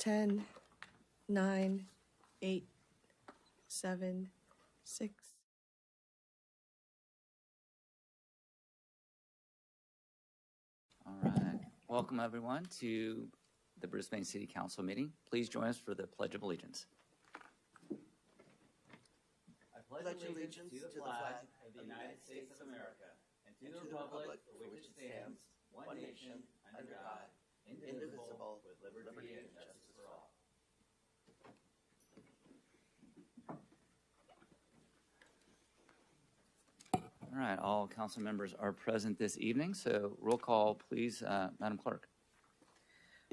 10, 9, 8, 7, 6. All right. Welcome, everyone, to the Brisbane City Council meeting. Please join us for the Pledge of Allegiance. I pledge allegiance to the flag of the United States of America and to the republic for which it stands, one nation, under God, indivisible, with liberty and justice for all. All right. All council members are present this evening, so roll call, please, Madam Clerk.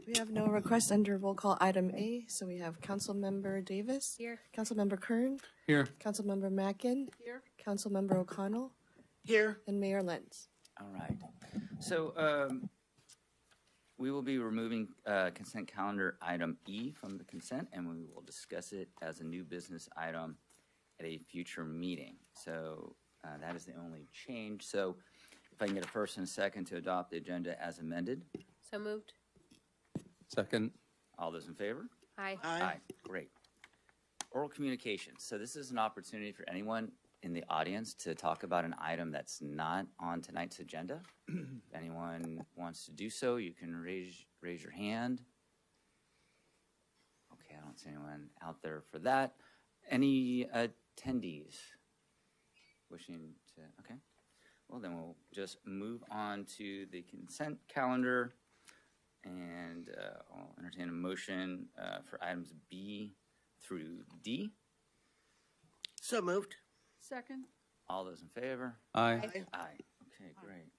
We have no requests under roll call item A, so we have Councilmember Davis. Here. Councilmember Kern. Here. Councilmember Mackin. Here. Councilmember O'Connell. Here. And Mayor Lentz. All right. So we will be removing consent calendar item E from the consent, and we will discuss it as a new business item at a future meeting. So that is the only change. So if I can get a first and a second to adopt the agenda as amended. So moved. Second. All those in favor? Aye. Aye. Great. Oral communications. So this is an opportunity for anyone in the audience to talk about an item that's not on tonight's agenda. If anyone wants to do so, you can raise your hand. Okay, I don't see anyone out there for that. Any attendees wishing to? Okay. Well, then we'll just move on to the consent calendar, and I'll entertain a motion for items B through D. So moved. Second. All those in favor? Aye. Aye. Okay, great.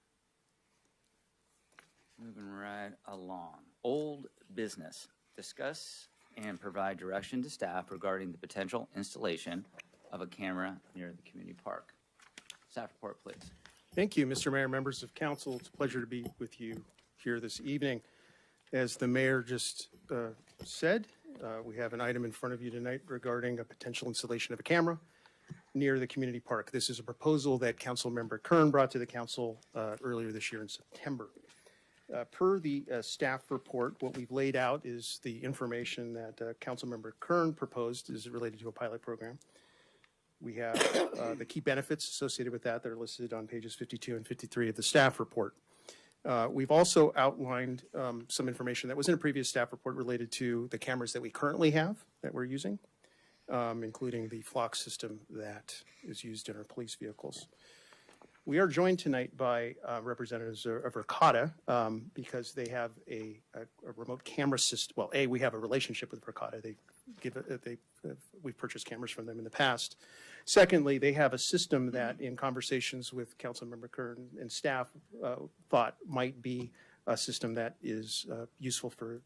Moving right along. Old business. Discuss and provide direction to staff regarding the potential installation of a camera near the community park. Staff report, please. Thank you, Mr. Mayor, members of council. It's a pleasure to be with you here this evening. As the mayor just said, we have an item in front of you tonight regarding a potential installation of a camera near the community park. This is a proposal that Councilmember Kern brought to the council earlier this year in September. Per the staff report, what we've laid out is the information that Councilmember Kern proposed is related to a pilot program. We have the key benefits associated with that are listed on pages 52 and 53 of the staff report. We've also outlined some information that was in a previous staff report related to the cameras that we currently have that we're using, including the flock system that is used in our police vehicles. We are joined tonight by representatives of Verkada because they have a remote camera system. Well, we have a relationship with Verkada. We've purchased cameras from them in the past. Secondly, they have a system that, in conversations with Councilmember Kern and staff, thought might be a system that is useful for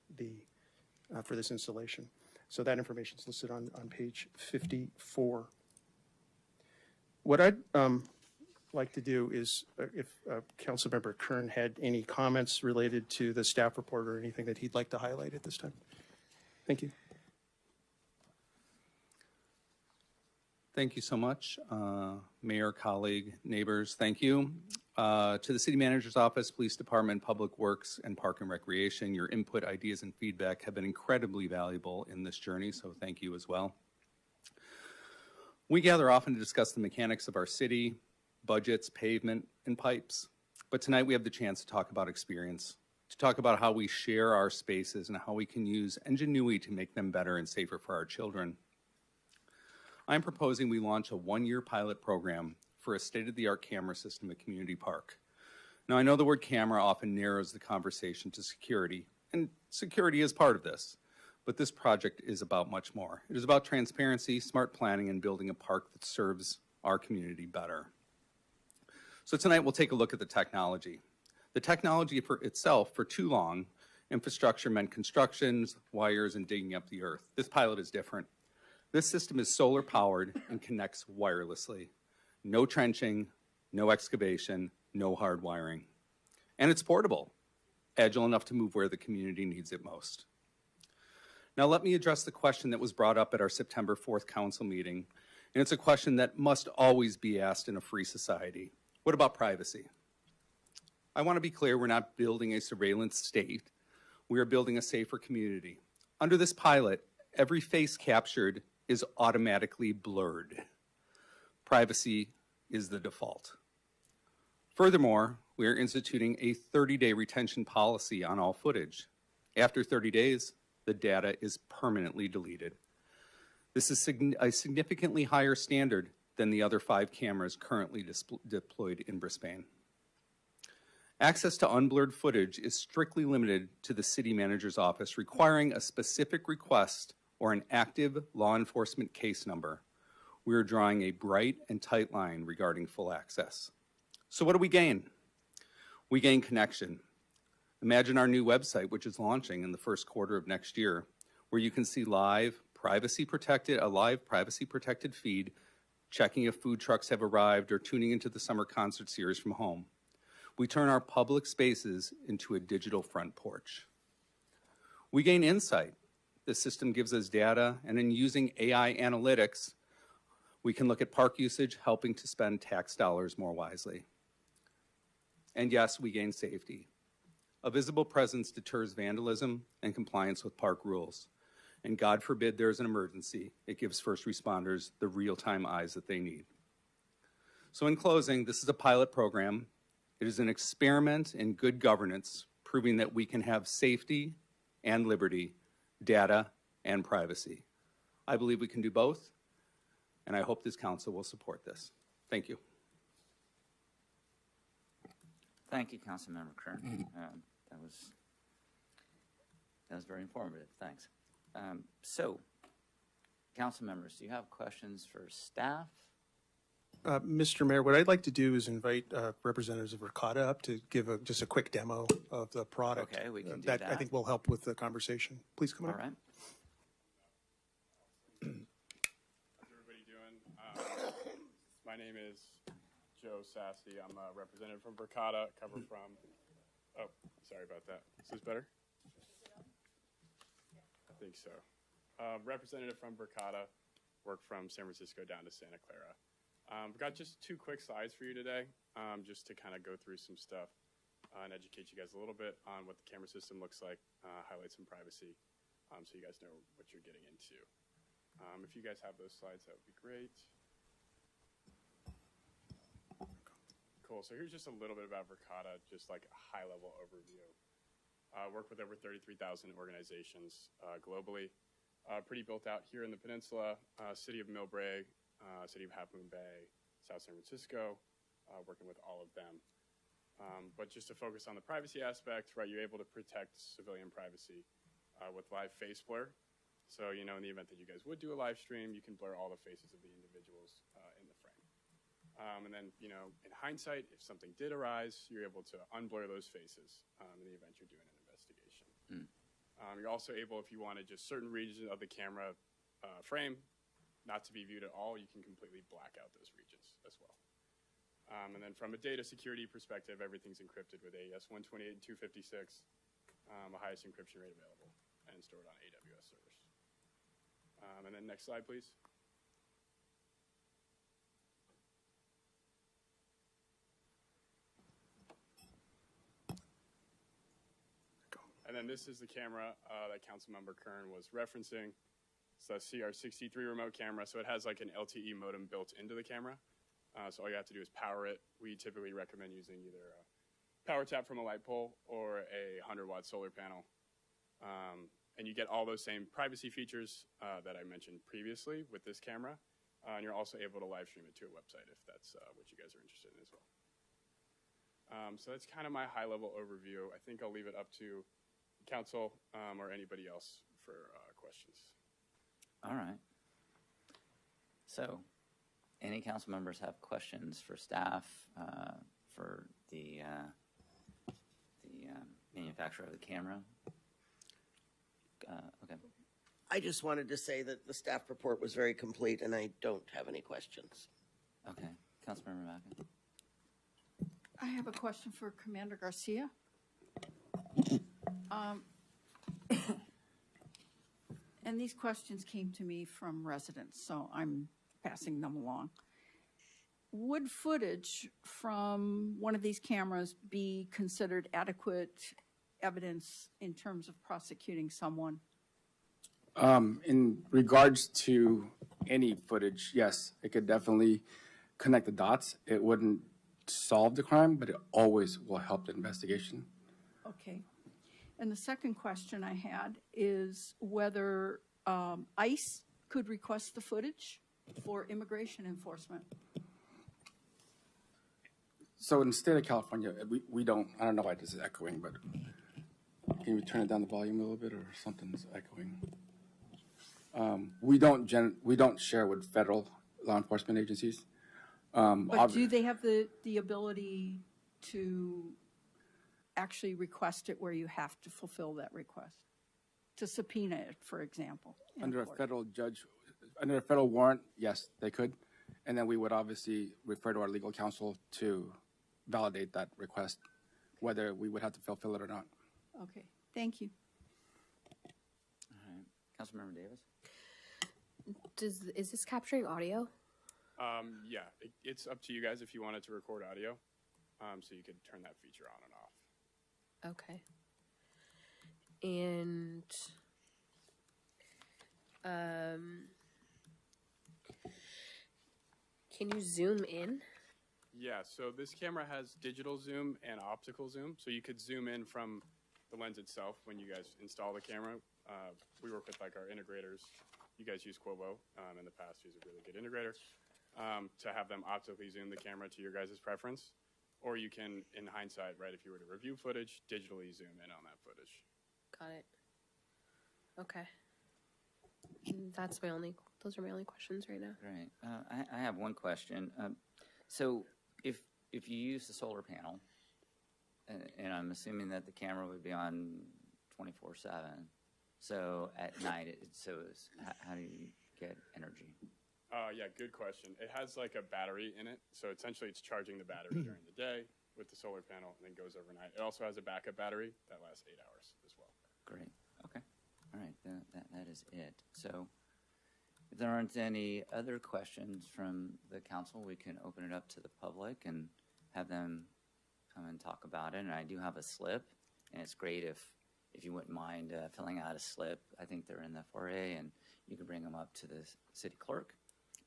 this installation. So that information is listed on page 54. What I'd like to do is, if Councilmember Kern had any comments related to the staff report or anything that he'd like to highlight at this time. Thank you. Thank you so much, Mayor, colleague, neighbors. Thank you. To the City Manager's Office, Police Department, Public Works, and Park and Recreation, your input, ideas, and feedback have been incredibly valuable in this journey, so thank you as well. We gather often to discuss the mechanics of our city, budgets, pavement, and pipes. But tonight we have the chance to talk about experience, to talk about how we share our spaces and how we can use ingenuity to make them better and safer for our children. I'm proposing we launch a one-year pilot program for a state-of-the-art camera system at Community Park. Now, I know the word camera often narrows the conversation to security, and security is part of this, but this project is about much more. It is about transparency, smart planning, and building a park that serves our community better. So tonight we'll take a look at the technology. The technology for itself, for too long, infrastructure meant constructions, wires, and digging up the earth. This pilot is different. This system is solar powered and connects wirelessly. No trenching, no excavation, no hard wiring. And it's portable, agile enough to move where the community needs it most. Now let me address the question that was brought up at our September 4th council meeting, and it's a question that must always be asked in a free society. What about privacy? I want to be clear, we're not building a surveillance state. We are building a safer community, Under this pilot, every face captured is automatically blurred. Privacy is the default. Furthermore, we are instituting a 30-day retention policy on all footage. After 30 days, the data is permanently deleted. This is a significantly higher standard than the other 5 cameras currently deployed in Brisbane. Access to unblurred footage is strictly limited to the city manager's office, requiring a specific request or an active law enforcement case number. We are drawing a bright and tight line regarding full access. So what do we gain? We gain connection. Imagine our new website, which is launching in the first quarter of next year, where you can see a live privacy-protected feed, checking if food trucks have arrived or tuning into the summer concert series from home. We turn our public spaces into a digital front porch. We gain insight. The system gives us data, and in using AI analytics, we can look at park usage, helping to spend tax dollars more wisely. And yes, we gain safety. A visible presence deters vandalism and compliance with park rules. And God forbid there's an emergency, it gives first responders the real-time eyes that they need. So in closing, this is a pilot program. It is an experiment in good governance, proving that we can have safety and liberty, data and privacy. I believe we can do both, and I hope this council will support this. Thank you. Thank you, Councilmember Kern. That was very informative. Thanks. So, council members, do you have questions for staff? Mr. Mayor, what I'd like to do is invite representatives of Ricotta up to give just a quick demo of the product. Okay, we can do that. that. I think will help with the conversation. Please come All on up. right. How's everybody doing? My name is Joe Sassy. I'm a representative from Ricotta, cover from, oh, sorry about that. Is this better? I think so. Representative from Ricotta, work from San Francisco down to Santa Clara. We've got just 2 quick slides for you today, just to kind of go through some stuff and educate you guys a little bit on what the camera system looks like, highlight some privacy, so you guys know what you're getting into. If you guys have those slides, that would be great. Cool, so here's just a little bit about Ricotta, just like a high-level overview. Work with over 33,000 organizations globally. Pretty built out here in the peninsula, City of Millbrae, City of Half Moon Bay, South San Francisco, working with all of them. But just to focus on the privacy aspect, right, you're able to protect civilian privacy with live face blur. So, you know, in the event that you guys would do a live stream, you can blur all the faces of the individuals in the frame. And then, you know, in hindsight, if something did arise, you're able to unblur those faces in the event you're doing an investigation. You're also able, if you wanted just certain regions of the camera frame not to be viewed at all, you can completely black out those regions as well. And then from a data security perspective, everything's encrypted with AES 128 and 256, the highest encryption rate available, and stored on AWS servers. And then next slide, please. And then this is the camera that Councilmember Kern was referencing. It's a CR63 remote camera, so it has like an LTE modem built into the camera. So all you have to do is power it. We typically recommend using either a power tap from a light pole or a 100-watt solar panel. And you get all those same privacy features that I mentioned previously with this camera. And you're also able to live stream it to a website if that's what you guys are interested in as well. So that's kind of my high-level overview. I think I'll leave it up to council or anybody else for questions. All right. So, any council members have questions for staff for the manufacturer of the camera? Okay. I just wanted to say that the staff report was very complete, and I don't have any questions. Okay. Councilmember Mackin. I have a question for Commander Garcia. And these questions came to me from residents, so I'm passing them along. Would footage from one of these cameras be considered adequate evidence in terms of prosecuting someone? In regards to any footage, yes, it could definitely connect the dots. It wouldn't solve the crime, but it always will help the investigation. Okay. And the second question I had is whether ICE could request the footage for immigration enforcement. So in the state of California, we don't, I don't know why this is echoing, but can you turn it down the volume a little bit or something's echoing? We don't share with federal law enforcement agencies. But do they have the ability to actually request it where you have to fulfill that request? To subpoena it, for example? Under a federal judge, under a federal warrant, yes, they could. And then we would obviously refer to our legal counsel to validate that request, whether we would have to fulfill it or not. Okay, thank you. All right. Councilmember Davis? Is this capturing audio? Yeah, it's up to you guys if you wanted to record audio. So you could turn that feature on and off. Okay. And can you zoom in? Yeah, so this camera has digital zoom and optical zoom. So you could zoom in from the lens itself when you guys install the camera. We work with like our integrators. You guys use Quovo in the past. He's a really good integrator. To have them optically zoom the camera to your guys' preference. Or you can, in hindsight, right, if you were to review footage, digitally zoom in on that footage. Got it. Okay. Those are my only questions right now. Right. I have one question. So if you use the solar panel, and I'm assuming that the camera would be on 24/7, so at night, how do you get energy? Yeah, good question. It has like a battery in it. So essentially it's charging the battery during the day with the solar panel and then goes overnight. It also has a backup battery that lasts 8 hours as well. Great. Okay. All right. That is it. So if there aren't any other questions from the council, we can open it up to the public and have them come and talk about it. And I do have a slip, and it's great if you wouldn't mind filling out a slip. I think they're in the foyer, and you can bring them up to the city clerk.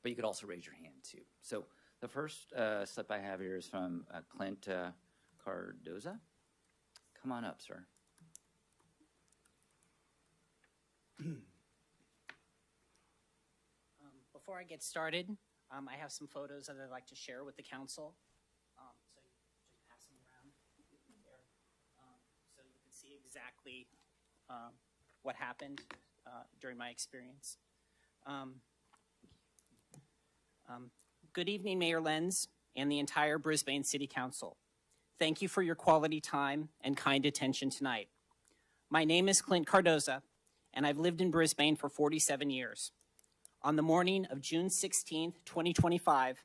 But you could also raise your hand, too. So the first slip I have here is from Clint Cardoza. Come on up, sir. Before I get started, I have some photos that I'd like to share with the council. So you just pass them around there, so you can see exactly what happened during my experience. Good evening, Mayor Lenz and the entire Brisbane City Council. Thank you for your quality time and kind attention tonight. My name is Clint Cardoza, and I've lived in Brisbane for 47 years. On the morning of June 16th, 2025,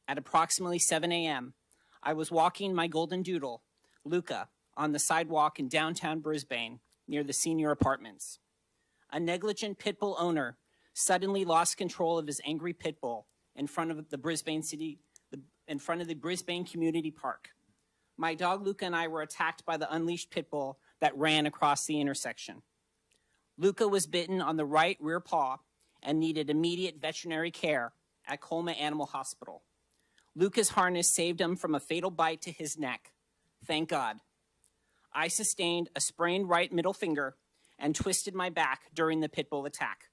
at approximately 7 a.m., I was walking my golden doodle, Luca, on the sidewalk in downtown Brisbane near the senior apartments. A negligent pit bull owner suddenly lost control of his angry pit bull in front of the Brisbane Community Park. My dog Luca and I were attacked by the unleashed pit bull that ran across the intersection. Luca was bitten on the right rear paw and needed immediate veterinary care at Colma Animal Hospital. Luca's harness saved him from a fatal bite to his neck. Thank God. I sustained a sprained right middle finger and twisted my back during the pit bull attack.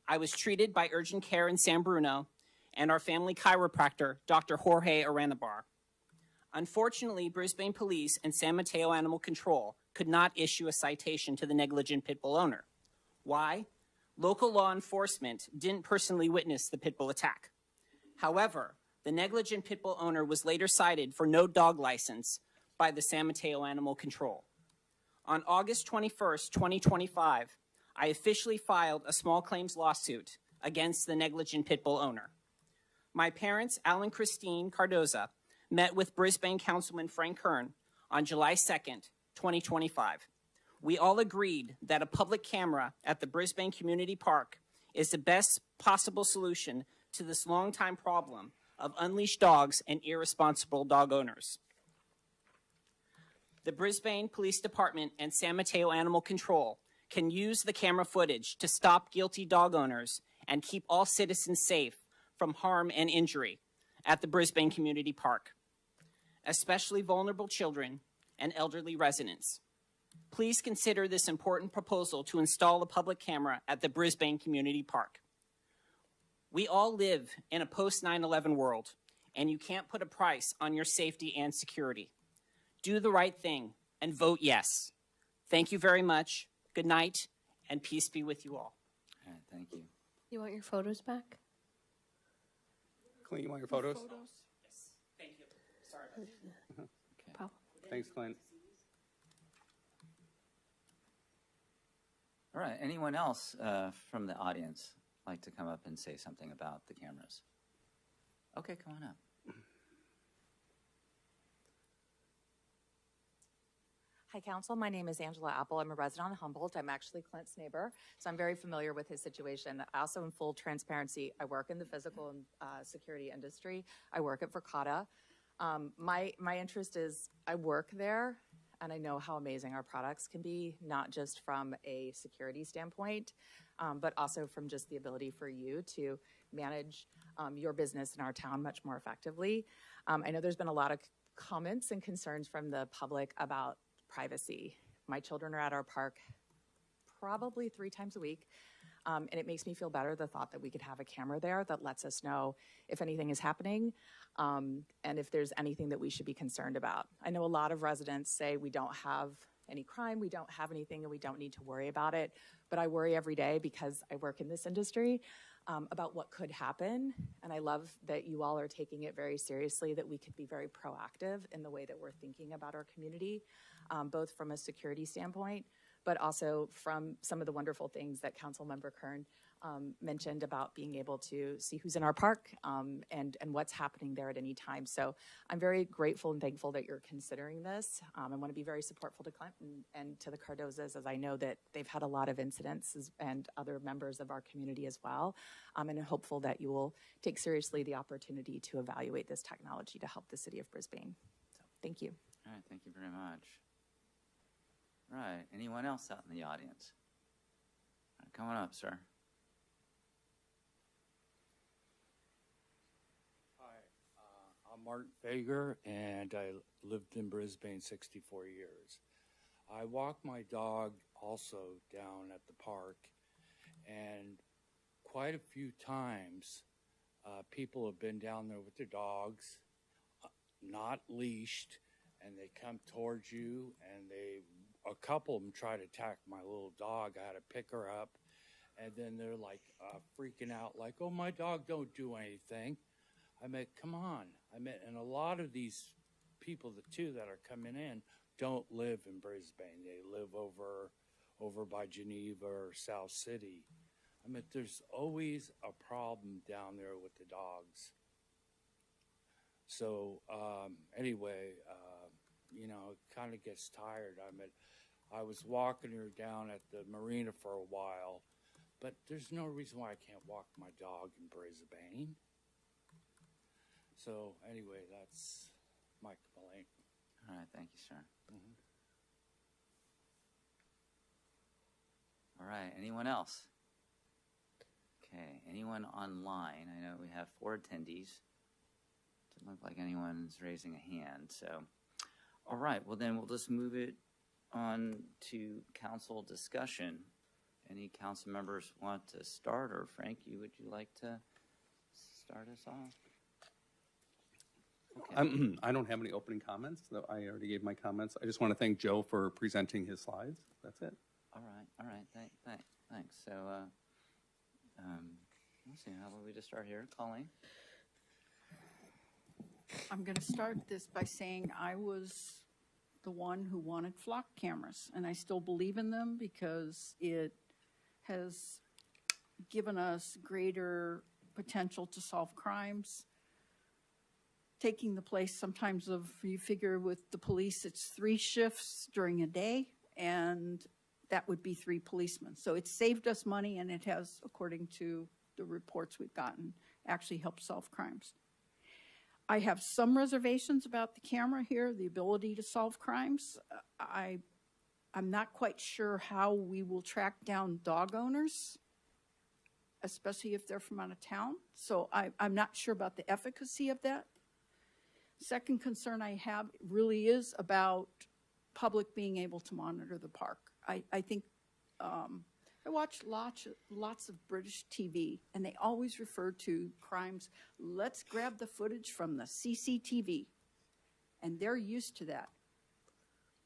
I was treated by urgent care in San Bruno and our family chiropractor, Dr. Jorge Aranabar. Unfortunately, Brisbane Police and San Mateo Animal Control could not issue a citation to the negligent pit bull owner. Why? Local law enforcement didn't personally witness the pit bull attack. However, the negligent pit bull owner was later cited for no dog license by the San Mateo Animal Control. On August 21st, 2025, I officially filed a small claims lawsuit against the negligent pit bull owner. My parents, Al and Christine Cardoza, met with Brisbane Councilman Frank Kern on July 2nd, 2025. We all agreed that a public camera at the Brisbane Community Park is the best possible solution to this long-time problem of unleashed dogs and irresponsible dog owners. The Brisbane Police Department and San Mateo Animal Control can use the camera footage to stop guilty dog owners and keep all citizens safe from harm and injury at the Brisbane Community Park, especially vulnerable children and elderly residents. Please consider this important proposal to install a public camera at the Brisbane Community Park. We all live in a post-9/11 world, and you can't put a price on your safety and security. Do the right thing and vote yes. Thank you very much. Good night, and peace be with you all. All right, thank you. You want your photos back? Clint, you want your photos? Yes, thank you. Sorry about that. Problem. Thanks, Clint. All right, anyone else from the audience like to come up and say something about the cameras? Okay, come on up. Hi, Council. My name is Angela Apple. I'm a resident on Humboldt. I'm actually Clint's neighbor, so I'm very familiar with his situation. I also, in full transparency, I work in the physical and security industry. I work at Verkada. My interest is I work there, and I know how amazing our products can be, not just from a security standpoint, but also from just the ability for you to manage your business in our town much more effectively. I know there's been a lot of comments and concerns from the public about privacy. My children are at our park probably 3 times a week, and it makes me feel better, the thought that we could have a camera there that lets us know if anything is happening, and if there's anything that we should be concerned about. I know a lot of residents say we don't have any crime, we don't have anything, and we don't need to worry about it, but I worry every day because I work in this industry about what could happen, and I love that you all are taking it very seriously, that we could be very proactive in the way that we're thinking about our community, both from a security standpoint, but also from some of the wonderful things that Councilmember Kern mentioned about being able to see who's in our park and what's happening there at any time. So I'm very grateful and thankful that you're considering this. I want to be very supportful to Clinton and to the Cardozas, as I know that they've had a lot of incidents and other members of our community as well. And I'm hopeful that you will take seriously the opportunity to evaluate this technology to help the city of Brisbane. So thank you. All right, thank you very much. All right, anyone else out in the audience? All right, come on up, sir. Hi, I'm Martin Fager, and I lived in Brisbane 64 years. I walk my dog also down at the park, and quite a few times people have been down there with their dogs, not leashed, and they come towards you, and a couple of them try to attack my little dog. I had to pick her up, and then they're like freaking out, like, "Oh, my dog don't do anything." I mean, come on. I mean, and a lot of these people, the two that are coming in, don't live in Brisbane. They live over by Geneva or South City. I mean, there's always a problem down there with the dogs. So anyway, you know, it kind of gets tired. I mean, I was walking her down at the marina for a while, but there's no reason why I can't walk my dog in Brisbane. So anyway, that's my complaint. All right, thank you, sir. All right, anyone else? Okay, anyone online? I know we have 4 attendees. Doesn't look like anyone's raising a hand, so. All right, well then we'll just move it on to council discussion. Any council members want to start, or Frank, would you like to start us off? Okay. I don't have any opening comments, though I already gave my comments. I just want to thank Joe for presenting his slides. That's it. All right, thanks. So, let's see, how about we just start here? Colleen? I'm going to start this by saying I was the one who wanted flock cameras, and I still believe in them because it has given us greater potential to solve crimes. Taking the place sometimes of, you figure with the police, it's 3 shifts during a day, and that would be 3 policemen. So it's saved us money, and it has, according to the reports we've gotten, actually helped solve crimes. I have some reservations about the camera here, the ability to solve crimes. I I'm not quite sure how we will track down dog owners, especially if they're from out of town. So I'm not sure about the efficacy of that. Second concern I have really is about public being able to monitor the park. I think I watch lots of British TV, and they always refer to crimes. Let's grab the footage from the CCTV, and they're used to that.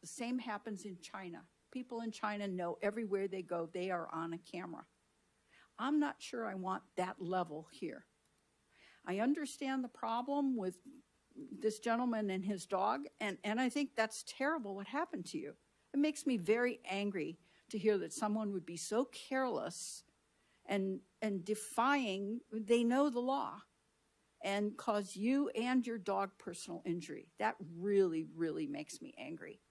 The same happens in China. People in China know everywhere they go, they are on a camera. I'm not sure I want that level here. I understand the problem with this gentleman and his dog, and I think that's terrible what happened to you. It makes me very angry to hear that someone would be so careless and defying, they know the law, and cause you and your dog personal injury. That really, really makes me angry.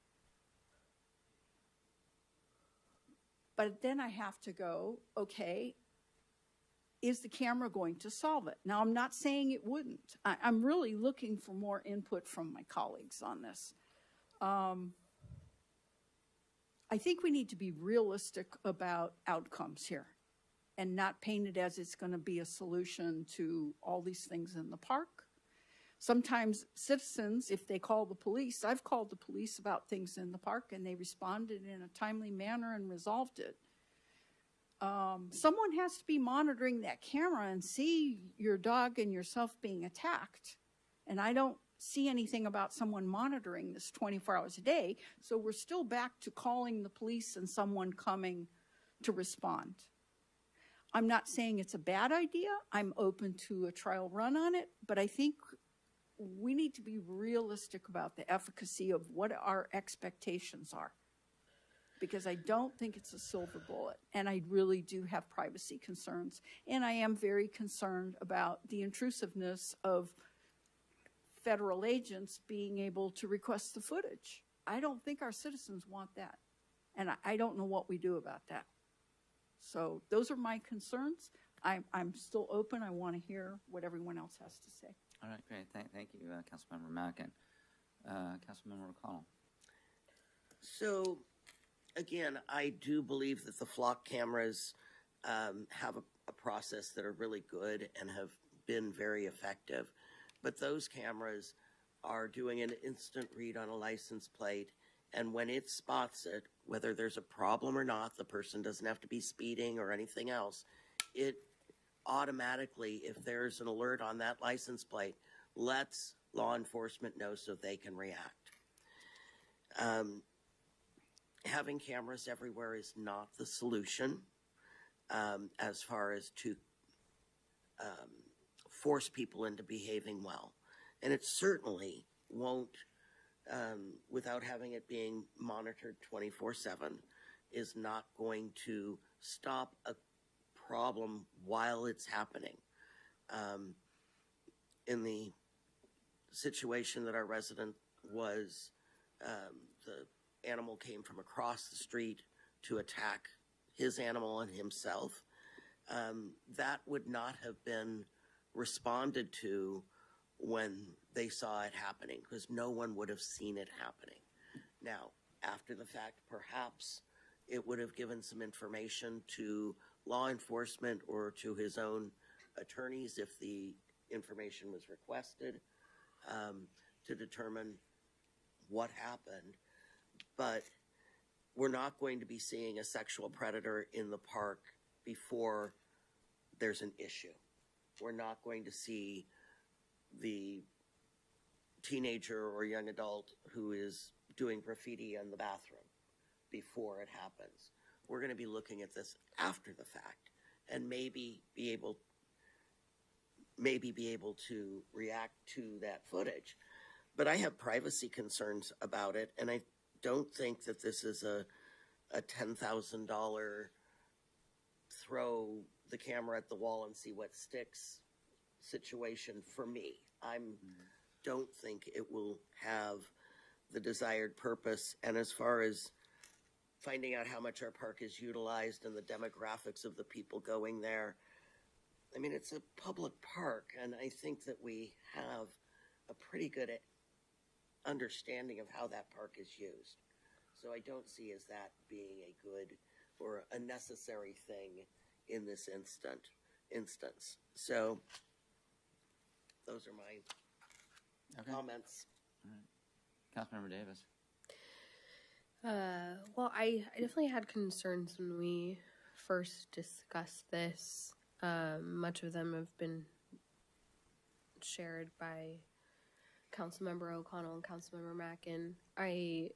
But then I have to go, okay, is the camera going to solve it? Now, I'm not saying it wouldn't. I'm really looking for more input from my colleagues on this. I think we need to be realistic about outcomes here and not paint it as it's going to be a solution to all these things in the park. Sometimes citizens, if they call the police, I've called the police about things in the park, and they responded in a timely manner and resolved it. Someone has to be monitoring that camera and see your dog and yourself being attacked. And I don't see anything about someone monitoring this 24 hours a day. So we're still back to calling the police and someone coming to respond. I'm not saying it's a bad idea. I'm open to a trial run on it, but I think we need to be realistic about the efficacy of what our expectations are, because I don't think it's a silver bullet, and I really do have privacy concerns, and I am very concerned about the intrusiveness of federal agents being able to request the footage. I don't think our citizens want that, and I don't know what we do about that. So those are my concerns. I'm still open. I want to hear what everyone else has to say. All right, great. Thank you, Councilmember Mackin. Councilmember O'Connell. So, again, I do believe that the flock cameras have a process that are really good and have been very effective. But those cameras are doing an instant read on a license plate, and when it spots it, whether there's a problem or not, the person doesn't have to be speeding or anything else. It automatically, if there's an alert on that license plate, lets law enforcement know so they can react. Having cameras everywhere is not the solution as far as to force people into behaving well. And it certainly won't, without having it being monitored 24/7, is not going to stop a problem while it's happening. In the situation that our resident was, the animal came from across the street to attack his animal and himself. That would not have been responded to when they saw it happening, because no one would have seen it happening. Now, after the fact, perhaps it would have given some information to law enforcement or to his own attorneys if the information was requested to determine what happened. But we're not going to be seeing a sexual predator in the park before there's an issue. We're not going to see the teenager or young adult who is doing graffiti in the bathroom before it happens. We're going to be looking at this after the fact and maybe be able to react to that footage. But I have privacy concerns about it, and I don't think that this is a $10,000 throw the camera at the wall and see what sticks situation for me. Don't think it will have the desired purpose. And as far as finding out how much our park is utilized and the demographics of the people going there, I mean, it's a public park, and I think that we have a pretty good understanding of how that park is used. So I don't see as that being a good or a necessary thing in this instance. So those are my Okay. comments. Councilmember Davis. Well, I definitely had concerns when we first discussed this. Much of them have been shared by Councilmember O'Connell and Councilmember Mackin. I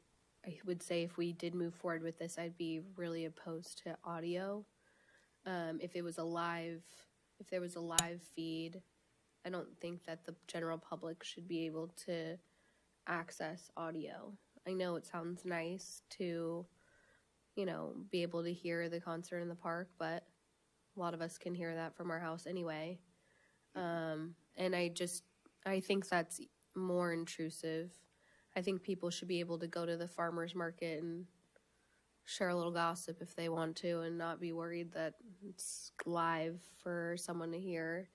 would say if we did move forward with this, I'd be really opposed to audio. If there was a live feed, I don't think that the general public should be able to access audio. I know it sounds nice to, be able to hear the concert in the park, but a lot of us can hear that from our house anyway. And I think that's more intrusive. I think people should be able to go to the farmer's market and share a little gossip if they want to and not be worried that it's live for someone to hear.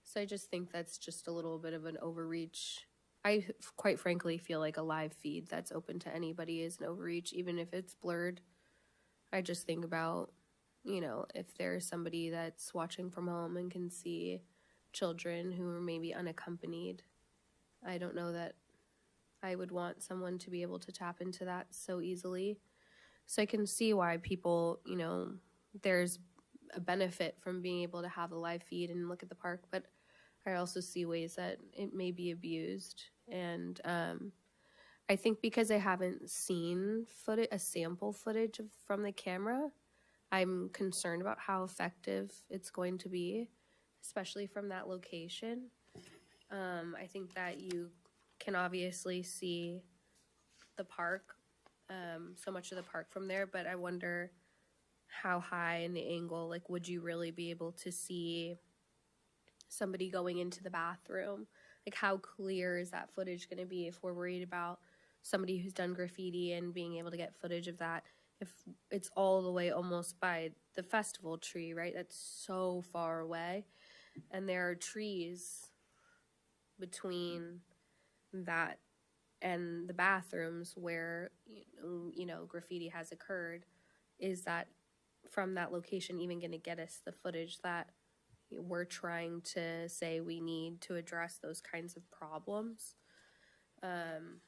So I just think that's just a little bit of an overreach. I quite frankly feel like a live feed that's open to anybody is an overreach, even if it's blurred. I just think about, if there's somebody that's watching from home and can see children who are maybe unaccompanied. I don't know that I would want someone to be able to tap into that so easily. So I can see why people, there's a benefit from being able to have a live feed and look at the park, but I also see ways that it may be abused. And I think because I haven't seen a sample footage from the camera, I'm concerned about how effective it's going to be, especially from that location. I think that you can obviously see the park, so much of the park from there, but I wonder how high in the angle, would you really be able to see somebody going into the bathroom? How clear is that footage going to be if we're worried about somebody who's done graffiti and being able to get footage of that? If it's all the way almost by the festival tree, right? That's so far away. And there are trees between that and the bathrooms where, graffiti has occurred. Is that from that location even going to get us the footage that we're trying to say we need to address those kinds of problems? I'm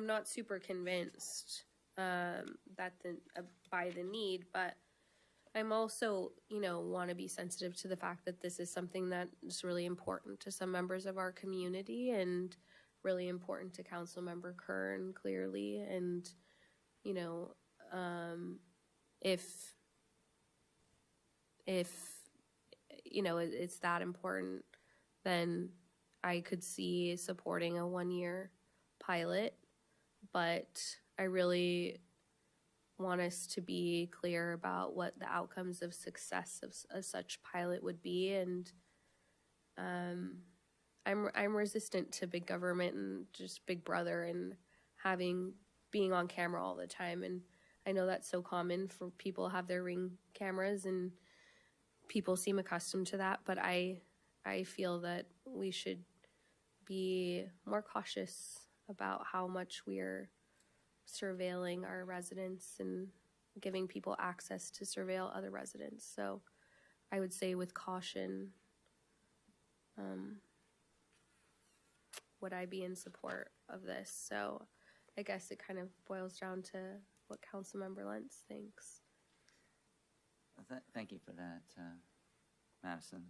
not super convinced that by the need, but I'm also, want to be sensitive to the fact that this is something that is really important to some members of our community and really important to Councilmember Kern, clearly. And, if it's that important, then I could see supporting a 1-year pilot, but I really want us to be clear about what the outcomes of success of such pilot would be. And I'm resistant to big government and just Big Brother and being on camera all the time. And I know that's so common for people to have their Ring cameras and people seem accustomed to that, but I feel that we should be more cautious about how much we're surveilling our residents and giving people access to surveil other residents. So I would say with caution, would I be in support of this? So I guess it kind of boils down to what Councilmember Lentz thinks. Thank you for that, Madison.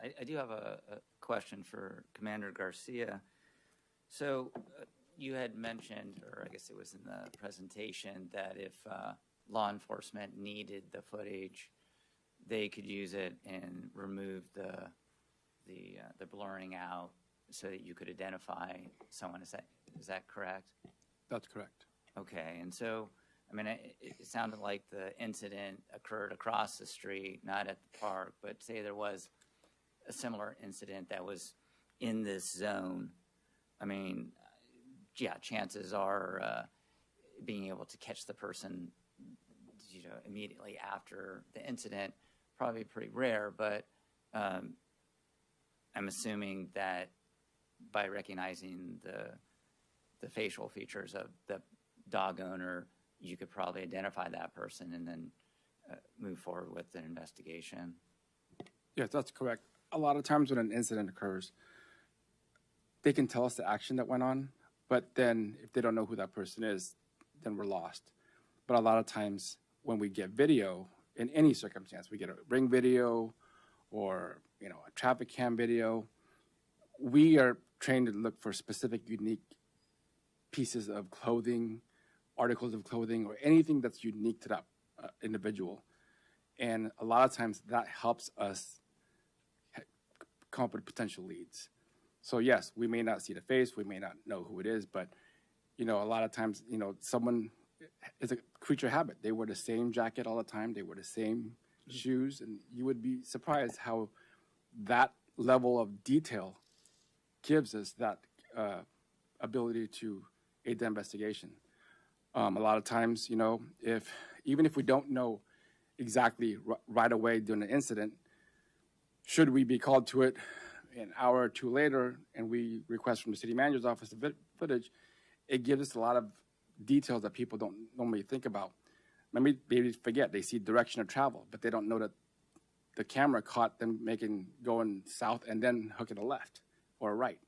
I do have a question for Commander Garcia. So you had mentioned, or I guess it was in the presentation, that if law enforcement needed the footage, they could use it and remove the blurring out so that you could identify someone. Is that correct? That's correct. Okay, and so, it sounded like the incident occurred across the street, not at the park, but say there was a similar incident that was in this zone. Chances are being able to catch the person, immediately after the incident, probably pretty rare, but I'm assuming that by recognizing the facial features of the dog owner, you could probably identify that person and then move forward with an investigation. Yes, that's correct. A lot of times when an incident occurs, they can tell us the action that went on, but then if they don't know who that person is, then we're lost. But a lot of times when we get video, in any circumstance, we get a ring video or, you know, a traffic cam video, we are trained to look for specific, unique pieces of clothing, articles of clothing, or anything that's unique to that individual. And a lot of times that helps us come up with potential leads. So yes, we may not see the face, we may not know who it is, but you know, a lot of times, you know, someone is a creature of habit. They wear the same jacket all the time, they wear the same shoes, and you would be surprised how that level of detail gives us that ability to aid the investigation. A lot of times, you know, even if we don't know exactly right away during the incident, should we be called to it an hour or two later and we request from the city manager's office the footage, it gives us a lot of details that people don't normally think about. Maybe they forget, they see direction of travel, but they don't know that the camera caught them going south and then hooking a left or a right.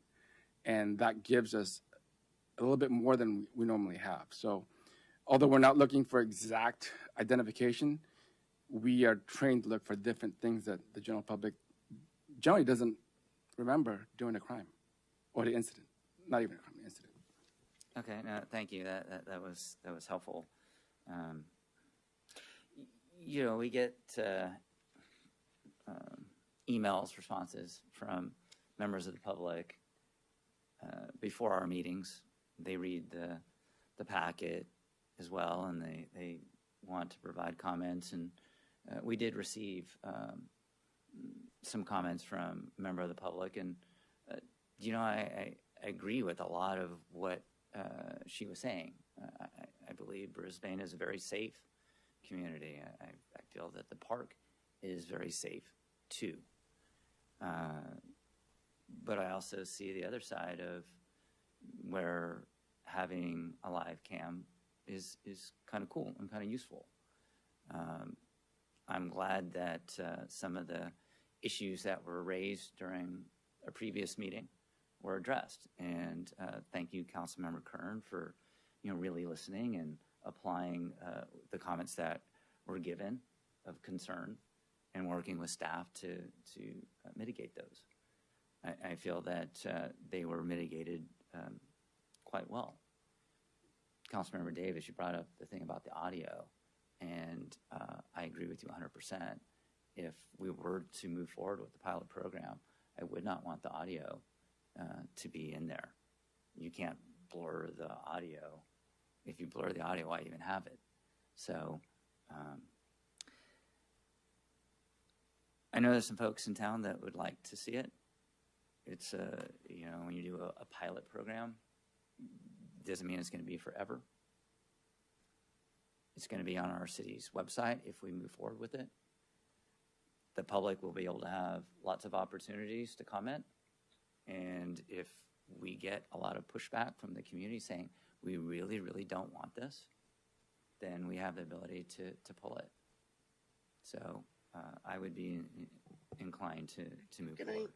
And that gives us a little bit more than we normally have. So although we're not looking for exact identification, we are trained to look for different things that the general public generally doesn't remember during a crime or the incident, not even a crime, incident. Okay, no, thank you. That was helpful. You know, we get emails, responses from members of the public before our meetings. They read the packet as well, and they want to provide comments. And we did receive some comments from a member of the public, and you know, I agree with a lot of what she was saying. I believe Brisbane is a very safe community. I feel that the park is very safe too. But I also see the other side of where having a live cam is kind of cool and kind of useful. I'm glad that some of the issues that were raised during a previous meeting were addressed. And thank you, Councilmember Kern, for really listening and applying the comments that were given of concern and working with staff to mitigate those. I feel that they were mitigated quite well. Councilmember Davis, you brought up the thing about the audio, and I agree with you 100%. If we were to move forward with the pilot program, I would not want the audio to be in there. You can't blur the audio. If you blur the audio, why even have it? So I know there's some folks in town that would like to see it. It's when you do a pilot program, doesn't mean it's going to be forever. It's going to be on our city's website if we move forward with it. The public will be able to have lots of opportunities to comment. And if we get a lot of pushback from the community saying, we really, really don't want this, then we have the ability to pull it. So I would be inclined to move forward.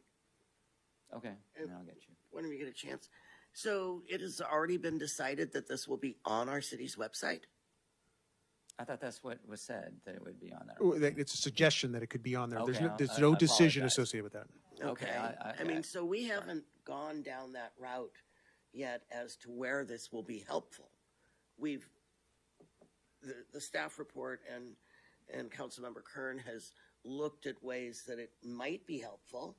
Okay, and I'll get you. When we get a chance. So it has already been decided that this will be on our city's website? I thought that's what was said, that it would be on there. Oh, It's a suggestion that it could be on there. Okay, There's I no decision apologize. associated with that. Okay, I mean, so we haven't gone down that route yet as to where this will be helpful. The staff report and Councilmember Kern has looked at ways that it might be helpful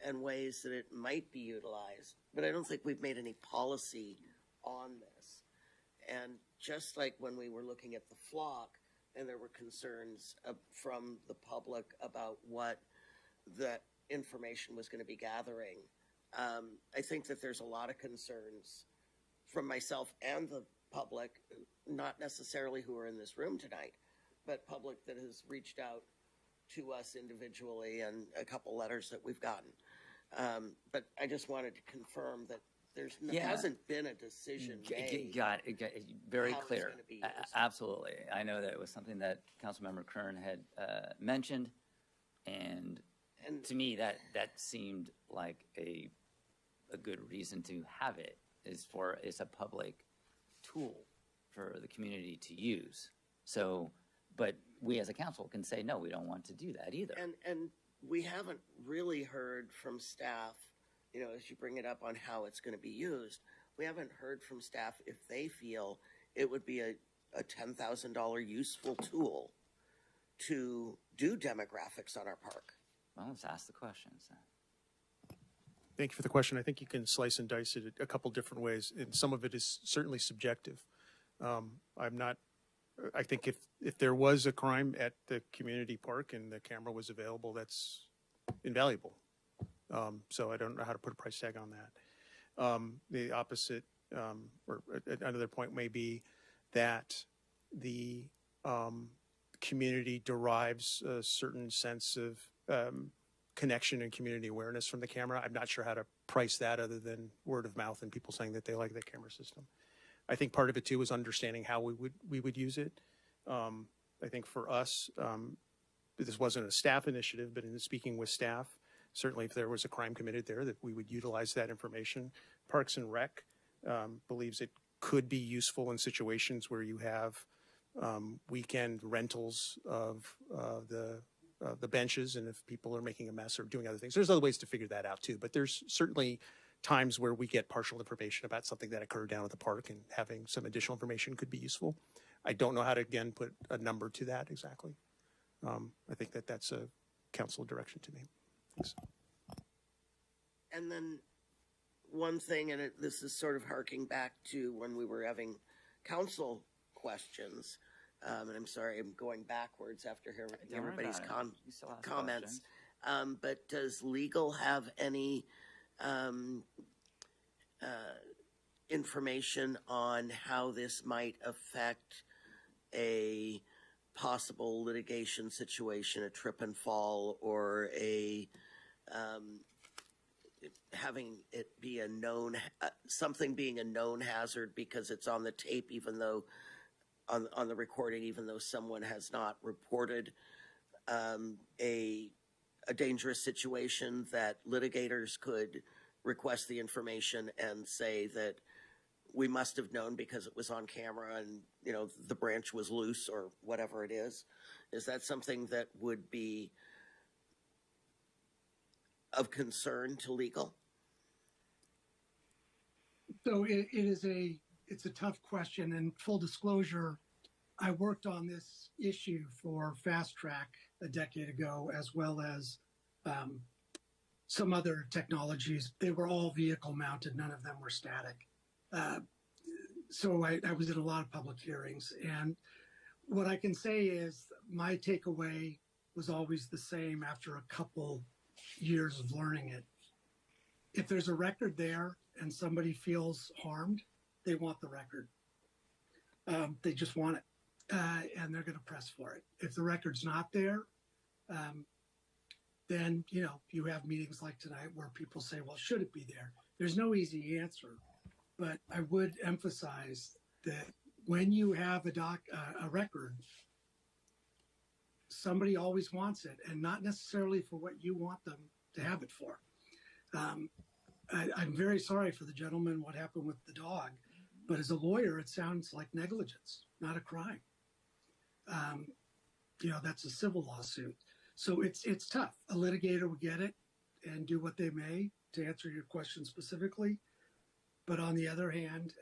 and ways that it might be utilized, but I don't think we've made any policy on this. And just like when we were looking at the flock and there were concerns from the public about what that information was going to be gathering, I think that there's a lot of concerns from myself and the public, not necessarily who are in this room tonight, but public that has reached out to us individually and a couple letters that we've gotten. But I just wanted to confirm that there's Yeah. hasn't been a decision made. Got it, very how it's clear. gonna be used. Absolutely. I know that it was something that Councilmember Kern had mentioned, and And to me, that seemed like a good reason to have it. It's a public tool for the community to use. So, but we as a council can say, no, we don't want to do that either. and we haven't really heard from staff, as you bring it up on how it's going to be used, we haven't heard from staff if they feel it would be a $10,000 useful tool to do demographics on our park. Well, let's ask the questions then. Thank you for the question. I think you can slice and dice it a couple different ways, and some of it is certainly subjective. I think if there was a crime at the community park and the camera was available, that's invaluable. So I don't know how to put a price tag on that. The opposite, or another point may be that the community derives a certain sense of connection and community awareness from the camera. I'm not sure how to price that other than word of mouth and people saying that they like the camera system. I think part of it too is understanding how we would use it. I think for us, this wasn't a staff initiative, but in speaking with staff, certainly if there was a crime committed there, that we would utilize that information. Parks and Rec believes it could be useful in situations where you have weekend rentals of the benches, and if people are making a mess or doing other things. There's other ways to figure that out too, but there's certainly times where we get partial information about something that occurred down at the park, and having some additional information could be useful. I don't know how to, again, put a number to that exactly. I think that's a council direction to me. Thanks. And then one thing, and this is sort of harking back to when we were having council questions, and I'm sorry, I'm going backwards after hearing Don't worry everybody's about it. You still ask comments. questions. But does legal have any information on how this might affect a possible litigation situation, a trip and fall, or having it be a known, something being a known hazard because it's on the tape, even though on the recording, even though someone has not reported a dangerous situation, that litigators could request the information and say that we must have known because it was on camera and, the branch was loose or whatever it is. Is that something that would be of concern to legal? So it's a tough question, and full disclosure, I worked on this issue for Fast Track a decade ago, as well as some other technologies. They were all vehicle mounted. None of them were static. So I was in a lot of public hearings, and what I can say is my takeaway was always the same after a couple years of learning it. If there's a record there and somebody feels harmed, they want the record. They just want it, and they're going to press for it. If the record's not there, then, you have meetings like tonight where people say, well, should it be there? There's no easy answer, but I would emphasize that when you have a record, somebody always wants it, and not necessarily for what you want them to have it for. I'm very sorry for the gentleman, what happened with the dog, but as a lawyer, it sounds like negligence, not a crime. That's a civil lawsuit. So it's tough. A litigator will get it and do what they may to answer your question specifically. But on the other hand,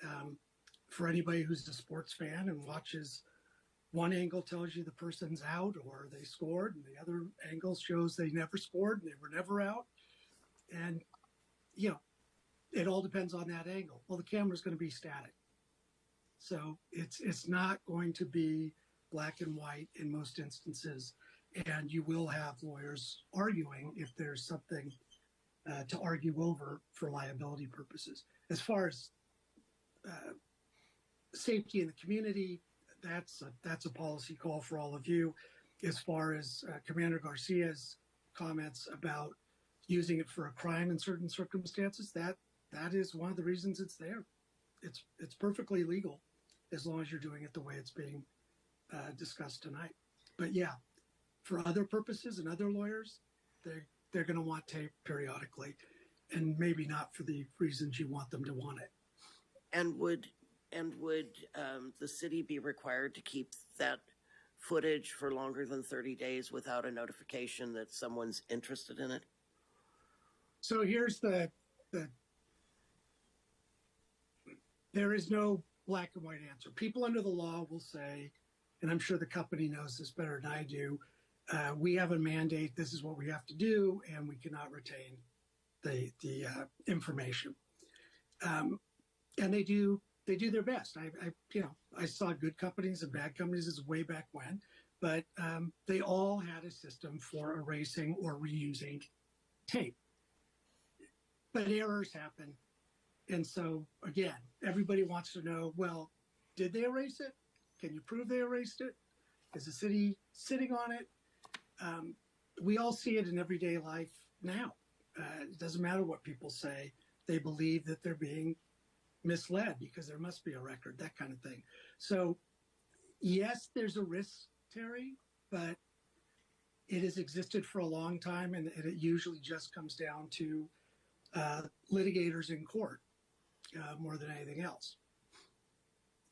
for anybody who's a sports fan and watches, one angle tells you the person's out or they scored, and the other angle shows they never scored and they were never out. And, it all depends on that angle. Well, the camera's going to be static. So it's not going to be black and white in most instances. And you will have lawyers arguing if there's something to argue over for liability purposes. As far as safety in the community, that's a policy call for all of you. As far as Commander Garcia's comments about, using it for a crime in certain circumstances, that is one of the reasons it's there. It's perfectly legal as long as you're doing it the way it's being discussed tonight. But yeah, for other purposes and other lawyers, they're going to want tape periodically, and maybe not for the reasons you want them to want it. And would the city be required to keep that footage for longer than 30 days without a notification that someone's interested in it? So here's the there is no black and white answer. People under the law will say, and I'm sure the company knows this better than I do, we have a mandate, this is what we have to do, and we cannot retain the information. And they do their best. I saw good companies and bad companies, this is way back when, but they all had a system for erasing or reusing tape. But errors happen. And so, again, everybody wants to know, well, did they erase it? Can you prove they erased it? Is the city sitting on it? We all see it in everyday life now. It doesn't matter what people say. They believe that they're being misled because there must be a record, that kind of thing. So, yes, there's a risk, Terry, but it has existed for a long time, and it usually just comes down to litigators in court more than anything else,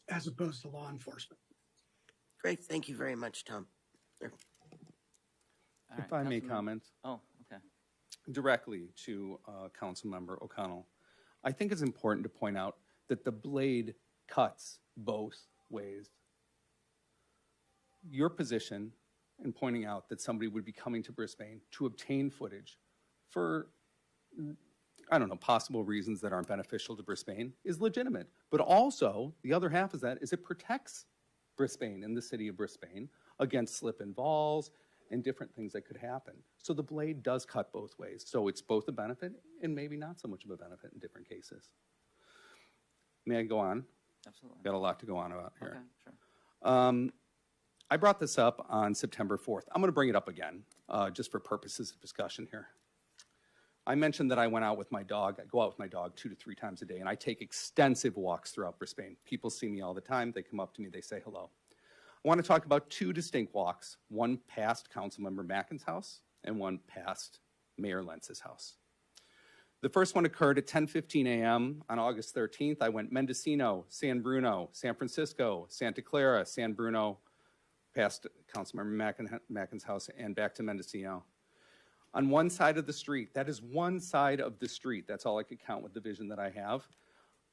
as opposed to law enforcement. Great, thank you very much, Tom. There. If I may comment. Oh, okay. Directly to Councilmember O'Connell, I think it's important to point out that the blade cuts both ways. Your position in pointing out that somebody would be coming to Brisbane to obtain footage for, I don't know, possible reasons that aren't beneficial to Brisbane is legitimate. But also, the other half of that is it protects Brisbane and the city of Brisbane against slip and falls and different things that could happen. So the blade does cut both ways. So it's both a benefit and maybe not so much of a benefit in different cases. May I go on? Absolutely. Got a lot to go on about here. Okay, sure. I brought this up on September 4th. I'm going to bring it up again, just for purposes of discussion here. I mentioned that I went out with my dog. I go out with my dog 2 to 3 times a day, and I take extensive walks throughout Brisbane. People see me all the time. They come up to me. They say hello. I want to talk about 2 distinct walks, one past Councilmember Mackin's house and one past Mayor Lentz's house. The first one occurred at 10:15 a.m. on August 13th. I went Mendocino, San Bruno, San Francisco, Santa Clara, San Bruno, past Councilmember Mackin's house and back to Mendocino. On one side of the street, that is one side of the street, that's all I could count with the vision that I have,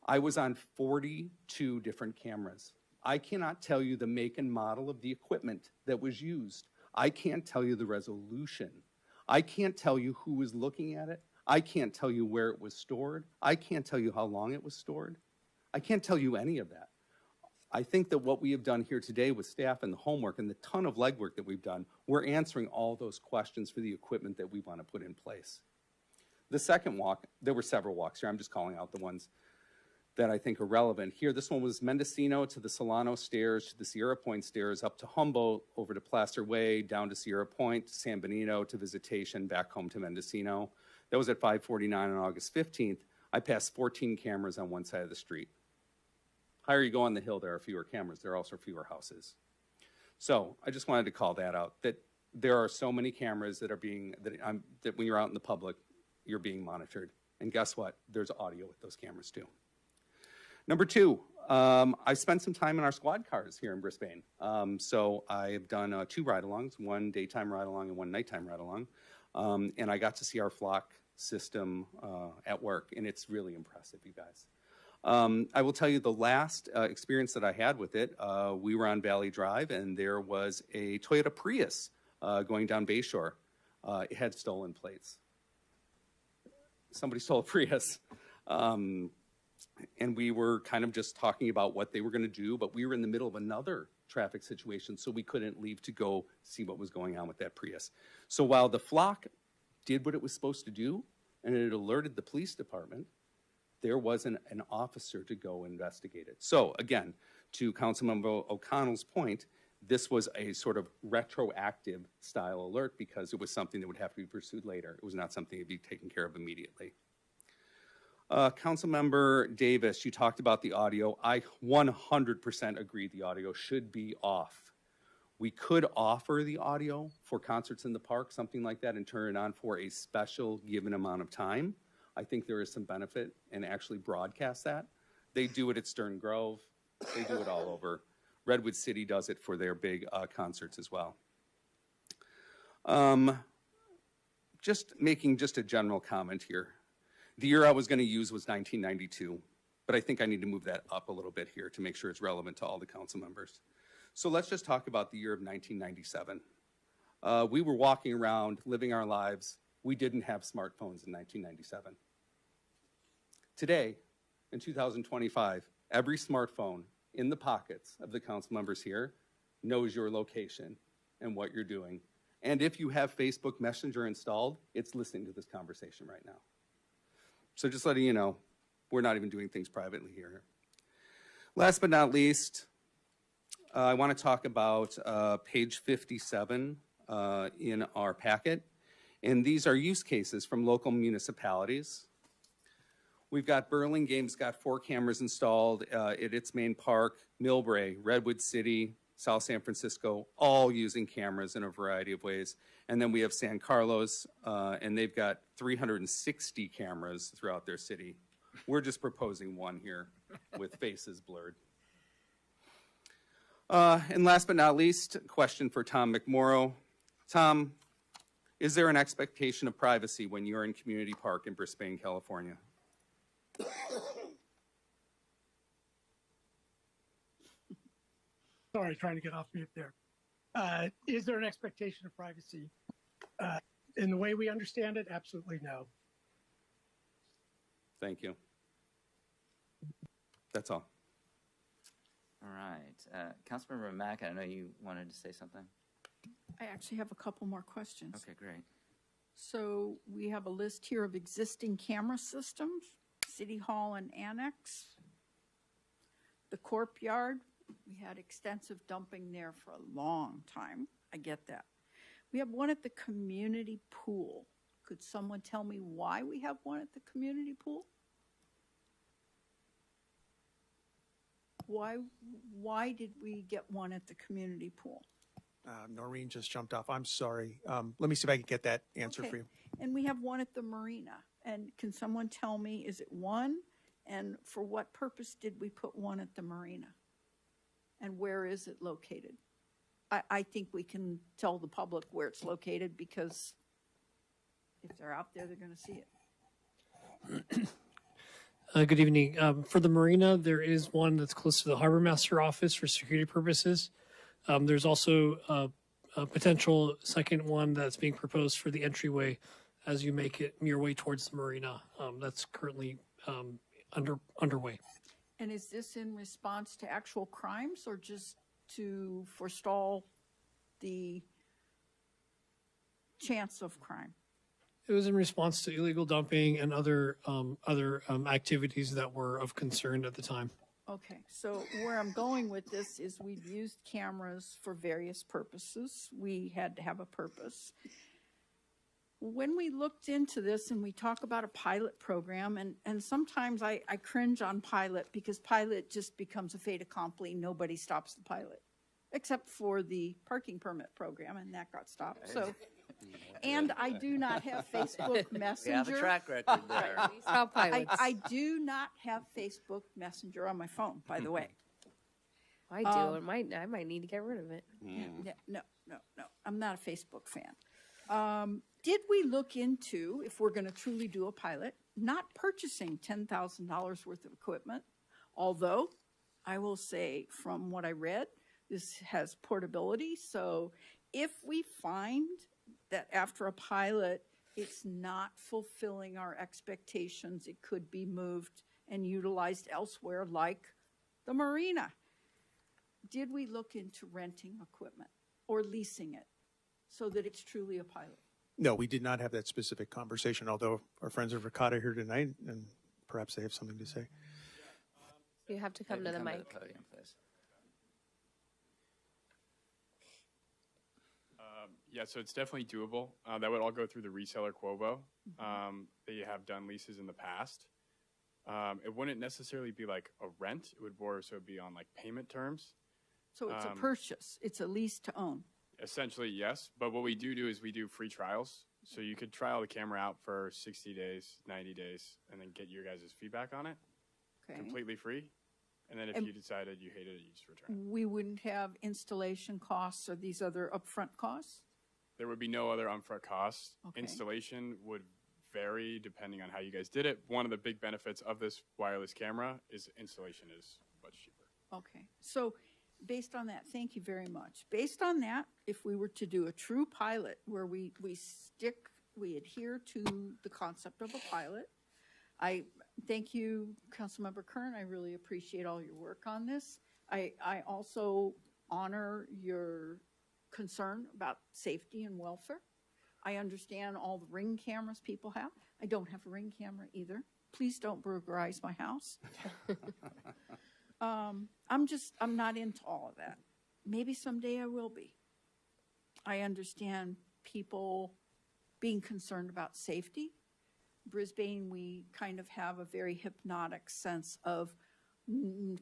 I was on 42 different cameras. I cannot tell you the make and model of the equipment that was used. I can't tell you the resolution. I can't tell you who was looking at it. I can't tell you where it was stored. I can't tell you how long it was stored. I can't tell you any of that. I think that what we have done here today with staff and the homework and the ton of legwork that we've done, we're answering all those questions for the equipment that we want to put in place. The second walk, there were several walks here. I'm just calling out the ones that I think are relevant here. This one was Mendocino to the Solano stairs, to the Sierra Point stairs, up to Humboldt, over to Placer Way, down to Sierra Point, to San Benito, to Visitation, back home to Mendocino. That was at 5:49 on August 15th. I passed 14 cameras on one side of the street. Higher you go on the hill, there are fewer cameras. There are also fewer houses. So I just wanted to call that out, that there are so many cameras that are being, that when you're out in the public, you're being monitored. And guess what? There's audio with those cameras too. Number 2, I spent some time in our squad cars here in Brisbane. So I have done 2 ride-alongs, one daytime ride-along and one nighttime ride-along. And I got to see our flock system at work, and it's really impressive, you guys. I will tell you the last experience that I had with it, we were on Valley Drive, and there was a Toyota Prius going down Bayshore. It had stolen plates. Somebody stole a Prius. And we were kind of just talking about what they were going to do, but we were in the middle of another traffic situation, so we couldn't leave to go see what was going on with that Prius. So while the flock did what it was supposed to do, and it alerted the police department, there wasn't an officer to go investigate it. So again, to Councilmember O'Connell's point, This was a sort of retroactive style alert because it was something that would have to be pursued later. It was not something to be taken care of immediately. Councilmember Davis, you talked about the audio. I 100% agree the audio should be off. We could offer the audio for concerts in the park, something like that, and turn it on for a special given amount of time. I think there is some benefit in actually broadcast that. They do it at Stern Grove. They do it all over. Redwood City does it for their big concerts as well. Just making just a general comment here. The year I was going to use was 1992, but I think I need to move that up a little bit here to make sure it's relevant to all the council members. So let's just talk about the year of 1997. We were walking around, living our lives. We didn't have smartphones in 1997. Today, in 2025, every smartphone in the pockets of the council members here knows your location and what you're doing. And if you have Facebook Messenger installed, it's listening to this conversation right now. So just letting you know, we're not even doing things privately here. Last but not least, I want to talk about page 57 in our packet. And these are use cases from local municipalities. We've got Burlingame's got 4 cameras installed at its main park, Millbrae, Redwood City, South San Francisco, all using cameras in a variety of ways. And then we have San Carlos, and they've got 360 cameras throughout their city. We're just proposing one here with faces blurred. And last but not least, a question for Tom McMorrow. Tom, is there an expectation of privacy when you're in Community Park in Brisbane, California? Sorry, trying to get off mute there. Is there an expectation of privacy? In the way we understand it, absolutely no. Thank you. That's all. All right. Councilmember Mack, I know you wanted to say something. I actually have a couple more questions. Okay, great. So we have a list here of existing camera systems, City Hall and Annex. The Corp Yard, we had extensive dumping there for a long time. I get that. We have one at the community pool. Could someone tell me why we have one at the community pool? Why did we get one at the community pool? Noreen just jumped off. I'm sorry. Let me see if I can get that answer for you. And we have one at the marina. And can someone tell me, is it one? And for what purpose did we put one at the marina? And where is it located? I think we can tell the public where it's located because if they're out there, they're going to see it. Good evening. For the marina, there is one that's close to the harbor master office for security purposes. There's also a potential second one that's being proposed for the entryway as you make it your way towards the marina. That's currently underway. And is this in response to actual crimes or just to forestall the chance of crime? It was in response to illegal dumping and other activities that were of concern at the time. Okay, so where I'm going with this is we've used cameras for various purposes. We had to have a purpose. When we looked into this and we talk about a pilot program, and sometimes I cringe on pilot because pilot just becomes a fait accompli. Nobody stops the pilot, except for the parking permit program, and that got stopped. So, and I do not have Facebook Messenger. We have a track record there. I do not have Facebook Messenger on my phone, by the way. I do. I might need to get rid of it. No. I'm not a Facebook fan. Did we look into, if we're going to truly do a pilot, not purchasing $10,000 worth of equipment? Although, I will say from what I read, this has portability. So if we find that after a pilot, it's not fulfilling our expectations, it could be moved and utilized elsewhere, like the marina. Did we look into renting equipment or leasing it so that it's truly a pilot? No, we did not have that specific conversation, although our friends of Ricotta here tonight, and perhaps they have something to say. You have to come to the mic. Podium, please. Yeah, so it's definitely doable. That would all go through the reseller Quovo. They have done leases in the past. It wouldn't necessarily be like a rent. It would more so be on like payment terms. So it's a purchase. It's a lease to own. Essentially, yes. But what we do is we do free trials. So you could trial the camera out for 60 days, 90 days, and then get your guys' feedback on it. Okay. Completely free. And then if you decided you hated it, you just return it. We wouldn't have installation costs or these other upfront costs? There would be no other upfront costs. Okay. Installation would vary depending on how you guys did it. One of the big benefits of this wireless camera is installation is much cheaper. Okay. So based on that, thank you very much. Based on that, if we were to do a true pilot where we adhere to the concept of a pilot, I thank you, Councilmember Kern. I really appreciate all your work on this. I also honor your concern about safety and welfare. I understand all the Ring cameras people have. I don't have a Ring camera either. Please don't burglarize my house. I'm not into all of that. Maybe someday I will be. I understand people being concerned about safety. Brisbane, we kind of have a very hypnotic sense of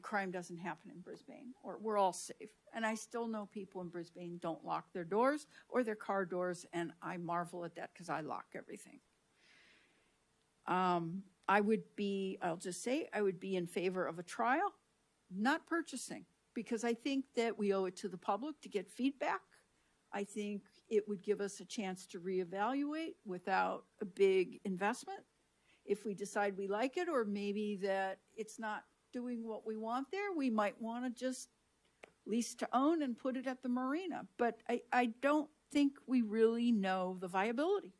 crime doesn't happen in Brisbane, or we're all safe. And I still know people in Brisbane don't lock their doors or their car doors, and I marvel at that because I lock everything. I'll just say, I would be in favor of a trial, not purchasing, because I think that we owe it to the public to get feedback. I think it would give us a chance to reevaluate without a big investment. If we decide we like it, or maybe that it's not doing what we want there, we might want to just lease to own and put it at the marina. But I don't think we really know the viability,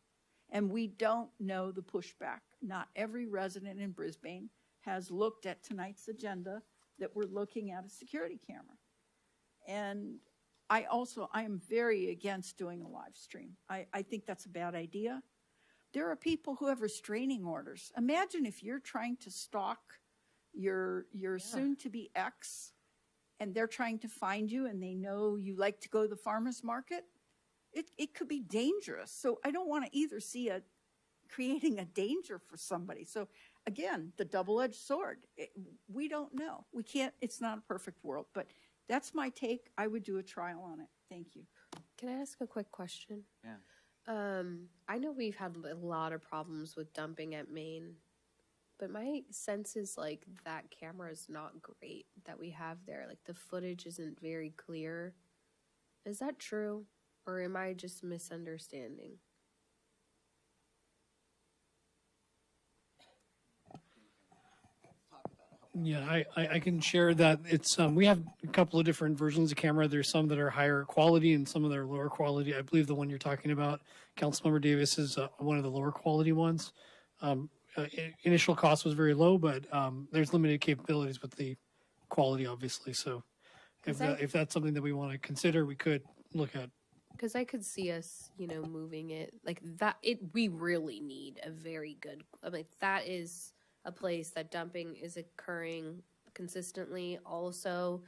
and we don't know the pushback. Not every resident in Brisbane has looked at tonight's agenda that we're looking at a security camera. And I am very against doing a live stream. I think that's a bad idea. There are people who have restraining orders. Imagine if you're trying to stalk your soon-to-be ex, and they're trying to find you, and they know you like to go to the farmer's market. It could be dangerous. So I don't want to either see creating a danger for somebody. So again, the double-edged sword. We don't know. We can't. It's not a perfect world, but that's my take. I would do a trial on it. Thank you. Can I ask a quick question? Yeah. I know we've had a lot of problems with dumping at Maine, but my sense is like that camera is not great that we have there. Like the footage isn't very clear. Is that true? Or am I just misunderstanding? Yeah, I can share that. It's we have a couple of different versions of camera. There's some that are higher quality and some that are lower quality. I believe the one you're talking about, Councilmember Davis, is one of the lower quality ones. Initial cost was very low, but there's limited capabilities with the quality, obviously. So if that's something that we want to consider, we could look at. Because I could see us, moving it like that. We really need a very good. I mean, that is a place that dumping is occurring consistently. Also,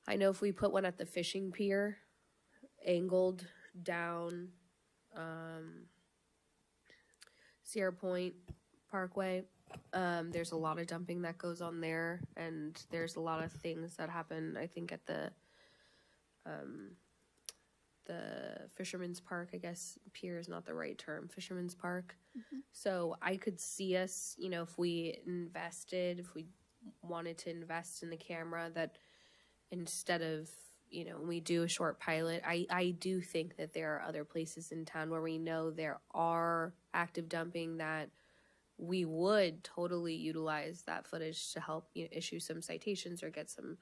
I know if we put one at the fishing pier, angled down Sierra Point Parkway, there's a lot of dumping that goes on there, and there's a lot of things that happen, I think, at the Fisherman's Park. I guess pier is not the right term. Fisherman's Park. Mm-hmm. So I could see us, if we wanted to invest in a camera, that instead of, when we do a short pilot, I do think that there are other places in town where we know there are active dumping that we would totally utilize that footage to help issue some citations or get some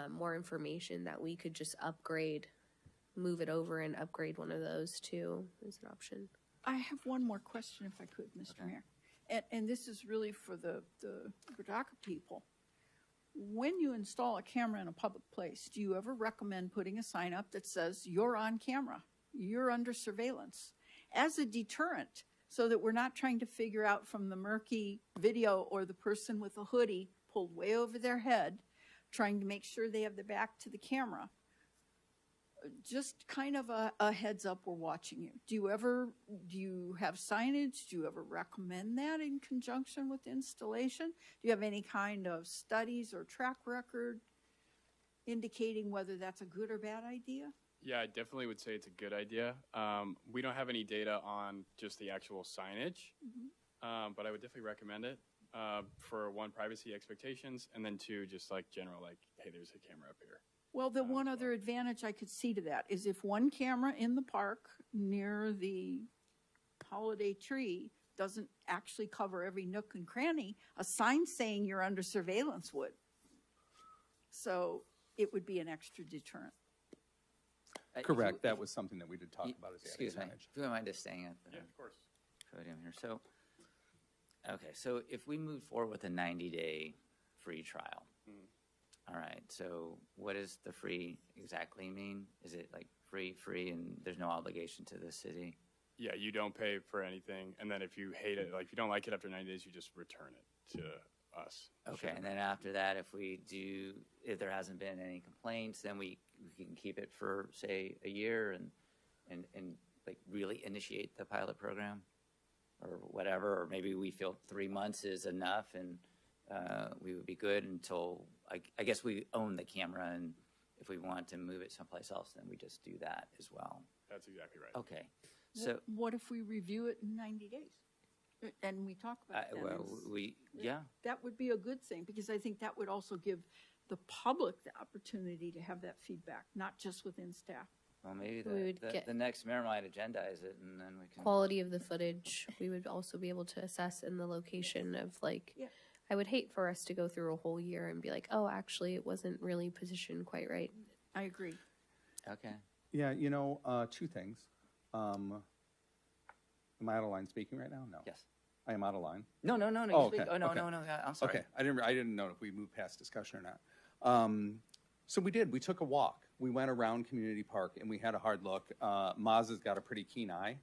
more information that we could just move it over and upgrade one of those too as an option. I have one more question, if I could, Mr. Mayor. And this is really for the Bradaka people. When you install a camera in a public place, do you ever recommend putting a sign up that says, you're on camera, you're under surveillance, as a deterrent, so that we're not trying to figure out from the murky video or the person with a hoodie pulled way over their head, trying to make sure they have their back to the camera? just kind of a heads up, we're watching you. Do you have signage? Do you ever recommend that in conjunction with installation? Do you have any kind of studies or track record indicating whether that's a good or bad idea? Yeah, I definitely would say it's a good idea. We don't have any data on just the actual signage, but I would definitely recommend it for one, privacy expectations, and then two, just like general, like, hey, there's a camera up here. Well, the one other advantage I could see to that is if one camera in the park near the holiday tree doesn't actually cover every nook and cranny, a sign saying you're under surveillance would. So it would be an extra deterrent. Correct. That was something that we did talk about as adding Excuse me. signage. If you don't mind just staying at the Yeah, of course. podium here. So, okay, so if we move forward with a 90-day free trial, all right, so what does the free exactly mean? Is it like free, and there's no obligation to the city? Yeah, you don't pay for anything, and then if you hate it, like if you don't like it after 90 days, you just return it to us. Okay, and then after that, if there hasn't been any complaints, then we can keep it for, say, a year and like really initiate the pilot program or whatever, or maybe we feel 3 months is enough and we would be good until, I guess we own the camera, and if we want to move it someplace else, then we just do that as well. That's exactly right. Okay, so. What if we review it in 90 days? And we talk about that. Well, yeah. That would be a good thing, because I think that would also give the public the opportunity to have that feedback, not just within staff. Well, maybe We would the next mayor might agendize it, and then we can. Quality of the footage, we would also be able to assess in the location of like, Yeah. I would hate for us to go through a whole year and be like, oh, actually, it wasn't really positioned quite right. I agree. Okay. Yeah, two things. Am I out of line speaking right now? No. Yes. I am out of line. No. Oh, You okay, speak. Oh, no, okay. no. I'm sorry. Okay, I didn't know if we moved past discussion or not. So we did. We took a walk. We went around Community Park and we had a hard look. Maz has got a pretty keen eye,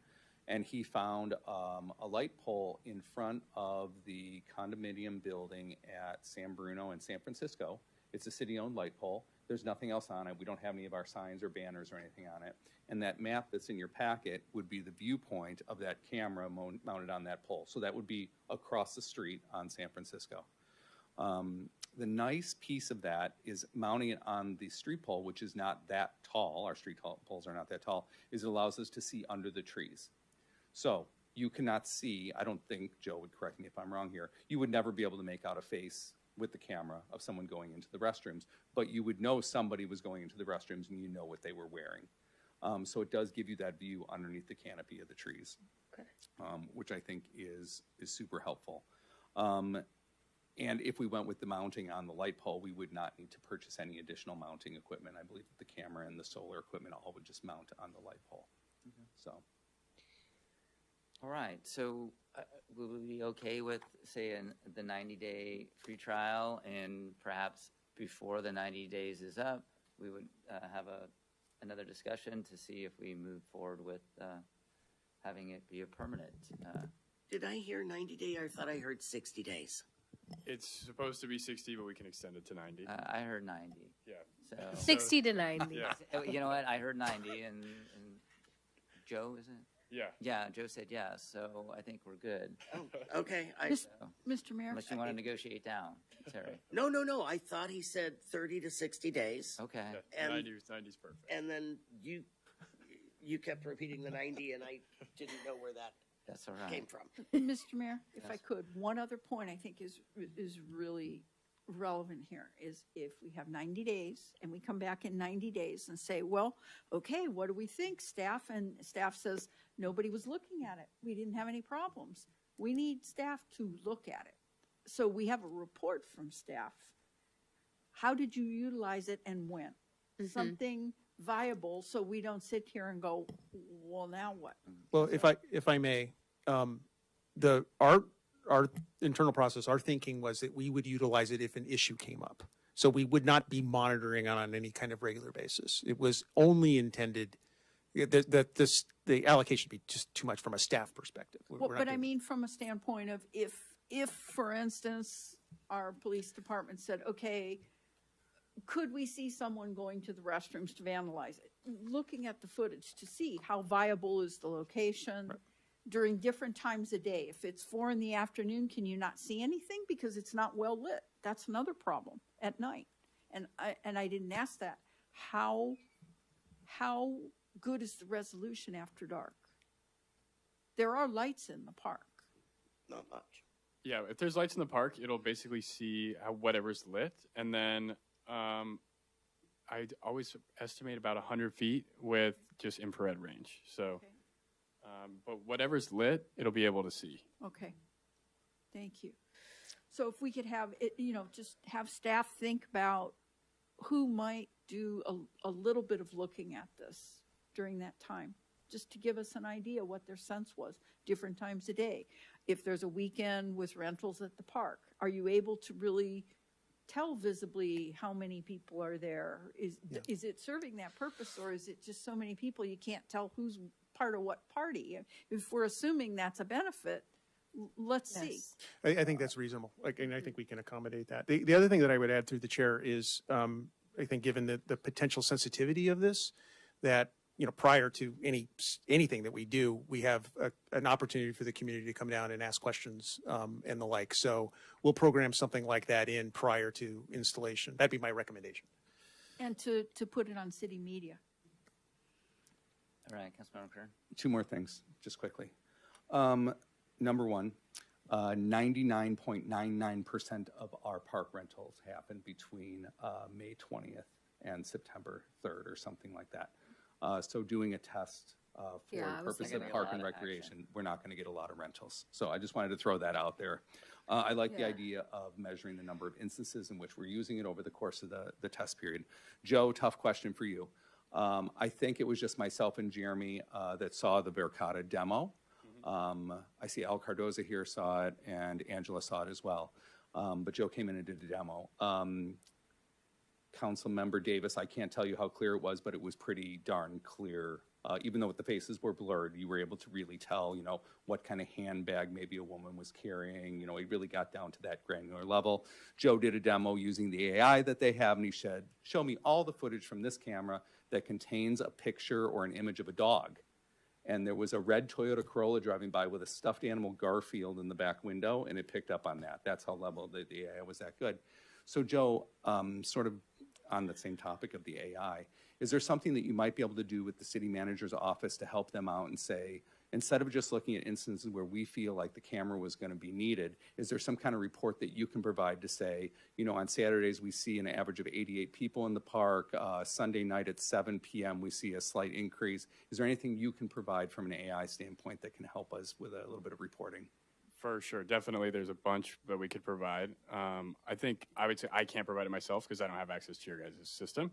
and he found a light pole in front of the condominium building at San Bruno in San Francisco. It's a city-owned light pole. There's nothing else on it. We don't have any of our signs or banners or anything on it. And that map that's in your packet would be the viewpoint of that camera mounted on that pole. So that would be across the street on San Francisco. The nice piece of that is mounting it on the street pole, which is not that tall. Our street poles are not that tall, is it allows us to see under the trees. So you cannot see, I don't think, Joe would correct me if I'm wrong here, you would never be able to make out a face with the camera of someone going into the restrooms, but you would know somebody was going into the restrooms and you know what they were wearing. So it does give you that view underneath the canopy of the trees, which I think is super helpful. And if we went with the mounting on the light pole, we would not need to purchase any additional mounting equipment. I believe that the camera and the solar equipment all would just mount on the light pole. So. All right. So will we be okay with, say, the 90-day free trial, and perhaps before the 90 days is up, we would have another discussion to see if we move forward with having it be a permanent. Did I hear 90 day? I thought I heard 60 days. It's supposed to be 60, but we can extend it to 90. I heard 90. Yeah. So 60 to 90. Yeah. You know what? I heard 90, and Joe, is it? Yeah. Yeah, Joe said yes, so I think we're good. Oh, okay. Mr. Mayor? Unless you want to negotiate down, Terry. No. I thought he said 30 to 60 days. Okay. And- 90 is perfect. And then you kept repeating the 90, and I didn't know where that That's all right. came from. Mr. Mayor, if I could, one other point I think is really relevant here is if we have 90 days and we come back in 90 days and say, well, okay, what do we think, staff? And staff says, nobody was looking at it. We didn't have any problems. We need staff to look at it. So we have a report from staff. How did you utilize it and when? Something viable, so we don't sit here and go, well, now what? Well, if I may, our internal process, our thinking was that we would utilize it if an issue came up. So we would not be monitoring on any kind of regular basis. It was only intended that the allocation would be just too much from a staff perspective. Well, but I mean, from a standpoint of if, for instance, our police department said, okay, could we see someone going to the restrooms to vandalize it? Looking at the footage to see how viable is the location during different times of day. If it's 4 PM, can you not see anything because it's not well lit? That's another problem at night. And I didn't ask that. How good is the resolution after dark? There are lights in the park. Not much. Yeah, if there's lights in the park, it'll basically see whatever's lit, and then I'd always estimate about 100 feet with just infrared range. So, Okay. But whatever's lit, it'll be able to see. Okay, thank you. So if we could have it, just have staff think about who might do a little bit of looking at this during that time, just to give us an idea what their sense was, different times a day. If there's a weekend with rentals at the park, are you able to really tell visibly how many people are there? Is it serving that purpose, or is it just so many people you can't tell who's part of what party? If we're assuming that's a benefit, let's see. I think that's reasonable. And I think we can accommodate that. The other thing that I would add through the chair is, I think given the potential sensitivity of this, that, prior to anything that we do, we have an opportunity for the community to come down and ask questions and the like. So we'll program something like that in prior to installation. That'd be my recommendation. And to put it on city media. All right, Councilmember Kern. 2 more things, just quickly. Number one, 99.99% of our park rentals happen between May 20th and September 3rd or something like that. So doing a test for Yeah, I the was purpose thinking of a park lot and of recreation, we're not going to get a lot of rentals. So I just wanted to throw that out there. I like the idea of measuring the number of instances in which we're using it over the course of the test period. Joe, tough question for you. I think it was just myself and Jeremy that saw the Verkada demo. I see Al Cardoza here saw it, and Angela saw it as well. But Joe came in and did a demo. Councilmember Davis, I can't tell you how clear it was, but it was pretty darn clear. Even though the faces were blurred, you were able to really tell, what kind of handbag maybe a woman was carrying. It really got down to that granular level. Joe did a demo using the AI that they have, and he said, show me all the footage from this camera that contains a picture or an image of a dog. And there was a red Toyota Corolla driving by with a stuffed animal Garfield in the back window, and it picked up on that. That's how level the AI was that good. So Joe, sort of on the same topic of the AI, is there something that you might be able to do with the city manager's office to help them out and say, instead of just looking at instances where we feel like the camera was going to be needed, is there some kind of report that you can provide to say, on Saturdays we see an average of 88 people in the park, Sunday night at 7 p.m. we see a slight increase. Is there anything you can provide from an AI standpoint that can help us with a little bit of reporting? For sure. Definitely, there's a bunch that we could provide. I think I would say I can't provide it myself because I don't have access to your guys' system.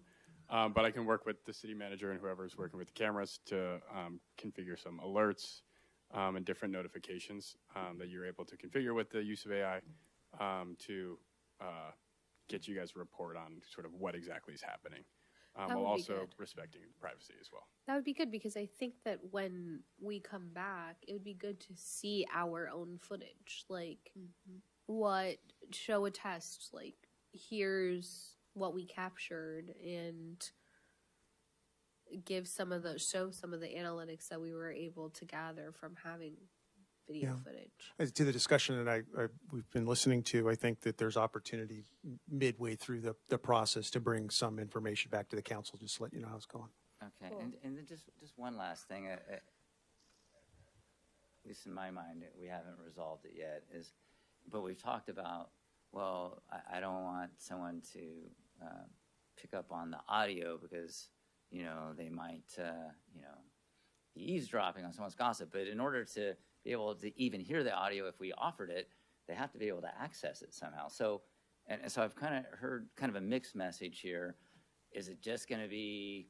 But I can work with the city manager and whoever's working with the cameras to configure some alerts and different notifications that you're able to configure with the use of AI to get you guys a report on sort of what exactly is happening, while also respecting privacy as well. That would be good because I think that when we come back, it would be good to see our own footage. Like, show a test, like, here's what we captured, and show some of the analytics that we were able to gather from having video footage. To the discussion that we've been listening to, I think that there's opportunity midway through the process to bring some information back to the council, just to let you know how it's going. Okay, cool. And then just one last thing, at least in my mind, we haven't resolved it yet, but we've talked about, well, I don't want someone to pick up on the audio because, they might, be eavesdropping on someone's gossip. But in order to be able to even hear the audio, if we offered it, they have to be able to access it somehow. So I've kind of heard kind of a mixed message here. Is it just going to be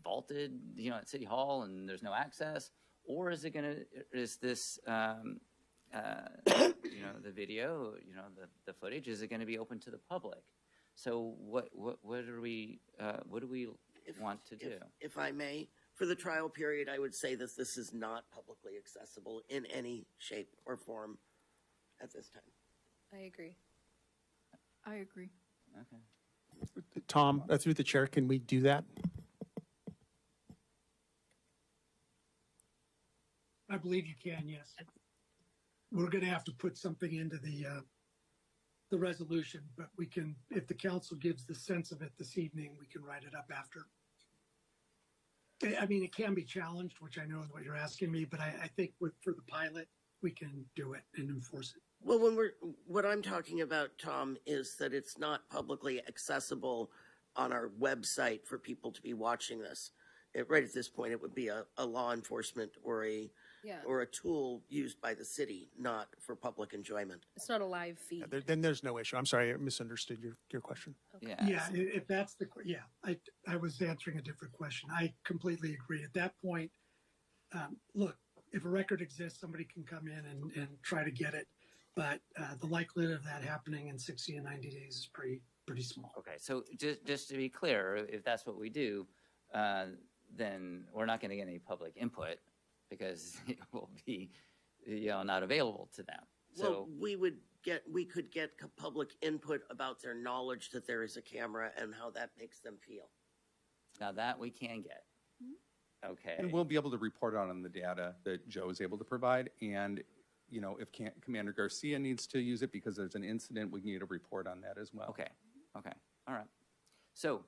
vaulted, at City Hall and there's no access? Or is this, the video, the footage, is it going to be open to the public? So what do we want to do? If I may, for the trial period, I would say that this is not publicly accessible in any shape or form at this time. I agree. I agree. Okay. Tom, through the chair, can we do that? I believe you can, yes. We're going to have to put something into the resolution, but we can, if the council gives the sense of it this evening, we can write it up after. I mean, it can be challenged, which I know is what you're asking me, but I think for the pilot, we can do it and enforce it. Well, what I'm talking about, Tom, is that it's not publicly accessible on our website for people to be watching this. Right at this point, it would be a law enforcement or a tool used by the city, not for public enjoyment. It's not a live feed. Then there's no issue. I'm sorry, I misunderstood your question. Yeah. Yeah, if that's I was answering a different question. I completely agree. At that point, look, if a record exists, somebody can come in and try to get it. But the likelihood of that happening in 60 and 90 days is pretty small. Okay, so just to be clear, if that's what we do, then we're not going to get any public input because it will be, not available to them. Well, we could get public input about their knowledge that there is a camera and how that makes them feel. Now that we can get. Okay. And we'll be able to report on the data that Joe is able to provide. And, if Commander Garcia needs to use it because there's an incident, we need a report on that as well. Okay. All right. So.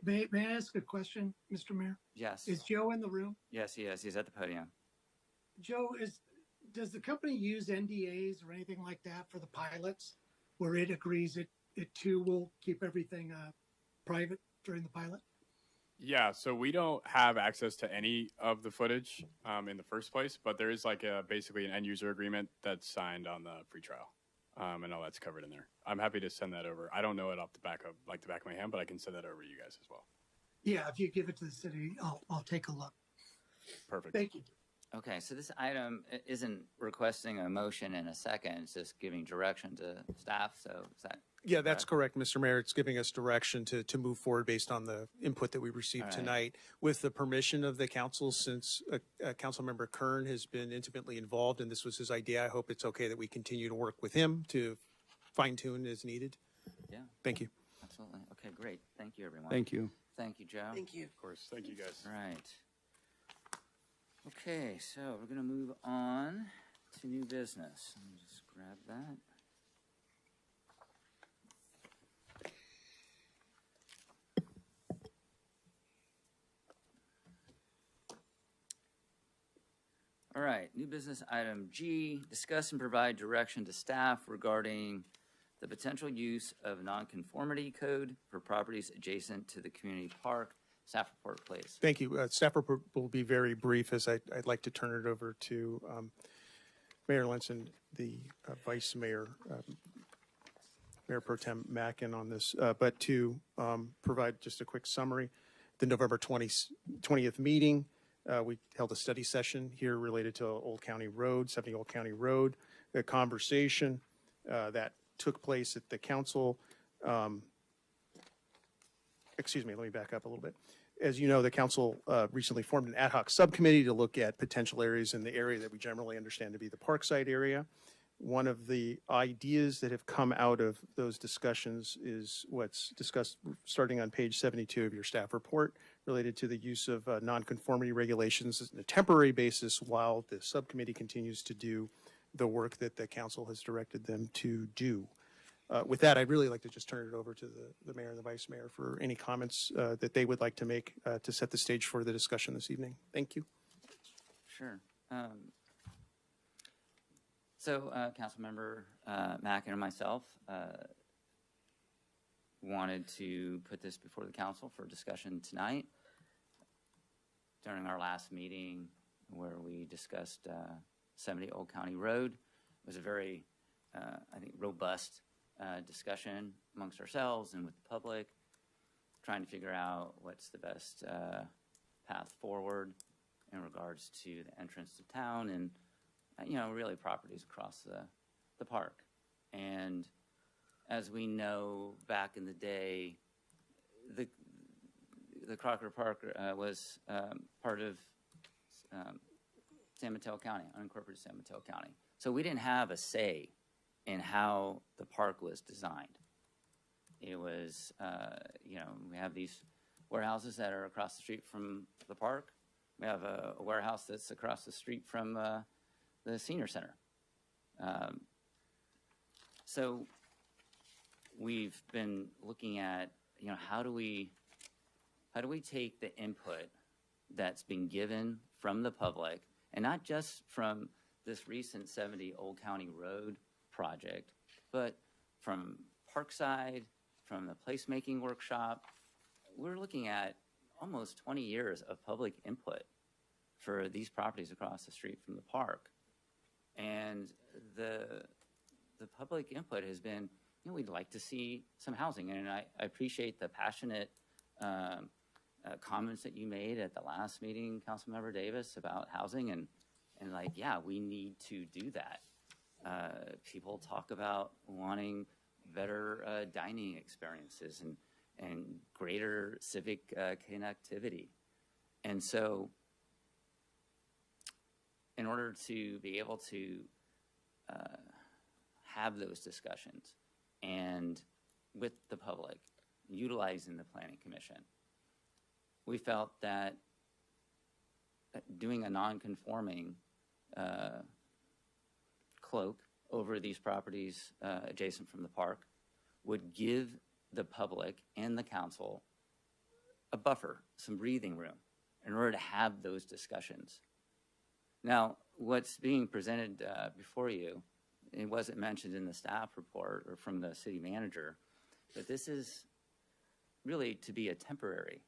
May I ask a question, Mr. Mayor? Yes. Is Joe in the room? Yes, he is. He's at the podium. Joe, does the company use NDAs or anything like that for the pilots where it agrees it too will keep everything private during the pilot? Yeah, so we don't have access to any of the footage in the first place, but there is basically an end user agreement that's signed on the free trial, and all that's covered in there. I'm happy to send that over. I don't know it off the back of my hand, but I can send that over to you guys as well. Yeah, if you give it to the city, I'll take a look. Perfect. Thank you. Okay, so this item isn't requesting a motion in a second. It's just giving direction to staff. So is that? Yeah, that's correct, Mr. Mayor. It's giving us direction to move forward based on the input that we received All right. tonight. With the permission of the council, since Councilmember Kern has been intimately involved and this was his idea, I hope it's okay that we continue to work with him to fine tune as needed. Yeah. Thank you. Absolutely. Okay, great. Thank you, everyone. Thank you. Thank you, Joe. Thank you. Of course. Thank you, guys. All right. Okay, so we're going to move on to new business. Let me just grab that. All right, new business item G, discuss and provide direction to staff regarding the potential use of nonconformity code for properties adjacent to the community park. Staff report, please. Thank you. Staff report will be very brief as I'd like to turn it over to Mayor Lenson, the Vice Mayor, Mayor Pro Tem Mackin on this, but to provide just a quick summary. The November 20th meeting, we held a study session here related to Old County Road, 70 Old County Road, a conversation that took place at the council. Excuse me, let me back up a little bit. As you know, the council recently formed an ad hoc subcommittee to look at potential areas in the area that we generally understand to be the Parkside area. One of the ideas that have come out of those discussions is what's discussed starting on page 72 of your staff report related to the use of nonconformity regulations on a temporary basis while the subcommittee continues to do the work that the council has directed them to do. With that, I'd really like to just turn it over to the mayor and the vice mayor for any comments that they would like to make to set the stage for the discussion this evening. Thank you. Sure. So Councilmember Mackin and myself wanted to put this before the council for discussion tonight. During our last meeting where we discussed 70 Old County Road, it was a very, I think, robust discussion amongst ourselves and with the public, trying to figure out what's the best path forward in regards to the entrance to town and, really properties across the park. And as we know, back in the day, the Crocker Park was part of San Mateo County, unincorporated San Mateo County. So we didn't have a say in how the park was designed. It was, we have these warehouses that are across the street from the park. We have a warehouse that's across the street from the senior center. So we've been looking at, how do we take the input that's been given from the public, and not just from this recent 70 Old County Road project, but from Parkside, from the placemaking workshop. We're looking at almost 20 years of public input for these properties across the street from the park. And the public input has been, we'd like to see some housing. And I appreciate the passionate comments that you made at the last meeting, Councilmember Davis, about housing, and yeah, we need to do that. People talk about wanting better dining experiences and greater civic connectivity. And so in order to be able to have those discussions and with the public, utilizing the Planning Commission, we felt that doing a non-conforming cloak over these properties adjacent from the park would give the public and the council a buffer, some breathing room, in order to have those discussions. Now, what's being presented before you, it wasn't mentioned in the staff report or from the city manager, but this is really to be a temporary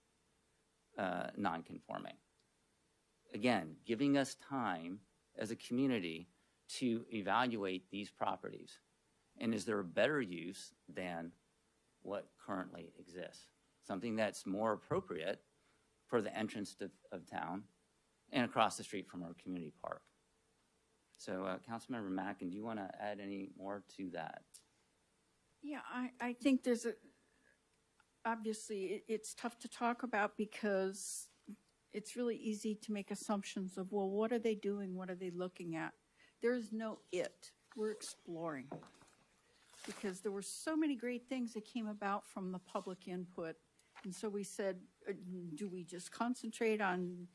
non-conforming. Again, giving us time as a community to evaluate these properties. And is there a better use than what currently exists? Something that's more appropriate for the entrance of town and across the street from our community park. So Councilmember Mackin, do you want to add any more to that? Yeah, I think there's obviously it's tough to talk about because it's really easy to make assumptions of, well, what are they doing? What are they looking at? There's no it. We're exploring. Because there were so many great things that came about from the public input. And so we said, do we just concentrate on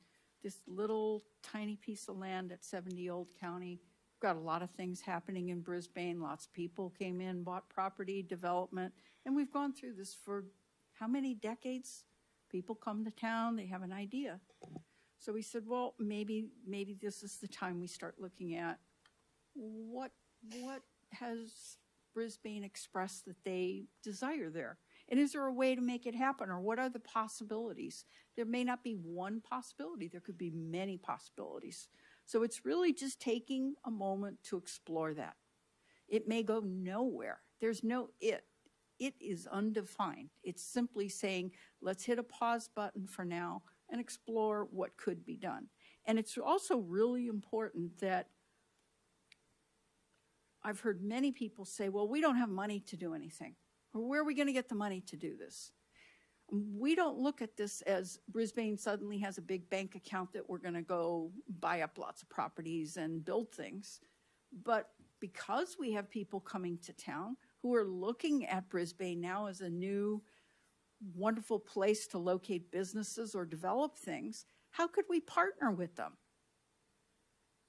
this little tiny piece of land at 70 Old County? We've got a lot of things happening in Brisbane. Lots of people came in, bought property, development. And we've gone through this for how many decades? People come to town, they have an idea. So we said, well, maybe this is the time we start looking at what has Brisbane expressed that they desire there? And is there a way to make it happen, or what are the possibilities? There may not be one possibility. There could be many possibilities. So it's really just taking a moment to explore that. It may go nowhere. There's no it. It is undefined. It's simply saying, let's hit a pause button for now and explore what could be done. And it's also really important that I've heard many people say, well, we don't have money to do anything. Or where are we going to get the money to do this? We don't look at this as Brisbane suddenly has a big bank account that we're going to go buy up lots of properties and build things. But because we have people coming to town who are looking at Brisbane now as a new, wonderful place to locate businesses or develop things, how could we partner with them?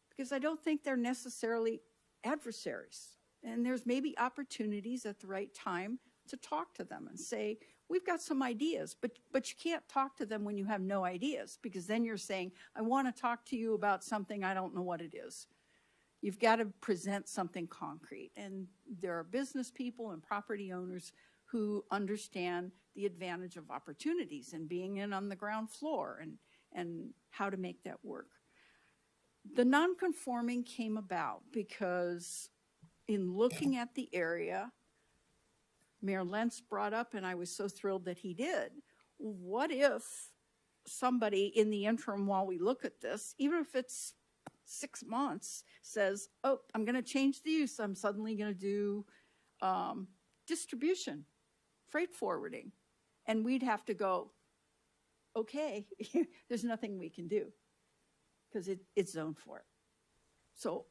Because I don't think they're necessarily adversaries. And there's maybe opportunities at the right time to talk to them and say, we've got some ideas, but you can't talk to them when you have no ideas, because then you're saying, I want to talk to you about something, I don't know what it is. You've got to present something concrete. And there are business people and property owners who understand the advantage of opportunities and being in on the ground floor and how to make that work. The non-conforming came about because in looking at the area, Mayor Lentz brought up, and I was so thrilled that he did, what if somebody in the interim while we look at this, even if it's 6 months, says, oh, I'm going to change the use. I'm suddenly going to do distribution, freight forwarding. And we'd have to go, okay, there's nothing we can do because it's zoned for it. So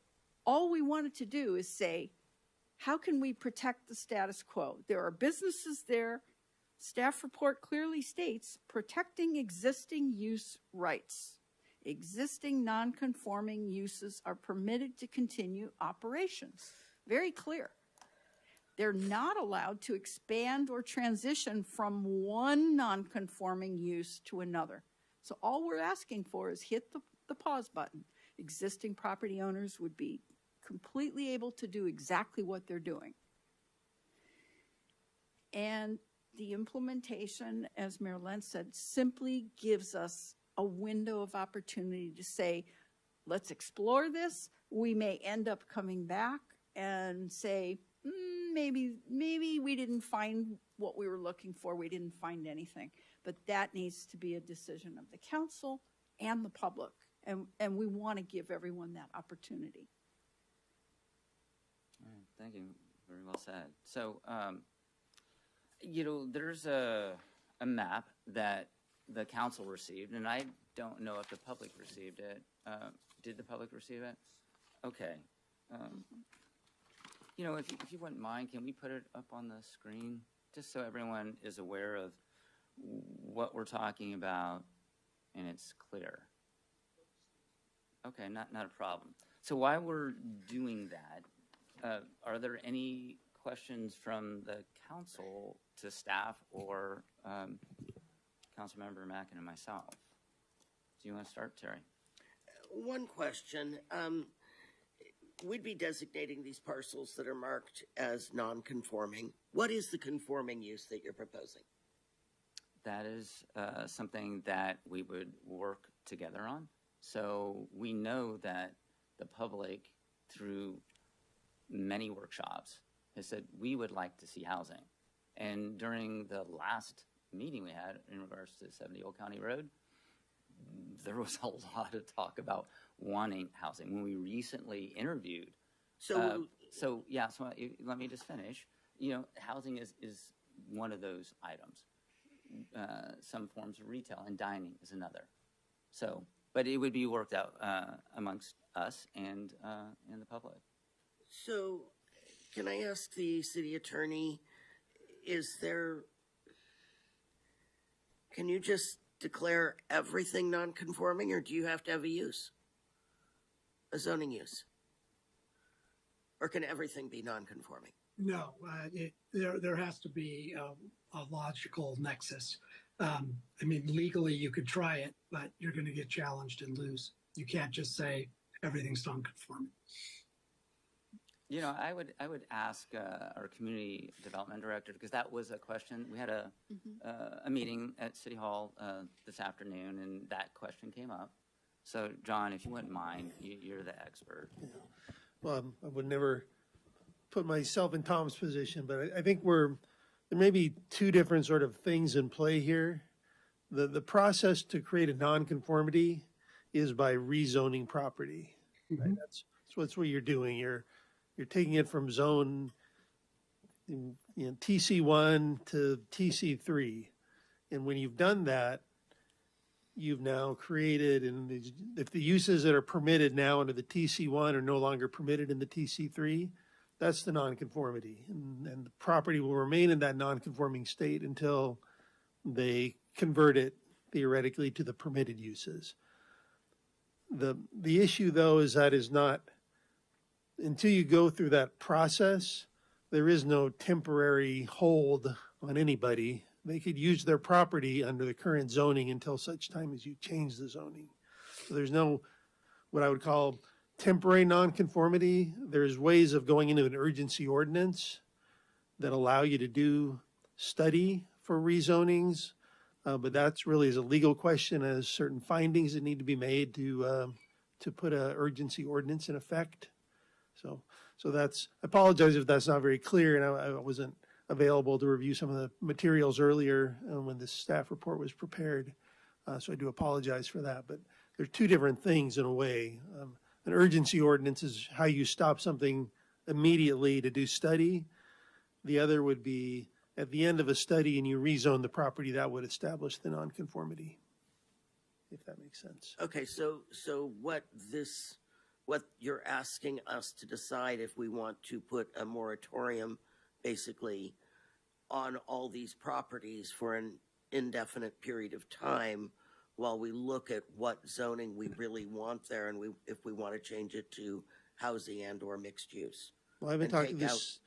all we wanted to do is say, How can we protect the status quo? There are businesses there. Staff report clearly states protecting existing use rights. Existing non-conforming uses are permitted to continue operations. Very clear. They're not allowed to expand or transition from one non-conforming use to another. So all we're asking for is hit the pause button. Existing property owners would be completely able to do exactly what they're doing. And the implementation, as Mayor Lentz said, simply gives us a window of opportunity to say, let's explore this. We may end up coming back and say, maybe we didn't find what we were looking for. We didn't find anything. But that needs to be a decision of the council and the public. And we want to give everyone that opportunity. All right, thank you. Very well said. So, you know, there's a map that the council received, and I don't know if the public received it. Did the public receive it? Okay. You know, if you wouldn't mind, can we put it up on the screen just so everyone is aware of what we're talking about and it's clear? Okay, not a problem. So while we're doing that, are there any questions from the council to staff or Councilmember Mackin and myself? Do you want to start, Terry? One question. We'd be designating these parcels that are marked as non-conforming. What is the conforming use that you're proposing? That is something that we would work together on. So we know that the public, through many workshops, has said we would like to see housing. And during the last meeting we had in regards to 70 Old County Road, there was a lot of talk about wanting housing. When we recently interviewed, so let me just finish. You know, housing is one of those items. Some forms of retail and dining is another. So, but it would be worked out amongst us and the public. So, can I ask the city attorney, can you just declare everything non-conforming, or do you have to have a use? A zoning use? Or can everything be non-conforming? No, there has to be a logical nexus. I mean, legally you could try it, but you're going to get challenged and lose. You can't just say everything's non-conforming. You know, I would ask our community development director, because that was a question. We had a meeting at City Hall this afternoon, and that question came up. So, John, if you wouldn't mind, you're the expert. Yeah. Well, I would never put myself in Tom's position, but I think there may be two different sort of things in play here. The process to create a nonconformity is by rezoning property. Right? That's what you're doing. You're taking it from zone TC1 to TC3. And when you've done that, you've now created, and if the uses that are permitted now under the TC1 are no longer permitted in the TC3, that's the nonconformity. And the property will remain in that nonconforming state until they convert it theoretically to the permitted uses. The issue, though, is not, until you go through that process, there is no temporary hold on anybody. They could use their property under the current zoning until such time as you change the zoning. So there's no, what I would call temporary nonconformity. There's ways of going into an urgency ordinance that allow you to do study for rezonings, but that's really is a legal question, as certain findings that need to be made to put an urgency ordinance in effect. So that's, I apologize if that's not very clear, and I wasn't available to review some of the materials earlier when this staff report was prepared. So I do apologize for that, but there's two different things in a way. An urgency ordinance is how you stop something immediately to do study. The other would be at the end of a study and you rezone the property, that would establish the nonconformity, if that makes sense. Okay, so what this what you're asking us to decide if we want to put a moratorium basically on all these properties for an indefinite period of time while we look at what zoning we really want there and if we want to change it to housing and or mixed use. Well, I haven't And talked to take this,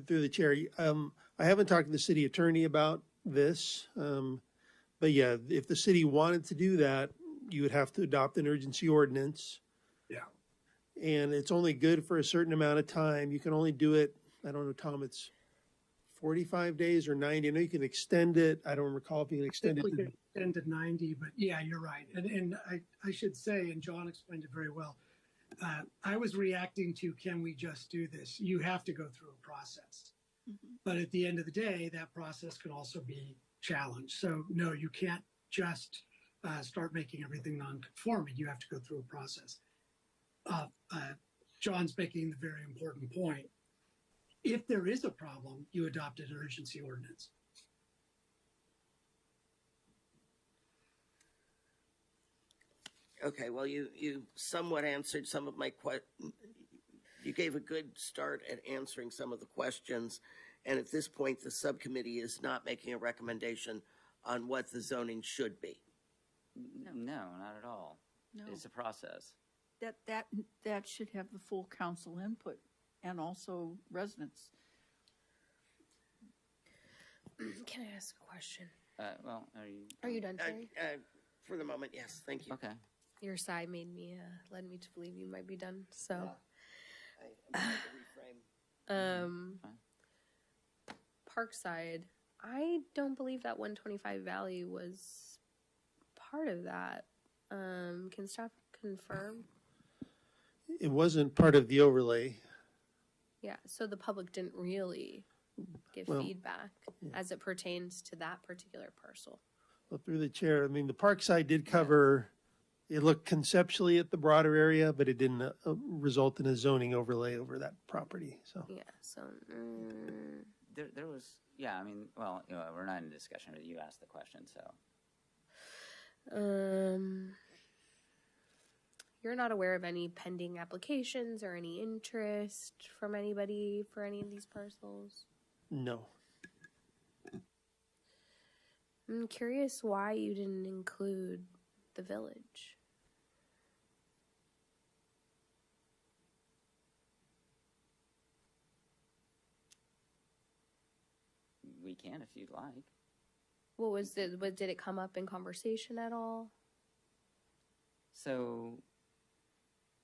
through the chair, I haven't talked to the city attorney about this. But yeah, if the city wanted to do that, you would have to adopt an urgency ordinance. Yeah. And it's only good for a certain amount of time. You can only do it, I don't know, Tom, it's 45 days or 90. I know you can extend it. I don't recall if you can extend it We to could extend to 90, but yeah, you're right. And I should say, and John explained it very well, I was reacting to, can we just do this? You have to go through a process. But at the end of the day, that process can also be challenged. So no, you can't just start making everything non-conforming. You have to go through a process. John's making the very important point. If there is a problem, you adopt an urgency ordinance. Okay, well, you somewhat answered some of my you gave a good start at answering some of the questions. And at this point, the subcommittee is not making a recommendation on what the zoning should be. No, not at all. No. It's a process. That should have the full council input and also residents. Can I ask a question? Well, Are you done, Terry? For the moment, yes, thank you. Okay. Your sigh led me to believe you might be done. So, I had to reframe. Parkside, I don't believe that 125 Valley was part of that. Can staff confirm? It wasn't part of the overlay. Yeah, so the public didn't really give feedback as it pertains to that particular parcel. Well, through the chair, I mean, the Parkside did cover, it looked conceptually at the broader area, but it didn't result in a zoning overlay over that property, so. Yeah, so. There was, yeah, I mean, well, you know, we're not in discussion, but you asked the question, so. You're not aware of any pending applications or any interest from anybody for any of these parcels? No. I'm curious why you didn't include the village. We can if you'd like. What was it? Did it come up in conversation at all? So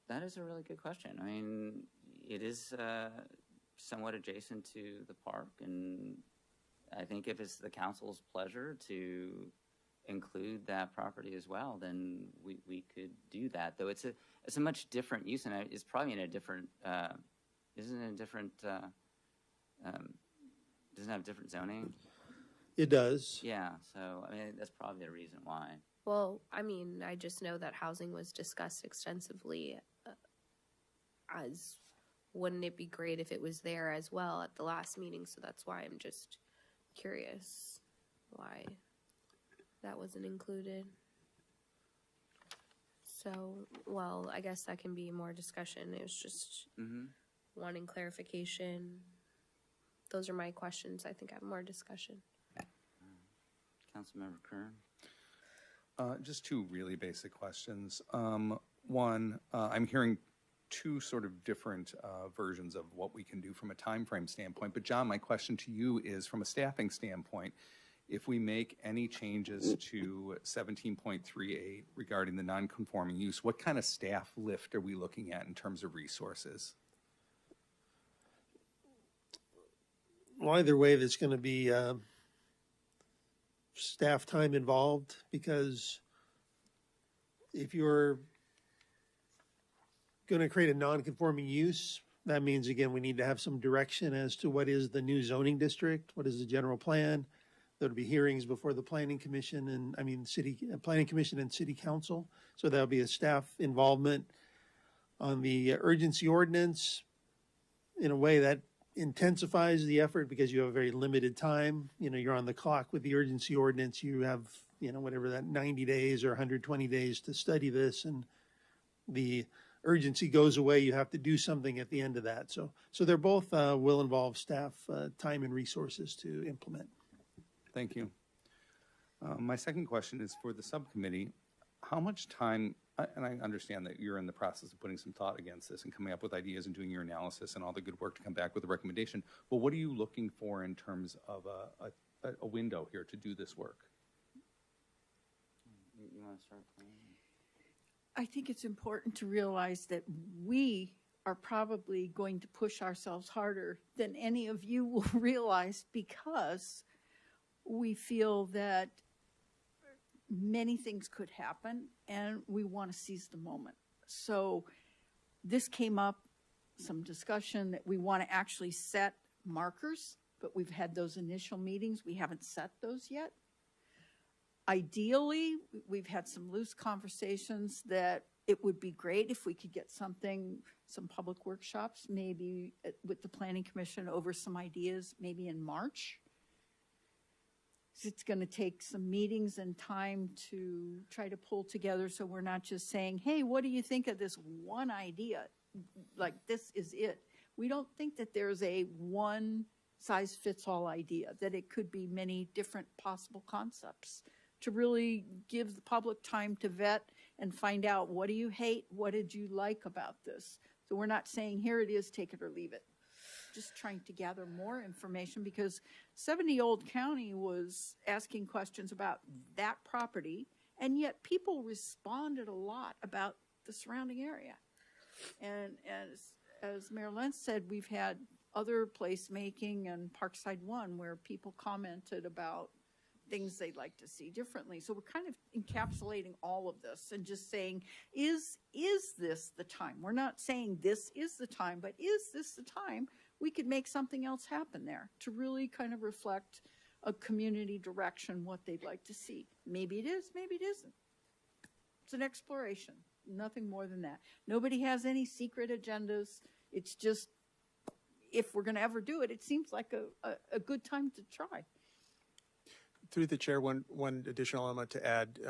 that is a really good question. I mean, it is somewhat adjacent to the park, and I think if it's the council's pleasure to include that property as well, then we could do that. Though it's a much different use, and it's probably in a different isn't it a different doesn't it have different zoning? It does. Yeah, so I mean that's probably the reason why. Well, I mean, I just know that housing was discussed extensively as wouldn't it be great if it was there as well at the last meeting? So that's why I'm just curious why that wasn't included. So, well, I guess that can be more discussion. It was just wanting clarification. Those are my questions. I think I have more discussion. Councilmember Kern. Just two really basic questions. One, I'm hearing two sort of different versions of what we can do from a time frame standpoint. But John, my question to you is from a staffing standpoint, if we make any changes to 17.38 regarding the non-conforming use, what kind of staff lift are we looking at in terms of resources? Well, either way, there's going to be staff time involved, because if you're going to create a non-conforming use, that means, again, we need to have some direction as to what is the new zoning district, what is the general plan. There'll be hearings before the planning commission and, planning commission and city council. So there'll be a staff involvement on the urgency ordinance in a way that intensifies the effort, because you have a very limited time. You know, you're on the clock with the urgency ordinance. You have, whatever that 90 days or 120 days to study this, and the urgency goes away, you have to do something at the end of that. So they're both will involve staff time and resources to implement. Thank you. My second question is for the subcommittee. How much time, and I understand that you're in the process of putting some thought against this and coming up with ideas and doing your analysis and all the good work to come back with a recommendation, but what are you looking for in terms of a window here to do this work? You want to start? I think it's important to realize that we are probably going to push ourselves harder than any of you will realize, because we feel that many things could happen and we want to seize the moment. So this came up, some discussion that we want to actually set markers, but we've had those initial meetings. We haven't set those yet. Ideally, we've had some loose conversations that it would be great if we could get some public workshops, maybe with the Planning Commission over some ideas, maybe in March. It's going to take some meetings and time to try to pull together, so we're not just saying, hey, what do you think of this one idea? Like, this is it. We don't think that there's a one-size-fits-all idea, that it could be many different possible concepts, to really give the public time to vet and find out, what do you hate? What did you like about this? So we're not saying, here it is, take it or leave it. Just trying to gather more information, because 70 Old County was asking questions about that property, and yet people responded a lot about the surrounding area. And as Mayor Lentz said, we've had other placemaking and Parkside One where people commented about things they'd like to see differently. So we're kind of encapsulating all of this and just saying, is this the time? We're not saying this is the time, but is this the time we could make something else happen there to really kind of reflect a community direction, what they'd like to see. Maybe it is, maybe it isn't. It's an exploration, nothing more than that. Nobody has any secret agendas. It's just, if we're going to ever do it, it seems like a good time to try. Through the chair, one additional element to add,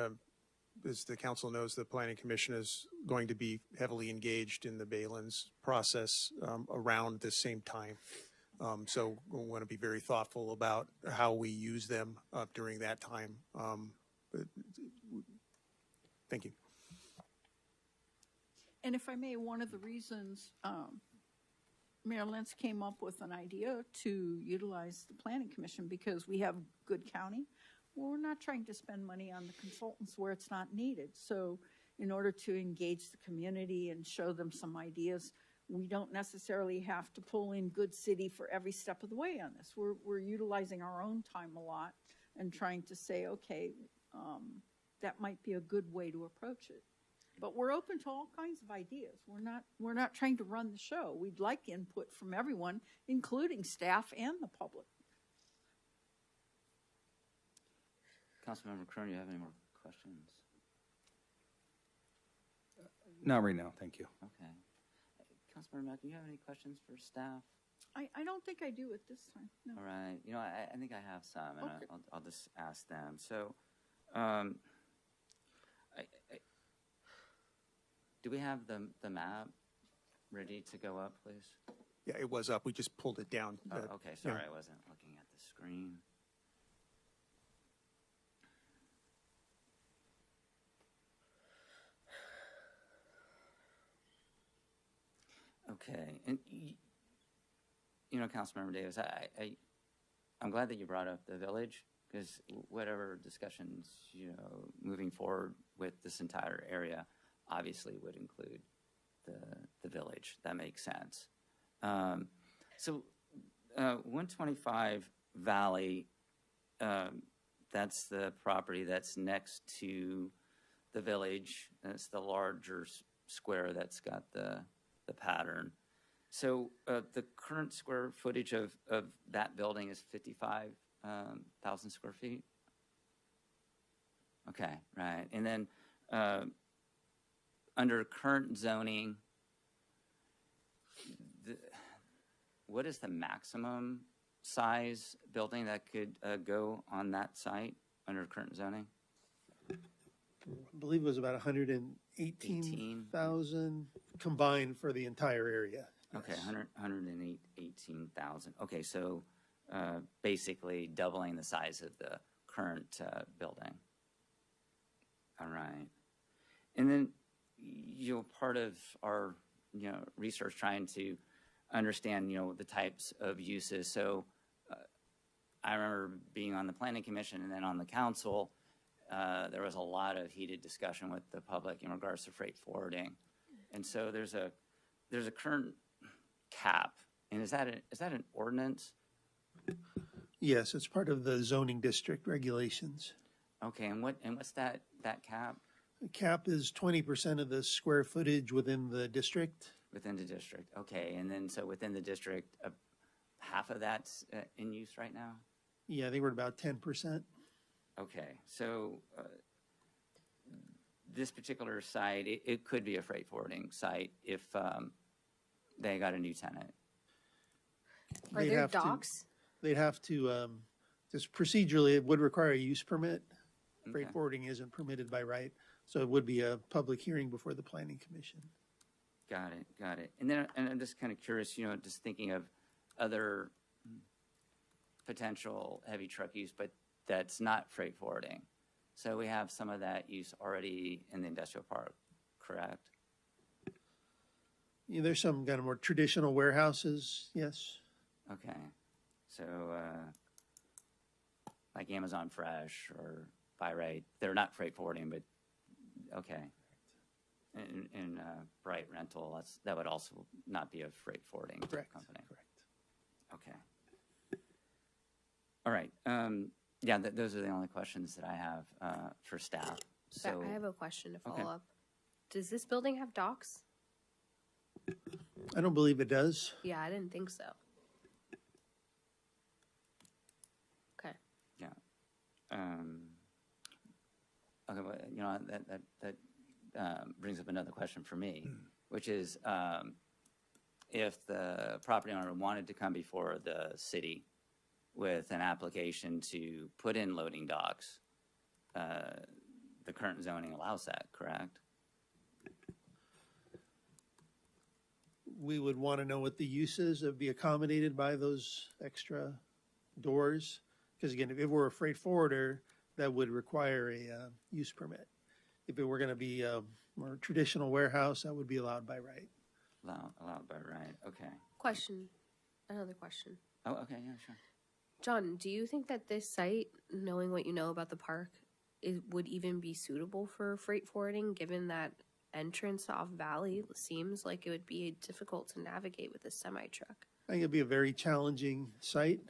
as the council knows, the Planning Commission is going to be heavily engaged in the Baylands process around the same time. So we want to be very thoughtful about how we use them during that time. Thank you. And if I may, one of the reasons Mayor Lentz came up with an idea to utilize the Planning Commission, because we have good county. Well, we're not trying to spend money on the consultants where it's not needed. So in order to engage the community and show them some ideas, we don't necessarily have to pull in Good City for every step of the way on this. We're utilizing our own time a lot and trying to say, okay, that might be a good way to approach it. But we're open to all kinds of ideas. We're not trying to run the show. We'd like input from everyone, including staff and the public. Councilmember Crone, do you have any more questions? Not right now, thank you. Okay. Councilmember Mack, do you have any questions for staff? I don't think I do at this time, no. All right. You know, I think I have some, and Okay. I'll just ask them. So, do we have the map ready to go up, please? Yeah, it was up. We just pulled it down. Oh, okay. Sorry, I wasn't looking at the screen. Okay, and you know, Councilmember Davis, I'm glad that you brought up the village, because whatever discussions, you know, moving forward with this entire area obviously would include the village. That makes sense. So 125 Valley, that's the property that's next to the village. That's the larger square that's got the pattern. So the current square footage of that building is 55,000 square feet? Okay, right. And then under current zoning, what is the maximum size building that could go on that site under current zoning? believe it was about 118,000 combined for the entire area. Okay, 118,000. Okay, so basically doubling the size of the current building. All right. And then, part of our, research trying to understand, the types of uses. So I remember being on the planning commission and then on the council, there was a lot of heated discussion with the public in regards to freight forwarding. And so there's a current cap. And is that an ordinance? Yes, it's part of the zoning district regulations. Okay, and what's that cap? The cap is 20% of the square footage within the district. Within the district, okay. And then, so within the district, half of that's in use right now? Yeah, I think we're at about 10%. Okay, so this particular site, it could be a freight forwarding site if they got a new tenant. Are there docks? They'd have to, just procedurally, it would require a use permit. Freight Okay. forwarding isn't permitted by right, so it would be a public hearing before the planning commission. Got it. And then, I'm just kind of curious, just thinking of other potential heavy truck use, but that's not freight forwarding. So we have some of that use already in the industrial park, correct? Yeah, there's some kind of more traditional warehouses, yes. Okay. So, like Amazon Fresh or Buy Right, they're not freight forwarding, but, okay. And Bright Rental, that would also not be a freight forwarding Correct. company. Correct. Okay. All right. Those are the only questions that I have for staff. So I have a question to follow Okay. up. Does this building have docks? I don't believe it does. Yeah, I didn't think so. Okay. yeah. Okay. Well, that brings up another question for me, which is if the property owner wanted to come before the city with an application to put in loading docks, the current zoning allows that, correct? We would want to know what the uses would be accommodated by those extra doors. Because again, if it were a freight forwarder, that would require a use permit. If it were going to be a more traditional warehouse, that would be allowed by right. Allowed by right. Okay. Another question. Oh, okay. Yeah, sure. John, do you think that this site, knowing what you know about the park, would even be suitable for freight forwarding, given that entrance off Valley seems like it would be difficult to navigate with a semi-truck? I think it'd be a very challenging site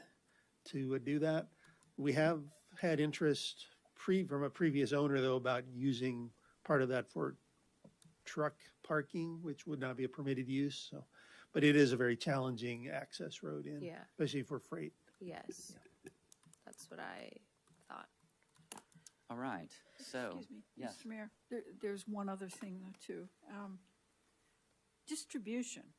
to do that. We have had interest from a previous owner, though, about using part of that for truck parking, which would not be a permitted use. So, but it is a very challenging access road in, Yeah. especially for freight. Yes. That's what I thought. All right. So, Excuse me, yes. Mr. Mayor, there's one other thing though too. Distribution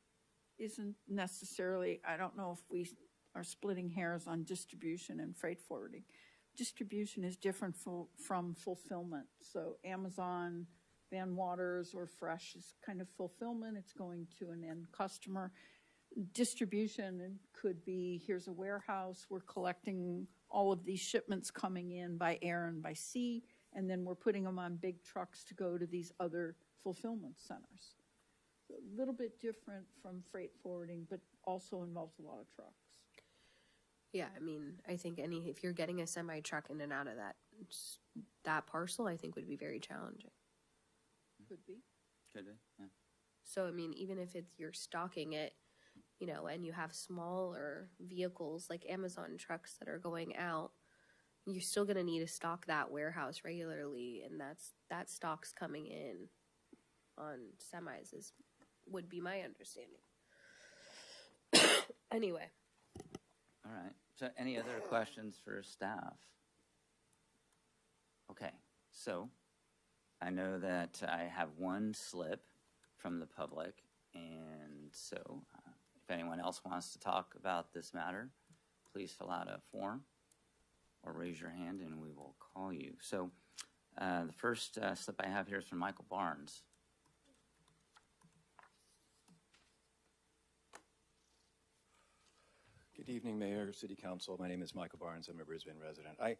isn't necessarily, I don't know if we are splitting hairs on distribution and freight forwarding. Distribution is different from fulfillment. So Amazon, Van Waters, or Fresh is kind of fulfillment. It's going to an end customer. Distribution could be, here's a warehouse, we're collecting all of these shipments coming in by air and by sea, and then we're putting them on big trucks to go to these other fulfillment centers. A little bit different from freight forwarding, but also involves a lot of trucks. Yeah, I mean, I think if you're getting a semi-truck in and out of that parcel, I think would be very challenging. Could be. Could be. Yeah. So, I mean, even if you're stocking it, and you have smaller vehicles like Amazon trucks that are going out, you're still going to need to stock that warehouse regularly, and that stock's coming in on semis would be my understanding. Anyway. All right. So any other questions for staff? Okay. So I know that I have one slip from the public, and so if anyone else wants to talk about this matter, please fill out a form or raise your hand and we will call you. So The first slip I have here is from Michael Barnes. Good evening, Mayor, City Council. My name is Michael Barnes. I'm a Brisbane resident. I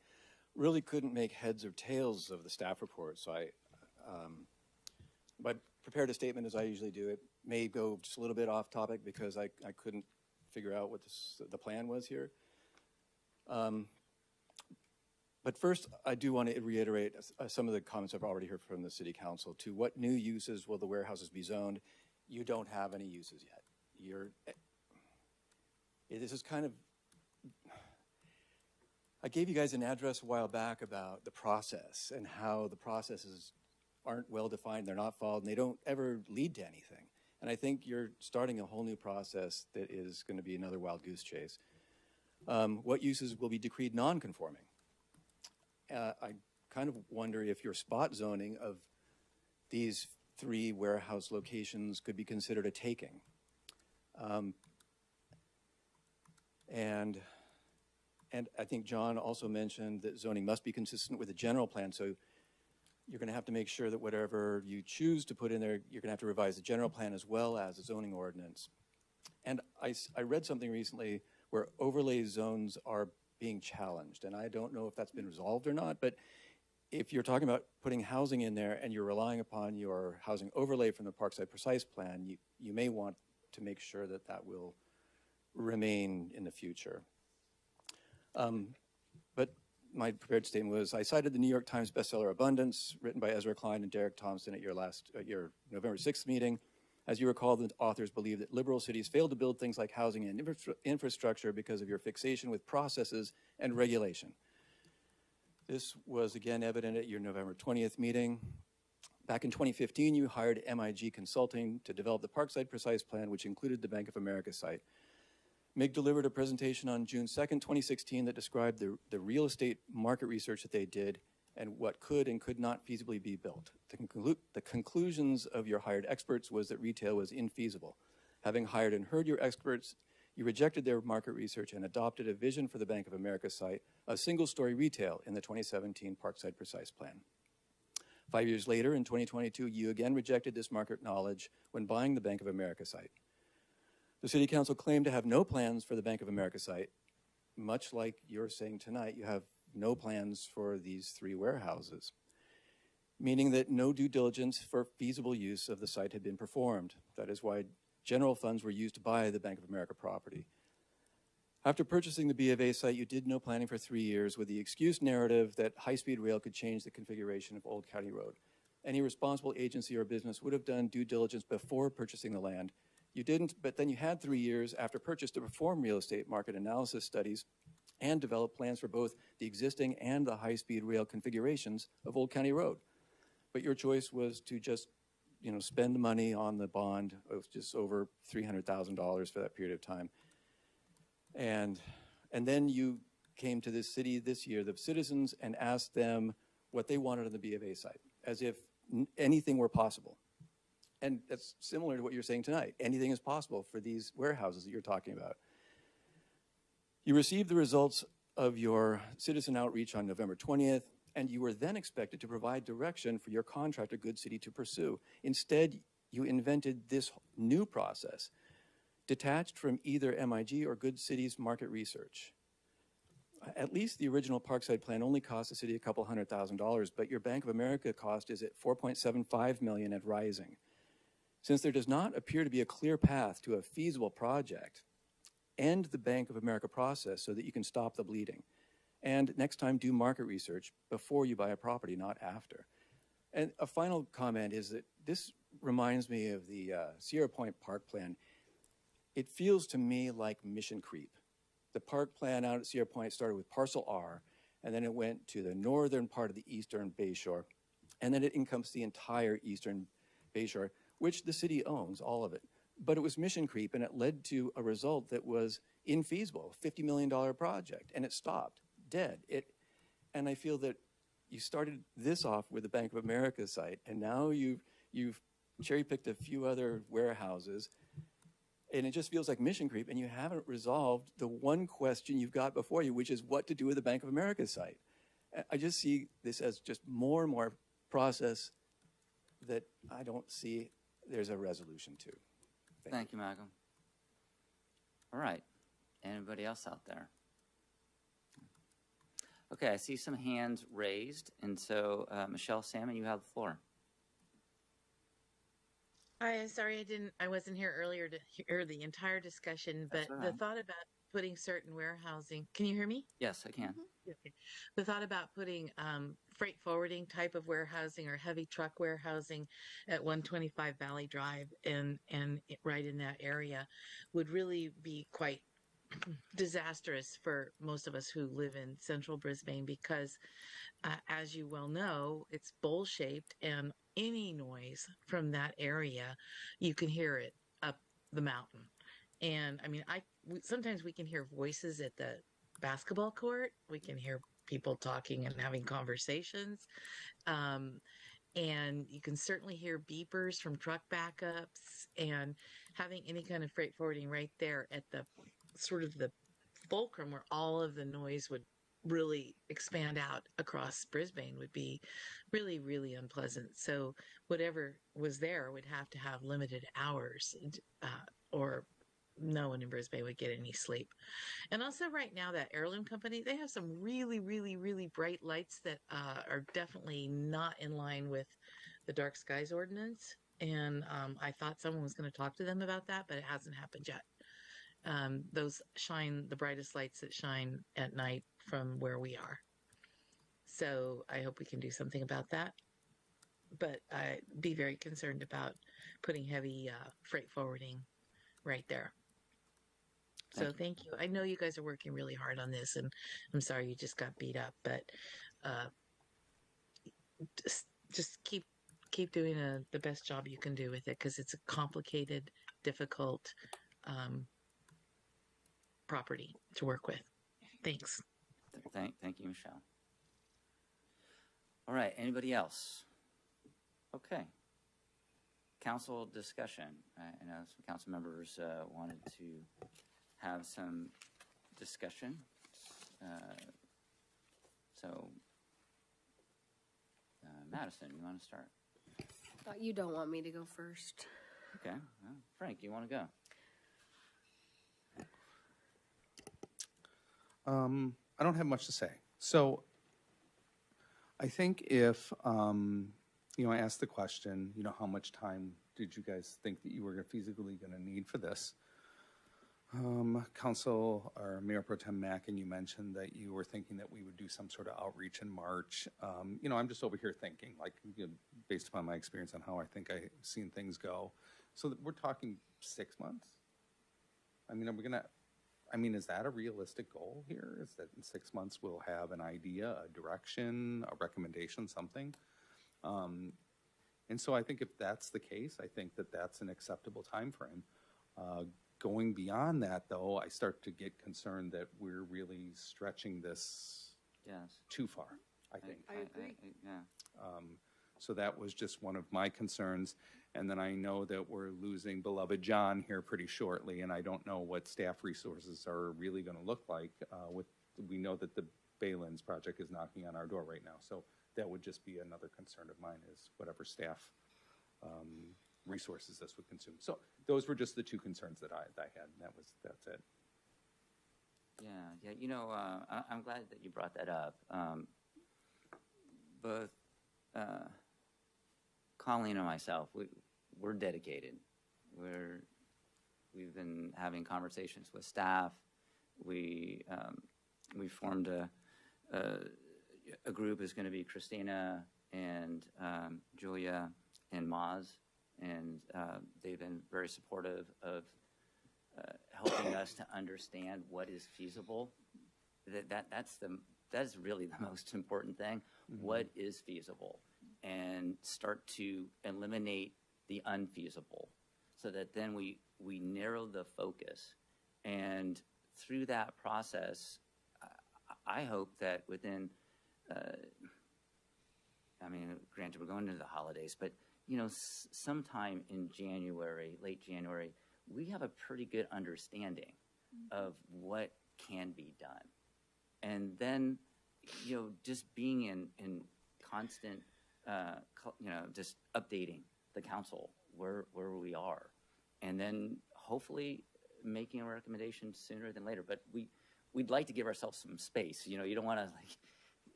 really couldn't make heads or tails of the staff report, so I prepared a statement as I usually do. It may go just a little bit off topic because I couldn't figure out what the plan was here. But first, I do want to reiterate some of the comments I've already heard from the City Council. To what new uses will the warehouses be zoned? You don't have any uses yet. This is kind of, I gave you guys an address a while back about the process and how the processes aren't well defined, they're not followed, and they don't ever lead to anything. And I think you're starting a whole new process that is going to be another wild goose chase. What uses will be decreed non-conforming? I kind of wonder if your spot zoning of these 3 warehouse locations could be considered a taking. And I think John also mentioned that zoning must be consistent with the general plan. So you're going to have to make sure that whatever you choose to put in there, you're going to have to revise the general plan as well as the zoning ordinance. And I read something recently where overlay zones are being challenged. And I don't know if that's been resolved or not, but if you're talking about putting housing in there and you're relying upon your housing overlay from the Parkside Precise Plan, you may want to make sure that that will remain in the future. But my prepared statement was, I cited the New York Times bestseller Abundance, written by Ezra Klein and Derek Thompson at your November 6th meeting. As you recall, the authors believe that liberal cities fail to build things like housing and infrastructure because of your fixation with processes and regulation. This was again evident at your November 20th meeting. Back in 2015, you hired MIG Consulting to develop the Parkside Precise Plan, which included the Bank of America site. MIG delivered a presentation on June 2nd, 2016 that described the real estate market research that they did and what could and could not feasibly be built. The conclusions of your hired experts was that retail was infeasible. Having hired and heard your experts, you rejected their market research and adopted a vision for the Bank of America site, a single-story retail in the 2017 Parkside Precise Plan. 5 years later, in 2022, you again rejected this market knowledge when buying the Bank of America site. The City Council claimed to have no plans for the Bank of America site. Much like you're saying tonight, you have no plans for these 3 warehouses, meaning that no due diligence for feasible use of the site had been performed. That is why general funds were used to buy the Bank of America property. After purchasing the B of A site, you did no planning for 3 years with the excuse narrative that high-speed rail could change the configuration of Old County Road. Any responsible agency or business would have done due diligence before purchasing the land. You didn't, but then you had 3 years after purchase to perform real estate market analysis studies and develop plans for both the existing and the high-speed rail configurations of Old County Road. But your choice was to just, spend the money on the bond of just over $300,000 for that period of time. And then you came to this city this year, the citizens, and asked them what they wanted on the B of A site, as if anything were possible. And that's similar to what you're saying tonight. Anything is possible for these warehouses that you're talking about. You received the results of your citizen outreach on November 20th, and you were then expected to provide direction for your contractor, Good City, to pursue. Instead, you invented this new process, detached from either MIG or Good City's market research. At least the original Parkside plan only cost the city a couple $100,000, but your Bank of America cost is at $4.75 million and rising. Since there does not appear to be a clear path to a feasible project, end the Bank of America process so that you can stop the bleeding. And next time, do market research before you buy a property, not after. And a final comment is that this reminds me of the Sierra Point Park Plan. It feels to me like mission creep. The park plan out at Sierra Point started with Parcel R, and then it went to the northern part of the eastern Bayshore, and then it encompassed the entire eastern Bayshore, which the city owns, all of it. But it was mission creep, and it led to a result that was infeasible, a $50 million project, and it stopped, dead. And I feel that you started this off with the Bank of America site, and now you've cherry-picked a few other warehouses, and it just feels like mission creep, and you haven't resolved the one question you've got before you, which is what to do with the Bank of America site. I just see this as just more and more process that I don't see there's a resolution to. Thank you, Malcolm. All right. Anybody else out there? Okay, I see some hands raised, and so Michelle Salmon, you have the floor. Hi, sorry I wasn't here earlier to hear the entire discussion, but That's all the right. thought about putting certain warehousing, can you hear me? Yes, I can. Okay. The thought about putting freight forwarding type of warehousing or heavy truck warehousing at 125 Valley Drive and right in that area would really be quite disastrous for most of us who live in central Brisbane because, as you well know, it's bowl shaped and any noise from that area, you can hear it up the mountain. And I mean, sometimes we can hear voices at the basketball court. We can hear people talking and having conversations. And you can certainly hear beepers from truck backups, and having any kind of freight forwarding right there at the sort of the fulcrum where all of the noise would really expand out across Brisbane would be really, really unpleasant. So whatever was there would have to have limited hours, or no one in Brisbane would get any sleep. And also right now, that Heirloom Company, they have some really, really, really bright lights that are definitely not in line with the dark skies ordinance. And I thought someone was going to talk to them about that, but it hasn't happened yet. Those shine the brightest lights that shine at night from where we are. So I hope we can do something about that. But I'd be very concerned about putting heavy freight forwarding right there. So thank you. I know you guys are working really hard on this, and I'm sorry you just got beat up, but just keep doing the best job you can do with it, because it's a complicated, difficult property to work with. Thanks. Thank you, Michelle. All right, anybody else? Okay. Council discussion. I know some council members wanted to have some discussion. Madison, you want to start? You don't want me to go first. Okay. Well, Frank, you want to go? I don't have much to say. So I think if, I asked the question, how much time did you guys think that you were feasibly going to need for this? Council or Mayor Pro Tem Mack, and you mentioned that you were thinking that we would do some sort of outreach in March. I'm just over here thinking, based upon my experience on how I think I've seen things go. So that we're talking 6 months? Is that a realistic goal here? Is that in 6 months we'll have an idea, a direction, a recommendation, something? And so I think if that's the case, I think that that's an acceptable time frame. Going beyond that, though, I start to get concerned that we're really stretching this too far, I think. I agree. So that was just one of my concerns. And then I know that we're losing beloved John here pretty shortly, and I don't know what staff resources are really going to look like. We know that the Baylands project is knocking on our door right now, so that would just be another concern of mine, is whatever staff resources this would consume. So those were just the two concerns that I had, and that's it. Yeah. I'm glad that you brought that up. Both Colleen and myself, we're dedicated. We've been having conversations with staff. We formed a group. Is going to be Christina and Julia and Maz, and they've been very supportive of helping us to understand what is feasible. That's really the most important thing. Mm-hmm. What is feasible, and start to eliminate the unfeasible, so that then we narrow the focus. And through that process, I hope that within, granted we're going into the holidays, but sometime in January, late January, we have a pretty good understanding of what can be done. And then just being in constant, just updating the council where we are, and then hopefully making a recommendation sooner than later. But we'd like to give ourselves some space. You don't want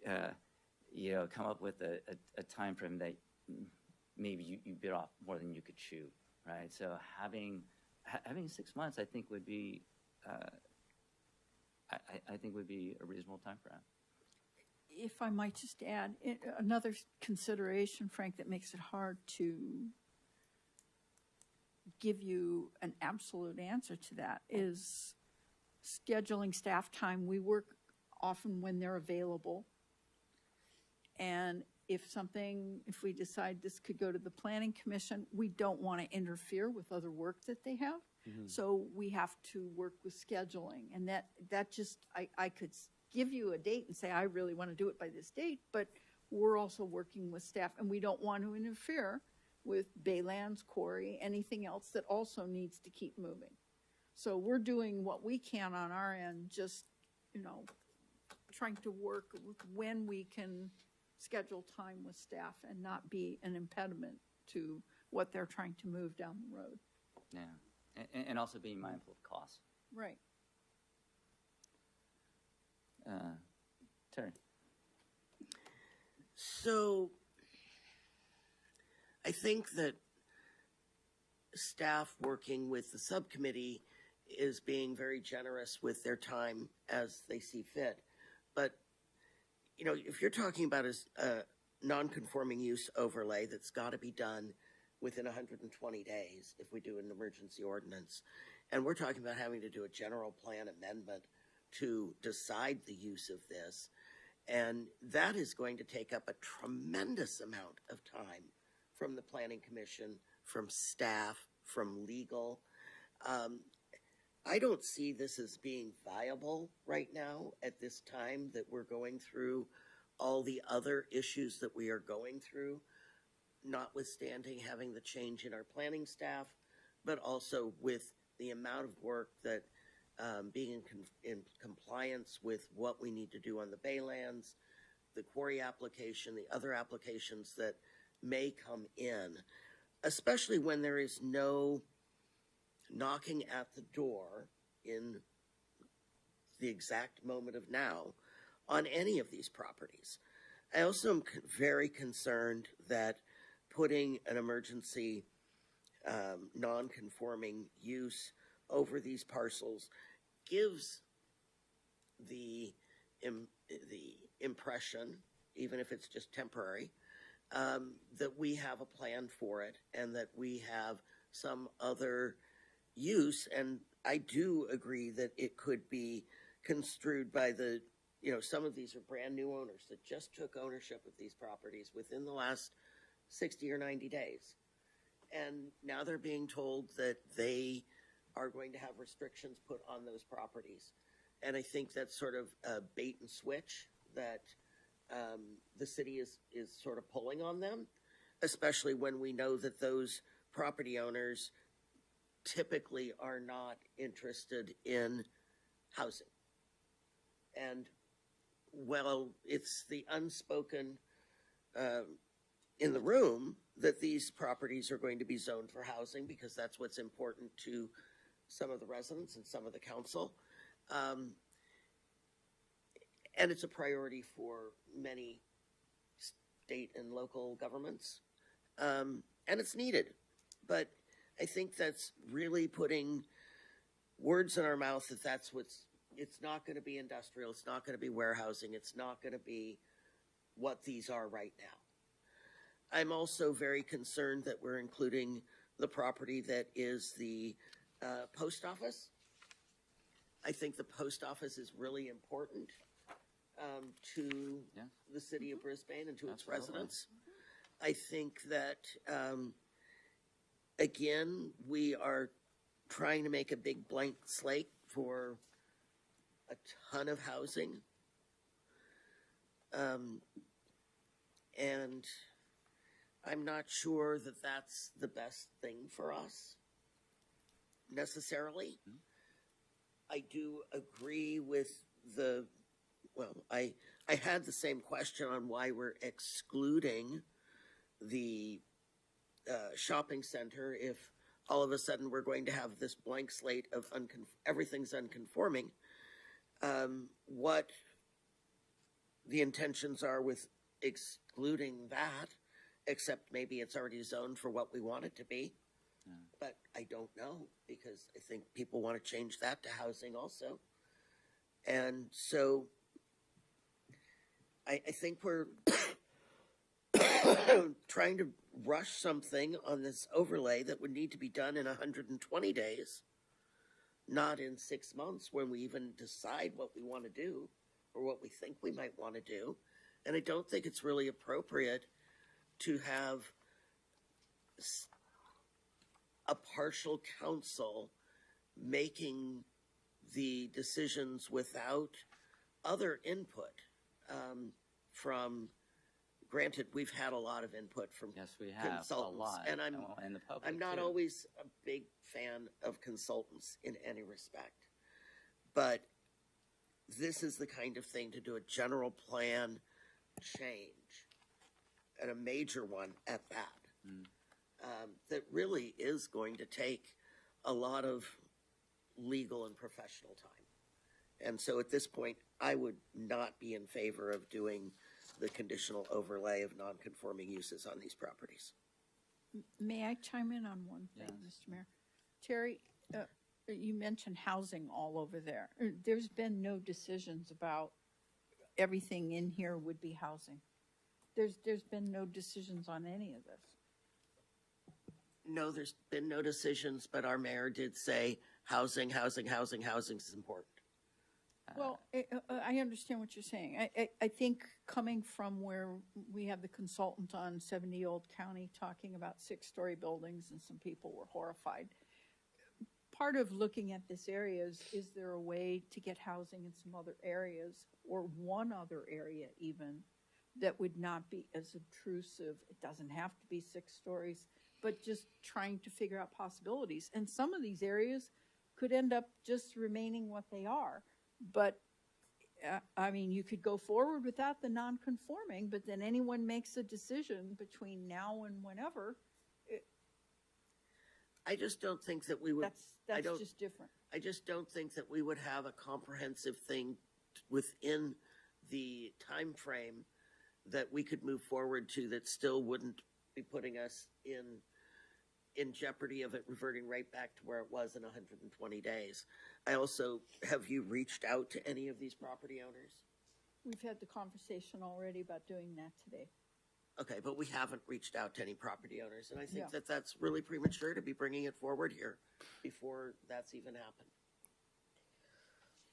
to come up with a time frame that maybe you bit off more than you could chew, right? So having 6 months, I think would be I think would be a reasonable time frame. If I might just add, another consideration, Frank, that makes it hard to give you an absolute answer to that is scheduling staff time. We work often when they're available. And if we decide this could go to the Planning Commission, we don't want to interfere with other work that they have. Mm-hmm. So we have to work with scheduling. And that just, I could give you a date and say, I really want to do it by this date, but we're also working with staff and we don't want to interfere with Baylands, Quarry, anything else that also needs to keep moving. So we're doing what we can on our end, just, trying to work with when we can schedule time with staff and not be an impediment to what they're trying to move down the road. Yeah, and also being mindful of costs. Right. Terry. So I think that staff working with the subcommittee is being very generous with their time as they see fit. But, if you're talking about a non-conforming use overlay that's got to be done within 120 days if we do an emergency ordinance, and we're talking about having to do a general plan amendment to decide the use of this, and that is going to take up a tremendous amount of time from the Planning Commission, from staff, from legal. I don't see this as being viable right now at this time that we're going through all the other issues that we are going through, notwithstanding having the change in our planning staff, but also with the amount of work that being in compliance with what we need to do on the Baylands, the quarry application, the other applications that may come in, especially when there is no knocking at the door in the exact moment of now on any of these properties. I also am very concerned that putting an emergency non-conforming use over these parcels gives the impression, even if it's just temporary, that we have a plan for it and that we have some other use. And I do agree that it could be construed by some of these are brand new owners that just took ownership of these properties within the last 60 or 90 days. And now they're being told that they are going to have restrictions put on those properties. And I think that's sort of a bait and switch that the city is sort of pulling on them, especially when we know that those property owners typically are not interested in housing. And well, it's the unspoken in the room that these properties are going to be zoned for housing because that's what's important to some of the residents and some of the council. And it's a priority for many state and local governments. And it's needed. But I think that's really putting words in our mouth that it's not going to be industrial, it's not going to be warehousing, it's not going to be what these are right now. I'm also very concerned that we're including the property that is the post office. I think the post office is really important to the city of Brisbane and to its residents. I think that, again, we are trying to make a big blank slate for a ton of housing. And I'm not sure that that's the best thing for us, necessarily. I do agree with I I had the same question on why we're excluding the shopping center if all of a sudden we're going to have this blank slate of everything's unconforming. What the intentions are with excluding that, except maybe it's already zoned for what we want it to be. But I don't know, because I think people want to change that to housing also. And so I think we're trying to rush something on this overlay that would need to be done in 120 days, not in 6 months when we even decide what we want to do or what we think we might want to do. And I don't think it's really appropriate to have a partial council making the decisions without other input from, granted, we've had a lot of input from we have consultants, a lot, and and the public I'm not too. always a big fan of consultants in any respect, but this is the kind of thing to do a general plan change, and a major one at that. That really is going to take a lot of legal and professional time. And so at this point, I would not be in favor of doing the conditional overlay of non-conforming uses on these properties. May I chime in on one thing, Mr. Mayor? Terry, you mentioned housing all over there. There's been no decisions about everything in here would be housing. There's been no decisions on any of this. No, there's been no decisions, but our mayor did say housing is important. Well, I understand what you're saying. I think coming from where we have the consultant on 70 Old County talking about 6-story buildings, and some people were horrified. Part of looking at this area is there a way to get housing in some other areas, or one other area even, that would not be as obtrusive? It doesn't have to be 6 stories, but just trying to figure out possibilities. And some of these areas could end up just remaining what they are. But, I mean, you could go forward without the non-conforming, but then anyone makes a decision between now and whenever. I just don't think that we would. That's just different. I just don't think that we would have a comprehensive thing within the time frame that we could move forward to that still wouldn't be putting us in jeopardy of it reverting right back to where it was in 120 days. I also, have you reached out to any of these property owners? We've had the conversation already about doing that today. Okay, but we haven't reached out to any property owners, and I think Yeah. that that's really premature to be bringing it forward here before that's even happened.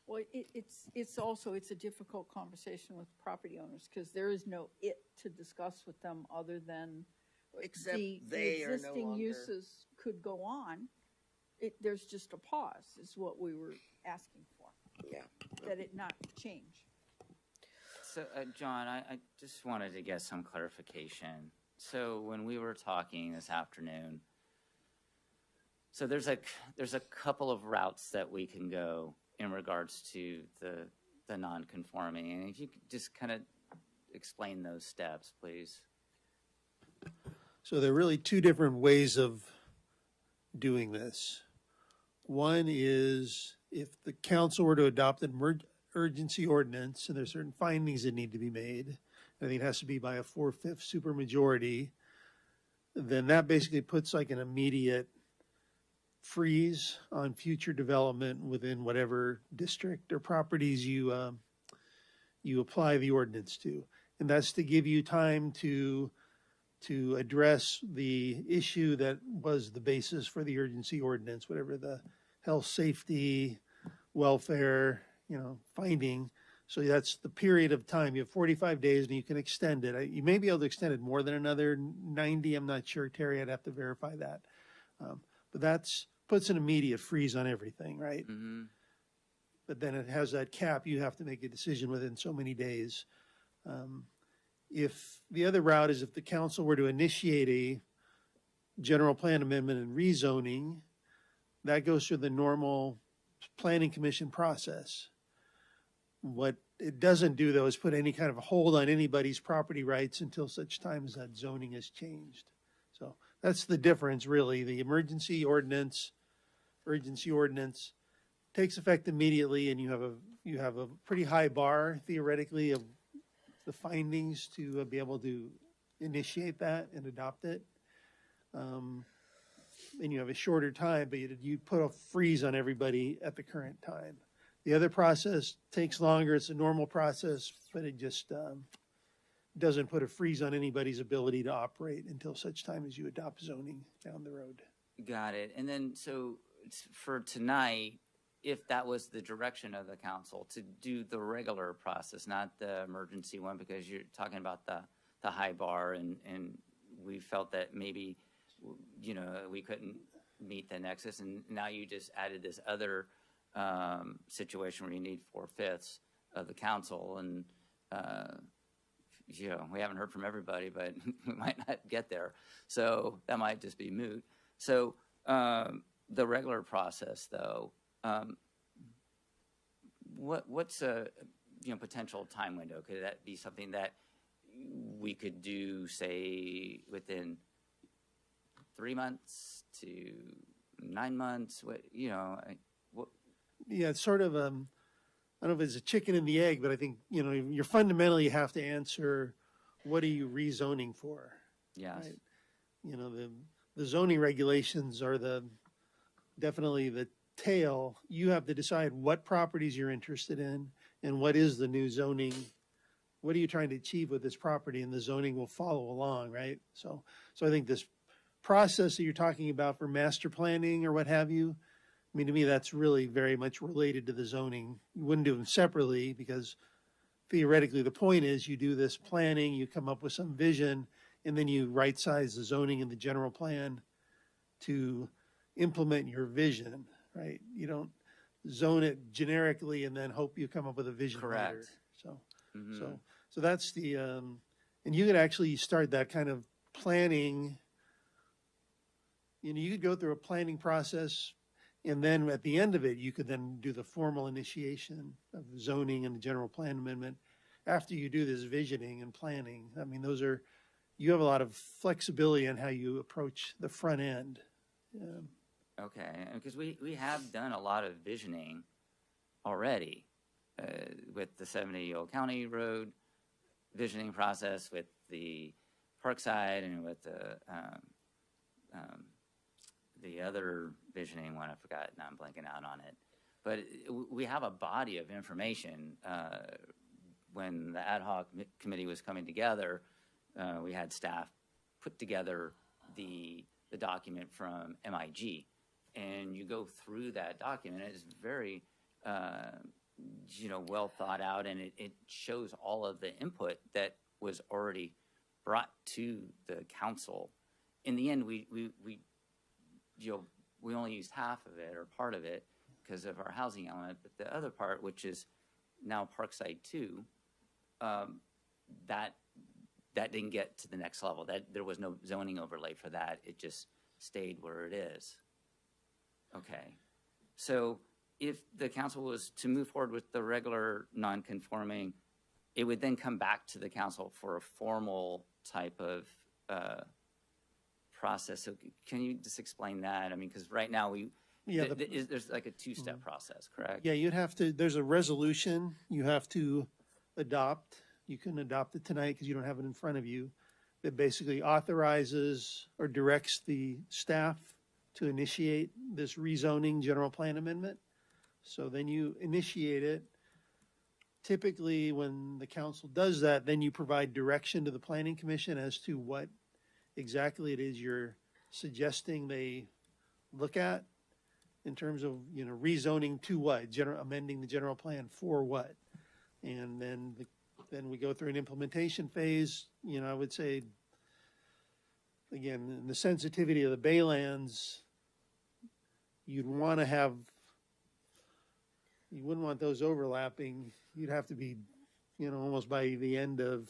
Well, it's also, it's a difficult conversation with property owners, because there is no it to discuss with them other than Except the they are no existing longer. uses could go on. There's just a pause is what we were asking for, Yeah. that it not change. So, John, I just wanted to get some clarification. So when we were talking this afternoon, so there's a couple of routes that we can go in regards to the non-conforming. And if you could just kind of explain those steps, please. So there are really two different ways of doing this. One is if the council were to adopt an urgency ordinance and there's certain findings that need to be made, I think it has to be by a 4/5 supermajority, then that basically puts like an immediate freeze on future development within whatever district or properties you apply the ordinance to. And that's to give you time to address the issue that was the basis for the urgency ordinance, whatever the health, safety, welfare, finding. So that's the period of time. You have 45 days and you can extend it. You may be able to extend it more than another 90. I'm not sure, Terry. I'd have to verify that. But that's puts an immediate freeze on everything, right? Mm-hmm. But then it has that cap. You have to make a decision within so many days. If the other route is if the council were to initiate a general plan amendment and rezoning, that goes through the normal planning commission process. What it doesn't do, though, is put any kind of hold on anybody's property rights until such time as that zoning is changed. So that's the difference, really. The urgency ordinance takes effect immediately, and you have a pretty high bar, theoretically, of the findings to be able to initiate that and adopt it. And you have a shorter time, but you put a freeze on everybody at the current time. The other process takes longer. It's a normal process, but it just doesn't put a freeze on anybody's ability to operate until such time as you adopt zoning down the road. Got it. And then, so for tonight, if that was the direction of the council, to do the regular process, not the emergency one, because you're talking about the high bar, and we felt that maybe, you know, we couldn't meet the nexus, and now you just added this other situation where you need 4/5 of the council, and you know, we haven't heard from everybody, but we might not get there, so that might just be moot. So the regular process, though, what's a potential time window? Could that be something that we could do, say, within 3 months to 9 months? Yeah, it's sort of, I don't know if it's a chicken and the egg, but I think, you're fundamentally, you have to answer, what are you rezoning for? Yes. Right? The zoning regulations are definitely the tail. You have to decide what properties you're interested in and what is the new zoning. What are you trying to achieve with this property? And the zoning will follow along, right? So I think this process that you're talking about for master planning or what have you, I mean, to me, that's really very much related to the zoning. You wouldn't do them separately, because theoretically the point is you do this planning, you come up with some vision, and then you right size the zoning and the general plan to implement your vision, right? You don't zone it generically and then hope you come up with a vision Correct. later. So that's the, and you could actually start that kind of planning. You could go through a planning process, and then at the end of it, you could then do the formal initiation of zoning and the general plan amendment after you do this visioning and planning. I mean, you have a lot of flexibility in how you approach the front end. Okay, because we have done a lot of visioning already with the 70 Old County Road visioning process, with the Parkside, and with the other visioning one, I forgot, now I'm blanking out on it. But we have a body of information. When the ad hoc committee was coming together, we had staff put together the document from MIG, and you go through that document. It's very, well thought out, and it shows all of the input that was already brought to the council. In the end, we only used half of it or part of it because of our housing element, but the other part, which is now Parkside 2, that didn't get to the next level. That there was no zoning overlay for that. It just stayed where it is. Okay. So if the council was to move forward with the regular non-conforming, it would then come back to the council for a formal type of process. So can you just explain that? I mean, because right now there's like a two-step process, correct? Yeah, there's a resolution you have to adopt. You can adopt it tonight because you don't have it in front of you. That basically authorizes or directs the staff to initiate this rezoning general plan amendment. So then you initiate it. Typically, when the council does that, then you provide direction to the planning commission as to what exactly it is you're suggesting they look at in terms of, rezoning to what, amending the general plan for what. And then we go through an implementation phase. I would say, again, in the sensitivity of the Baylands, you wouldn't want those overlapping. You'd have to be, almost by the end of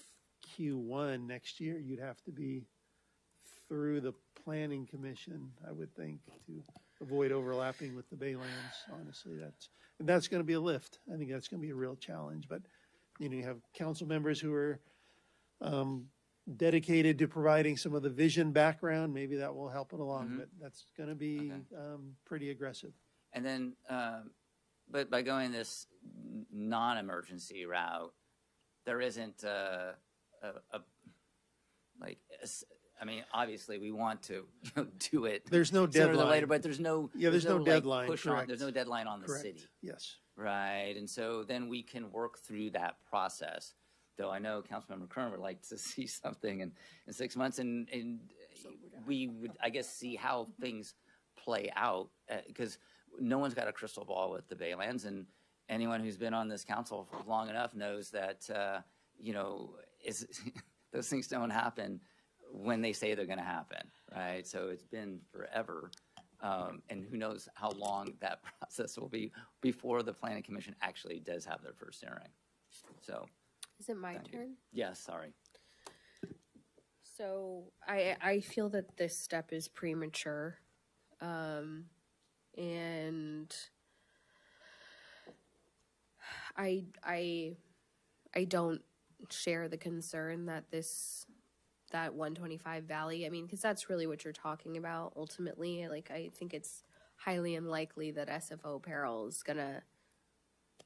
Q1 next year, you'd have to be through the planning commission, I would think, to avoid overlapping with the Baylands. Honestly, that's going to be a lift. I think that's going to be a real challenge. But you have council members who are dedicated to providing some of the vision background. Maybe that will help it along, but that's going to be pretty aggressive. And then, but by going this non-emergency route, there isn't I mean, obviously we want to do it. There's no sooner than deadline. later, but there's no deadline. Push Correct. on. There's no deadline on the Correct. city. Yes. Right, and so then we can work through that process. Though I know Councilmember Kern would like to see something in 6 months, and we would, I guess, see how things play out, because no one's got a crystal ball with the Baylands, and anyone who's been on this council for long enough knows that those things don't happen when they say they're going to happen, right? So it's been forever. And who knows how long that process will be before the Planning Commission actually does have their first hearing. So, is it my turn? Yes, sorry. So I feel that this step is premature, and I don't share the concern that that 125 Valley, I mean, because that's really what you're talking about ultimately. Like, I think it's highly unlikely that SFO Apparel is going to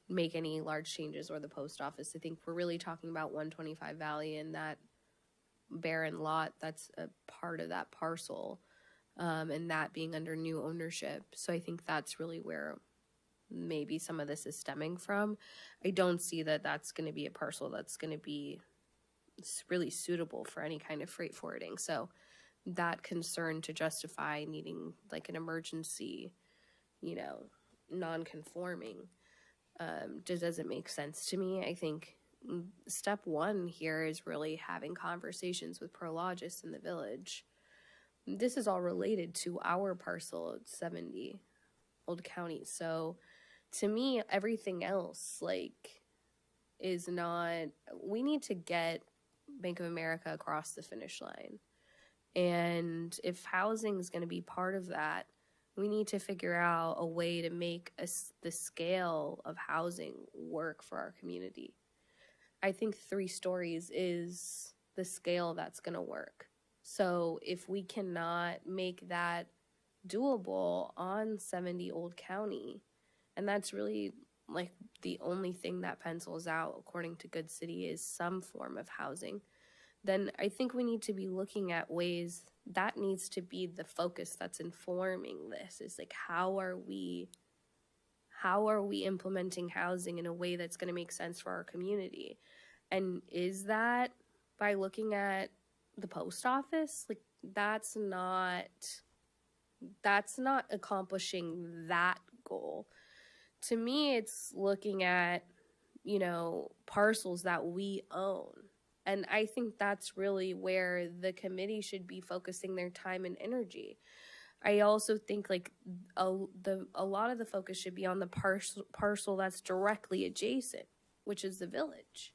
make any large changes, or the post office. I think we're really talking about 125 Valley and that barren lot that's a part of that parcel, and that being under new ownership. So I think that's really where maybe some of this is stemming from. I don't see that that's going to be a parcel that's going to be really suitable for any kind of freight forwarding. So that concern to justify needing like an emergency, non-conforming, just doesn't make sense to me. I think step one here is really having conversations with Prologis in the village. This is all related to our parcel at 70 Old County. So to me, everything else is not, we need to get Bank of America across the finish line. And if housing is going to be part of that, we need to figure out a way to make the scale of housing work for our community. I think 3 stories is the scale that's going to work. So if we cannot make that doable on 70 Old County, and that's really like the only thing that pencils out according to Good City is some form of housing, then I think we need to be looking at ways that needs to be the focus that's informing this, is like, how are we implementing housing in a way that's going to make sense for our community? And is that by looking at the post office? Like, that's not accomplishing that goal. To me, it's looking at, parcels that we own. And I think that's really where the committee should be focusing their time and energy. I also think a lot of the focus should be on the parcel that's directly adjacent, which is the village.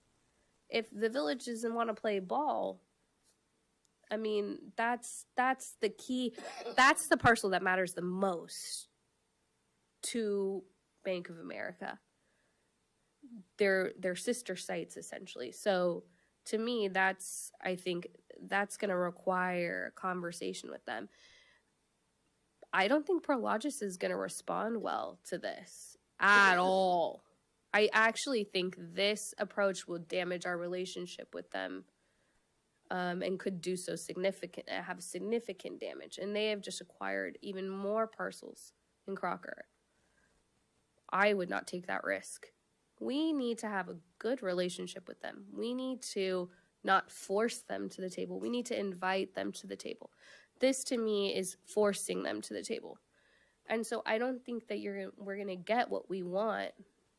If the village doesn't want to play ball, I mean, that's the key. That's the parcel that matters the most to Bank of America. They're sister sites, essentially. So to me, I think that's going to require a conversation with them. I don't think Prologis is going to respond well to this at all. I actually think this approach will damage our relationship with them, and could do so have significant damage. And they have just acquired even more parcels in Crocker. I would not take that risk. We need to have a good relationship with them. We need to not force them to the table. We need to invite them to the table. This, to me, is forcing them to the table. And so I don't think that we're going to get what we want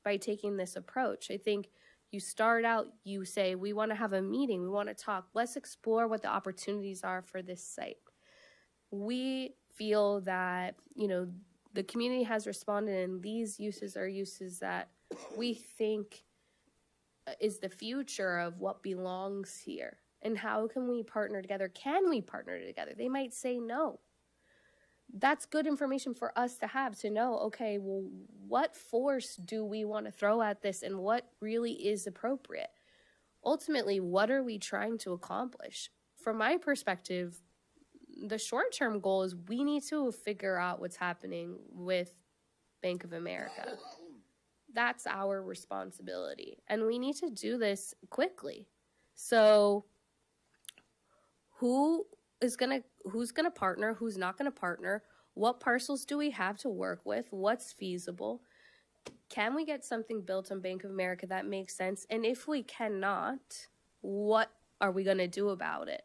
by taking this approach. I think you start out, you say, we want to have a meeting, we want to talk, let's explore what the opportunities are for this site. We feel that, the community has responded, and these uses are uses that we think is the future of what belongs here. And how can we partner together? Can we partner together? They might say no. that's good information for us to have, to know, okay, well, what force do we want to throw at this and what really is appropriate? Ultimately, what are we trying to accomplish? From my perspective, the short-term goal is we need to figure out what's happening with Bank of America. That's our responsibility. And we need to do this quickly. So who's gonna partner, who's not gonna partner, what parcels do we have to work with, what's feasible? Can we get something built on Bank of America that makes sense? And if we cannot, what are we gonna do about it?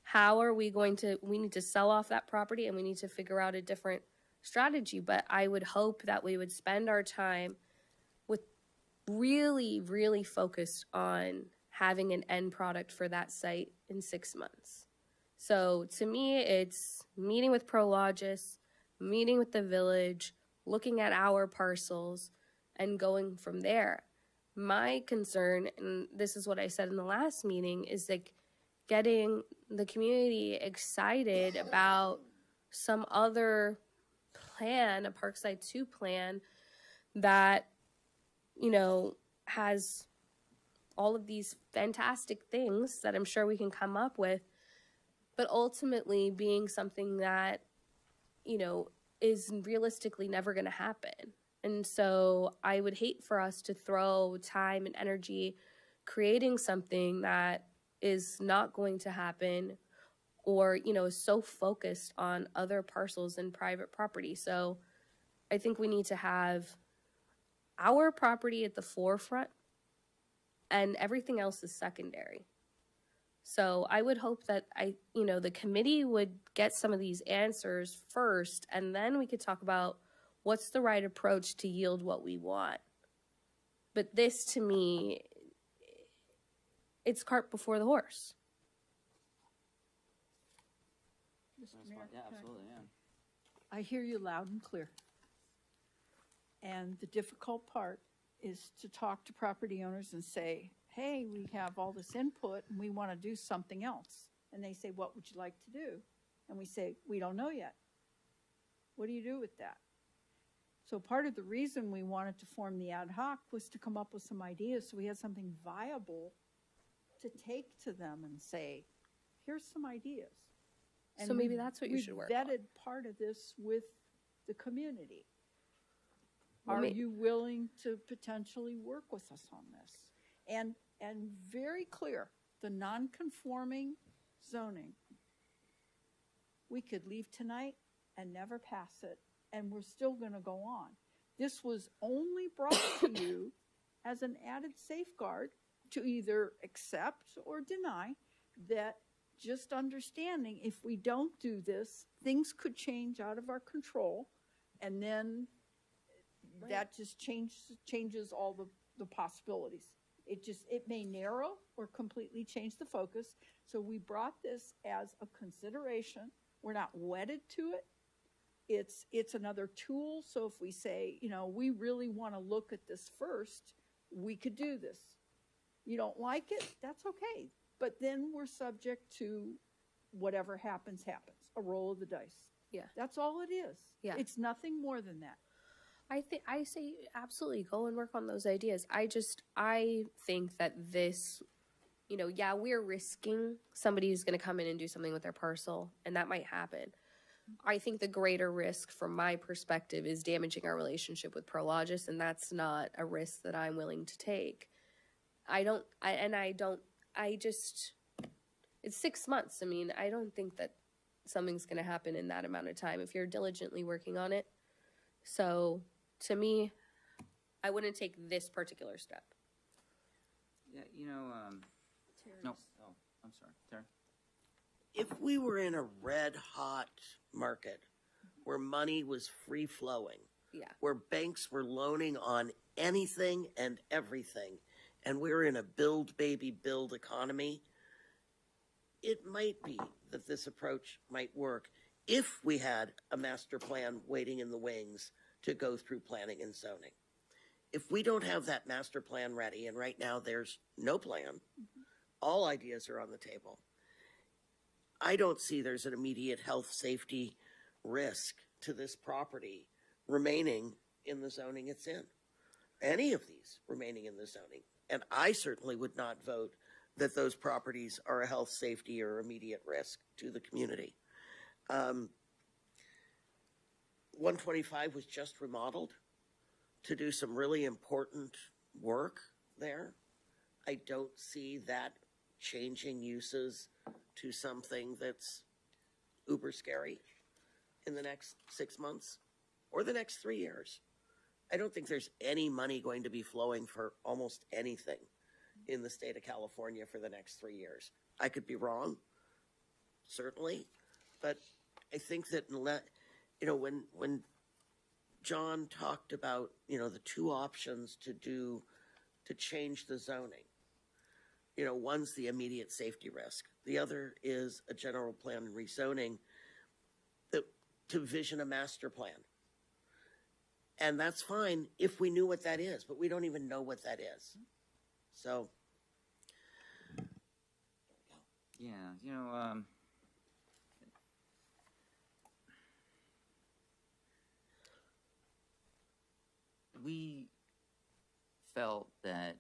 How are we going to, we need to sell off that property and we need to figure out a different strategy. But I would hope that we would spend our time with really, really focused on having an end product for that site in 6 months. So to me, it's meeting with Prologis, meeting with the village, looking at our parcels, and going from there. My concern, and this is what I said in the last meeting, is like getting the community excited about some other plan, a Parkside 2 plan that, you know, has all of these fantastic things that I'm sure we can come up with, but ultimately being something that, you know, is realistically never going to happen. And so I would hate for us to throw time and energy creating something that is not going to happen, or, you know, is so focused on other parcels and private property. So I think we need to have our property at the forefront and everything else is secondary. So I would hope that the committee would get some of these answers first, and then we could talk about what's the right approach to yield what we want. But this, to me, it's cart before the horse. Mr. Mayor, Yeah, absolutely, yeah. I hear you loud and clear. And the difficult part is to talk to property owners and say, hey, we have all this input and we want to do something else. And they say, what would you like to do? And we say, we don't know yet. What do you do with that? So part of the reason we wanted to form the ad hoc was to come up with some ideas so we had something viable to take to them and say, here's some ideas. And So maybe that's what you should work We on. vetted part of this with the community. Are you willing to potentially work with us on this? And very clear, the non-conforming zoning, we could leave tonight and never pass it, and we're still going to go on. This was only brought to you as an added safeguard to either accept or deny, that just understanding if we don't do this, things could change out of our control, and then that just changes all the possibilities. It may narrow or completely change the focus. So we brought this as a consideration. We're not wedded to it. It's another tool. So if we say, we really want to look at this first, we could do this. You don't like it, that's okay. But then we're subject to whatever happens, a roll of the dice. Yeah. That's all it is. Yeah. It's nothing more than that. I say absolutely go and work on those ideas. I think that this, we're risking somebody who's going to come in and do something with their parcel, and that might happen. I think the greater risk from my perspective is damaging our relationship with Prologis, and that's not a risk that I'm willing to take. It's 6 months. I mean, I don't think that something's going to happen in that amount of time if you're diligently working on it. So to me, I wouldn't take this particular step. Yeah, no, oh, I'm sorry, Tara. If we were in a red hot market where money was free flowing, where banks were loaning on anything and everything, and we're in a build baby build economy, it might be that this approach might work if we had a master plan waiting in the wings to go through planning and zoning. If we don't have that master plan ready, and right now there's no plan, all ideas are on the table, I don't see there's an immediate health safety risk to this property remaining in the zoning it's in. Any of these remaining in the zoning. And I certainly would not vote that those properties are a health, safety, or immediate risk to the community. 125 was just remodeled to do some really important work there. I don't see that changing uses to something that's uber scary in the next 6 months or the next 3 years. I don't think there's any money going to be flowing for almost anything in the state of California for the next 3 years. I could be wrong, certainly, but I think that, when John talked about, the two options to change the zoning, one's the immediate safety risk. The other is a general plan rezoning to vision a master plan. And that's fine if we knew what that is, but we don't even know what that is. So. Yeah, we felt that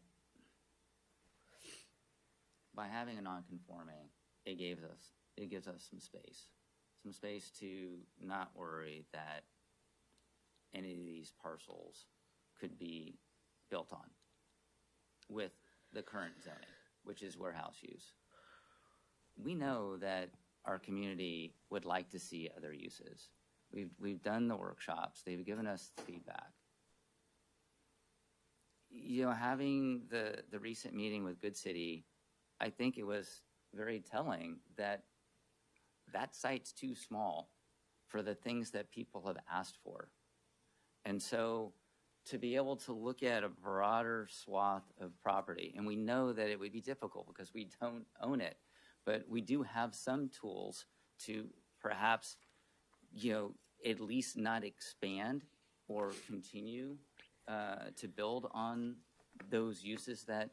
by having a non-conforming, it gives us some space to not worry that any of these parcels could be built on with the current zoning, which is warehouse use. We know that our community would like to see other uses. We've done the workshops. They've given us feedback. Having the recent meeting with Good City, I think it was very telling that that site's too small for the things that people have asked for. And so to be able to look at a broader swath of property, and we know that it would be difficult because we don't own it, but we do have some tools to perhaps, at least not expand or continue to build on those uses that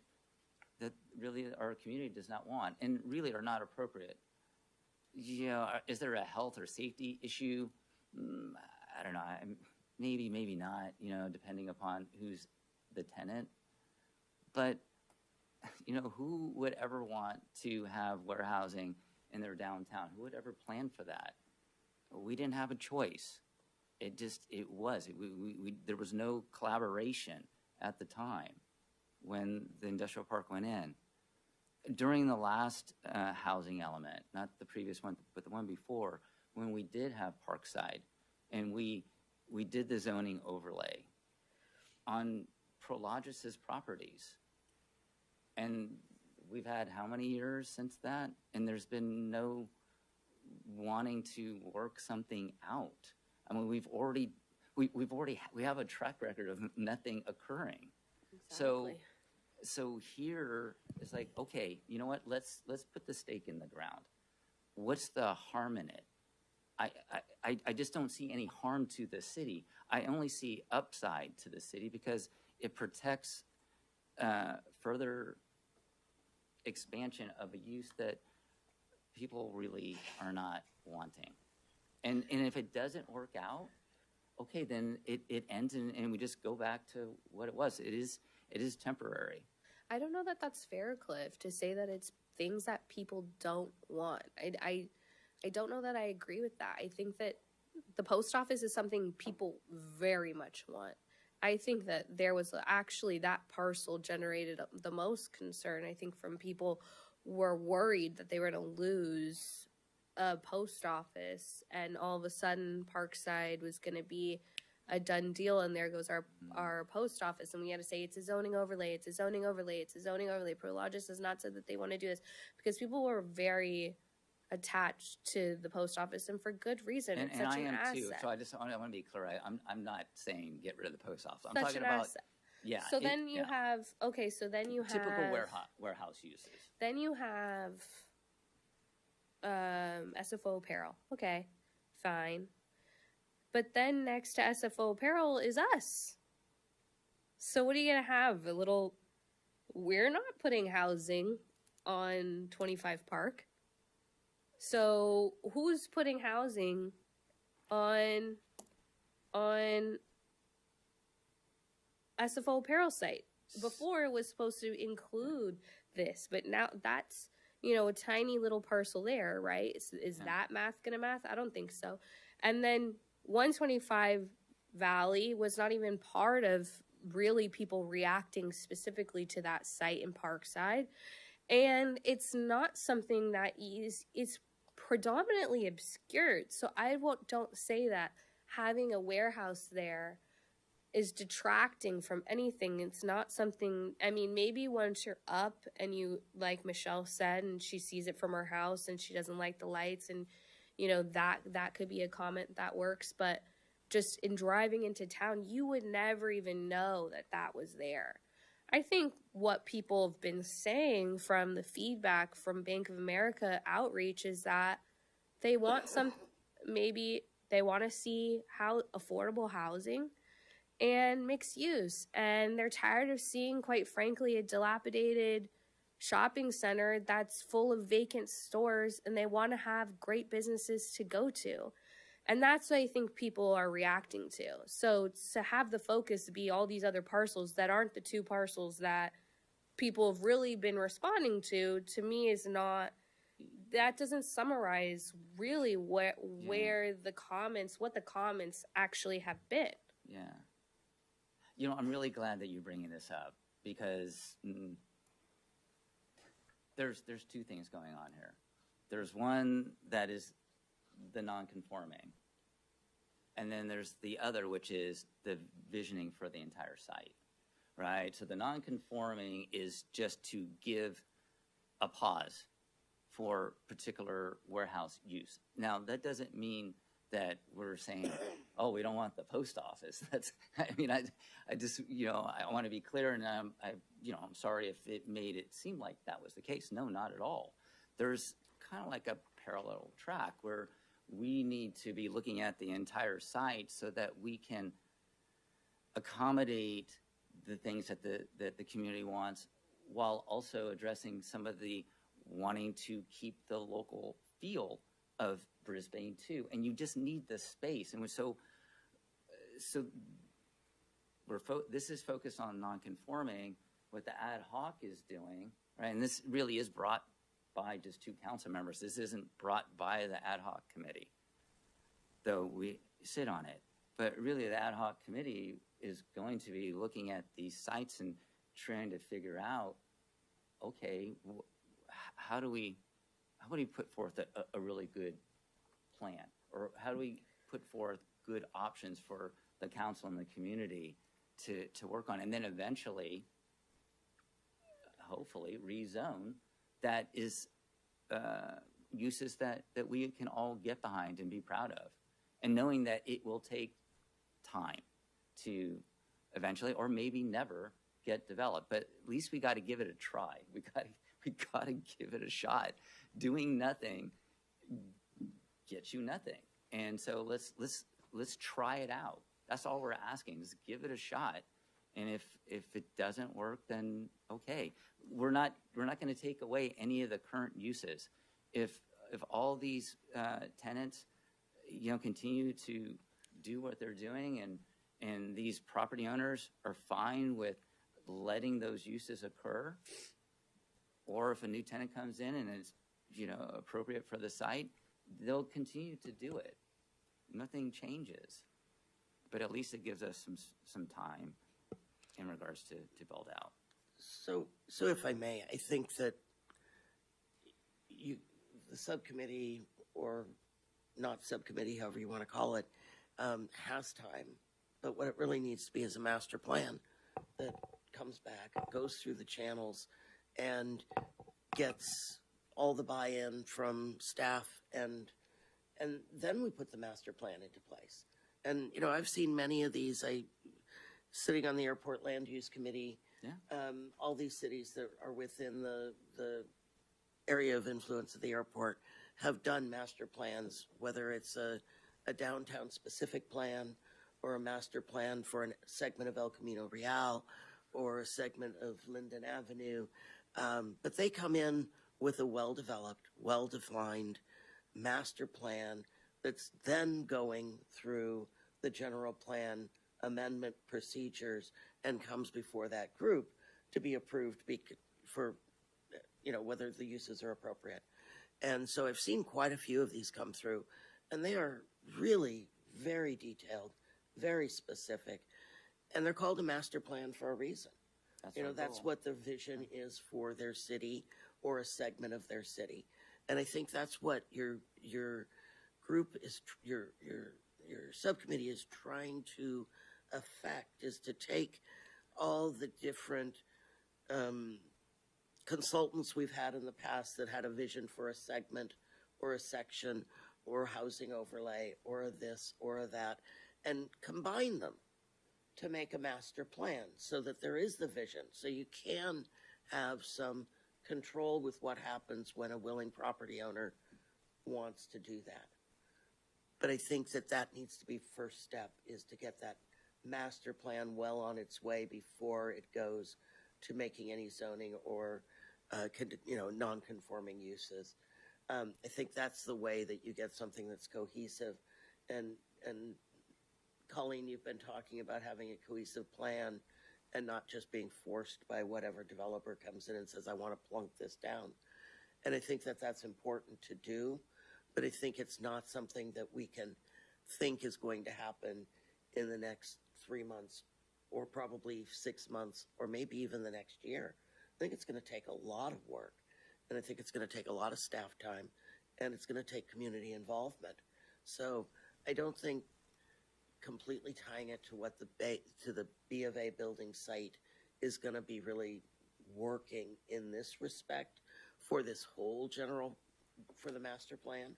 really our community does not want and really are not appropriate. Is there a health or safety issue? I don't know. Maybe not, depending upon who's the tenant. But, who would ever want to have warehousing in their downtown? Who would ever plan for that? We didn't have a choice. There was no collaboration at the time when the industrial park went in. During the last housing element, not the previous one, but the one before, when we did have Parkside, and we did the zoning overlay on Prologis' properties. And we've had how many years since that? And there's been no wanting to work something out. I mean, we have a track record of nothing occurring. Exactly. So here it's like, okay, you know what? Let's put the stake in the ground. What's the harm in it? I just don't see any harm to the city. I only see upside to the city because it protects further expansion of a use that people really are not wanting. And if it doesn't work out, okay, then it ends and we just go back to what it was. It is temporary. I don't know that that's fair, Cliff, to say that it's things that people don't want. I don't know that I agree with that. I think that the post office is something people very much want. I think that there was actually that parcel generated the most concern, I think, from people were worried that they were going to lose a post office and all of a sudden Parkside was going to be a done deal and there goes our post office and we had to say it's a zoning overlay, it's a zoning overlay, it's a zoning overlay. Prologis has not said that they want to do this because people were very attached to the post office and for good reason. It's such an asset. Too. So I want to be clear. I'm not saying get rid of the post office. I'm Such talking an about asset. yeah. So then you have typical warehouse uses. Then you have SFO apparel. Okay, fine. But then next to SFO apparel is us. So what are you gonna have? We're not putting housing on 25 Park. So who's putting housing on on SFO apparel site. Before it was supposed to include this, but now that's, you know, a tiny little parcel there, right? Is that math gonna math? I don't think so. And then 125 Valley was not even part of really people reacting specifically to that site in Parkside. And it's not something that is predominantly obscured. So I don't say that having a warehouse there is detracting from anything. It's not something, I mean, maybe once you're up and you, like Michelle said, and she sees it from her house and she doesn't like the lights, and, you know, that could be a comment that works. But just in driving into town, you would never even know that was there. I think what people have been saying from the feedback from Bank of America outreach is that they want maybe they want to see how affordable housing and mixed use. And they're tired of seeing, quite frankly, a dilapidated shopping center that's full of vacant stores, and they want to have great businesses to go to. And that's what I think people are reacting to. So to have the focus be all these other parcels that aren't the two parcels that people have really been responding to me is not, that doesn't summarize really where the comments, what the comments actually have been. Yeah. You know, I'm really glad that you're bringing this up, because there's two things going on here. There's one that is the non-conforming, and then there's the other, which is the visioning for the entire site, right? So the non-conforming is just to give a pause for particular warehouse use. Now, that doesn't mean that we're saying, oh, we don't want the post office. That's, I mean, I just, you know, I want to be clear, and I'm sorry if it made it seem like that was the case. No, not at all. There's kind of like a parallel track where we need to be looking at the entire site so that we can accommodate the things that the community wants, while also addressing some of the wanting to keep the local feel of Brisbane too. And you just need the space. And so this is focused on non-conforming. What the ad hoc is doing, right? And this really is brought by just two council members. This isn't brought by the ad hoc committee, though we sit on it. But really, the ad hoc committee is going to be looking at these sites and trying to figure out, okay, how do we put forth a really good plan? Or how do we put forth good options for the council and the community to work on? And then eventually, hopefully, rezone that is uses that we can all get behind and be proud of. And knowing that it will take time to eventually, or maybe never, get developed. But at least we got to give it a try. We got to give it a shot. Doing nothing gets you nothing. And so let's try it out. That's all we're asking, is give it a shot. And if it doesn't work, then okay. We're not going to take away any of the current uses. If all these tenants, you know, continue to do what they're doing, and these property owners are fine with letting those uses occur, or if a new tenant comes in and is, you know, appropriate for the site, they'll continue to do it. Nothing changes, but at least it gives us some time in regards to build out. So if I may, I think that the subcommittee, or not subcommittee, however you want to call it, has time. But what it really needs to be is a master plan that comes back, goes through the channels, and gets all the buy-in from staff, and then we put the master plan into place. And, you know, I've seen many of these. Sitting on the airport land use committee, all these cities that are within the area of influence of the airport have done master plans, whether it's a downtown specific plan, or a master plan for a segment of El Camino Real, or a segment of Linden Avenue. But they come in with a well-developed, well-defined master plan that's then going through the general plan amendment procedures and comes before that group to be approved for, whether the uses are appropriate. And so I've seen quite a few of these come through, and they are really very detailed, very specific, and they're called a master plan for a reason. That's what the vision is for their city or a segment of their city. And I think that's what your group is, your subcommittee is trying to affect, is to take all the different consultants we've had in the past that had a vision for a segment or a section or housing overlay or this or that, and combine them to make a master plan so that there is the vision, so you can have some control with what happens when a willing property owner wants to do that. But I think that needs to be first step, is to get that master plan well on its way before it goes to making any zoning or non-conforming uses. I think that's the way that you get something that's cohesive. And Colleen, you've been talking about having a cohesive plan and not just being forced by whatever developer comes in and says, I want to plunk this down. And I think that that's important to do, but I think it's not something that we can think is going to happen in the next 3 months or probably 6 months or maybe even the next year. I think it's going to take a lot of work, and I think it's going to take a lot of staff time, and it's going to take community involvement. So I don't think completely tying it to what the B of A building site is going to be really working in this respect for this whole for the master plan.